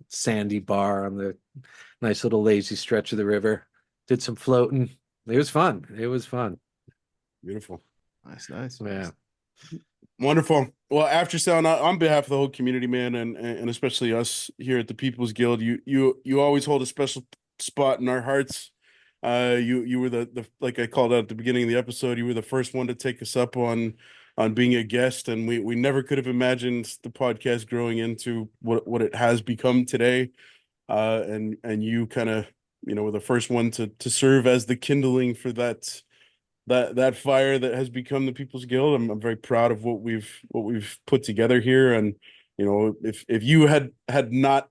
sandy bar on the nice little lazy stretch of the river. Did some floating. It was fun. Beautiful. Nice. Yeah. Wonderful. Well, Aftersound, on behalf of the whole community, man, and especially us here at the People's Guild, you always hold a special spot in our hearts. You were the like I called out at the beginning of the episode, you were the first one to take us up on being a guest, and we never could have imagined the podcast growing into what it has become today. And you kind of, were the first one to serve as the kindling for that fire that has become the People's Guild. I'm very proud of what we've put together here, and if you had not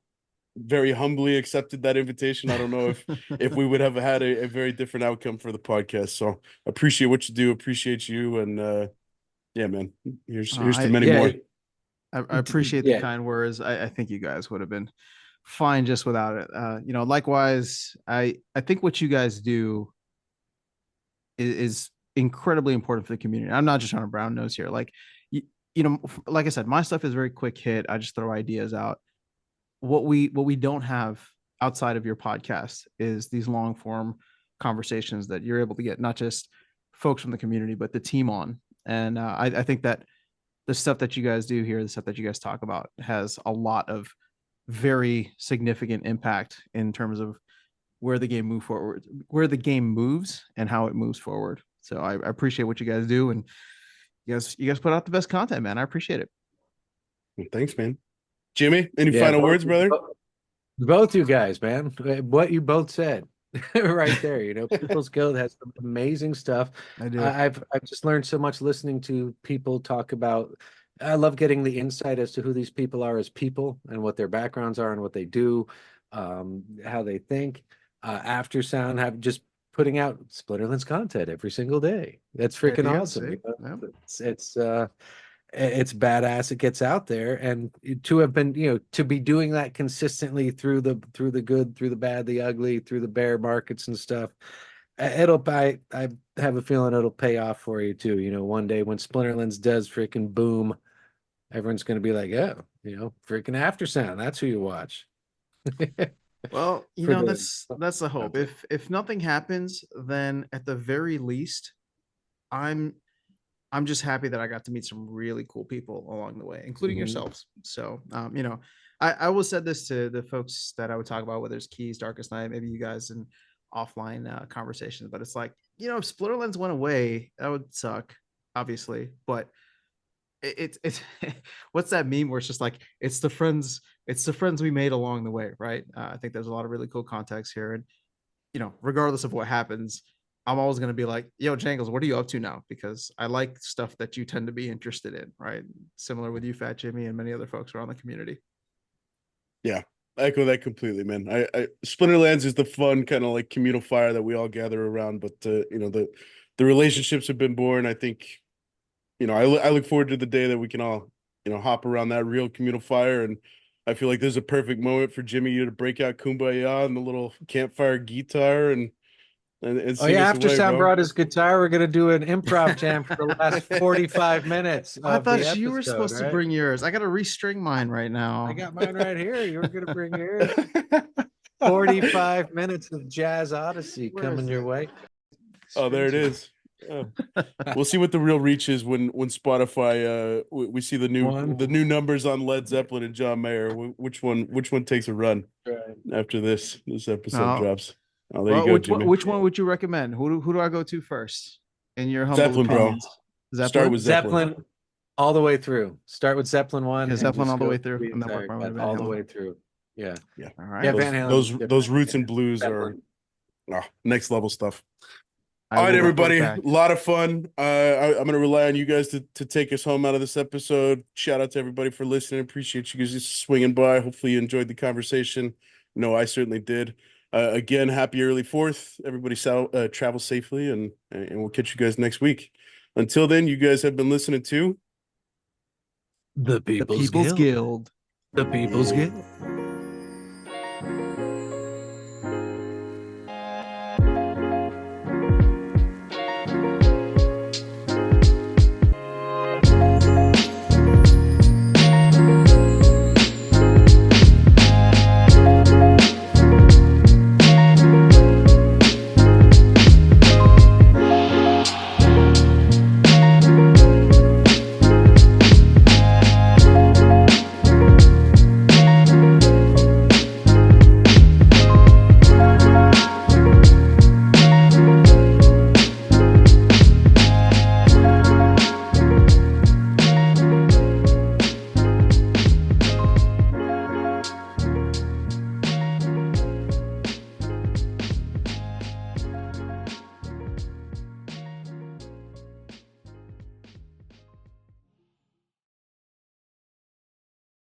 very humbly accepted that invitation, I don't know if we would have had a very different outcome for the podcast. So appreciate what you do, appreciate you, and yeah, man, here's to many more. I appreciate the kind words. I think you guys would have been fine just without it. Likewise, I think what you guys do is incredibly important for the community. I'm not just on a brown nose here. Like, like I said, my stuff is very quick hit. I just throw ideas out. What we don't have outside of your podcast is these long form conversations that you're able to get not just folks from the community, but the team on. And I think that the stuff that you guys do here, the stuff that you guys talk about, has a lot of very significant impact in terms of where the game moves and how it moves forward. So I appreciate what you guys do, and you guys put out the best content, man. I appreciate it. Well, thanks, man. Jimmy, any final words, brother? Both you guys, man. What you both said right there. People's Guild has some amazing stuff. I do. I've just learned so much listening to people talk about. I love getting the insight as to who these people are as people and what their backgrounds are and what they do, how they think. Aftersound have just putting out Splinterlands content every single day. That's freaking awesome. It's badass. It gets out there, and to have been, to be doing that consistently through the good, through the bad, the ugly, through the bear markets and stuff. I have a feeling it'll pay off for you too. One day when Splinterlands does freaking boom, everyone's going to be like, oh, freaking Aftersound. That's who you watch. Well, that's the hope. If nothing happens, then at the very least, I'm just happy that I got to meet some really cool people along the way, including yourselves. So, I always said this to the folks that I would talk about, whether it's Keys, Darkest Night, maybe you guys in offline conversations, but it's like, if Splinterlands went away, that would suck, obviously, but it's what's that meme where it's just like, it's the friends we made along the way, right? I think there's a lot of really cool context here, and regardless of what happens, I'm always going to be like, yo, Jangles, what are you up to now? Because I like stuff that you tend to be interested in, right? Similar with you, Fat Jimmy, and many other folks around the community. Yeah, I echo that completely, man. I Splinterlands is the fun kind of like communal fire that we all gather around, but the relationships have been born. I think, I look forward to the day that we can all, hop around that real communal fire, and I feel like there's a perfect moment for Jimmy to break out Kumbaya and the little campfire guitar and Aftersound brought his guitar. We're gonna do an improv jam for the last 45 minutes. I thought you were supposed to bring yours. I gotta restring mine right now. I got mine right here. You were gonna bring yours. 45 minutes of jazz odyssey coming your way. Oh, there it is. We'll see what the real reach is when Spotify we see the new numbers on Led Zeppelin and John Mayer. Which one takes a run after this episode drops? Oh, there you go, Jimmy. Which one would you recommend? Who do I go to first? In your humble Zeppelin, opinions? bro. Start with Zeppelin. All the way through. Start with Zeppelin 1. Yeah, Zeppelin all the way through, and then work my way back all the way through. Yeah. All right. Yeah, those roots and blues Zeppelin. are next level stuff. All right, everybody. A lot of fun. I'm going to rely on you guys to take us home out of this episode. Shout out to everybody for listening. Appreciate you guys just swinging by. Hopefully you enjoyed the conversation. No, I certainly did. Again, happy early 4th. Everybody travel safely, and we'll catch you guys next week. Until then, you guys have been listening to The People's Guild. The People's Guild.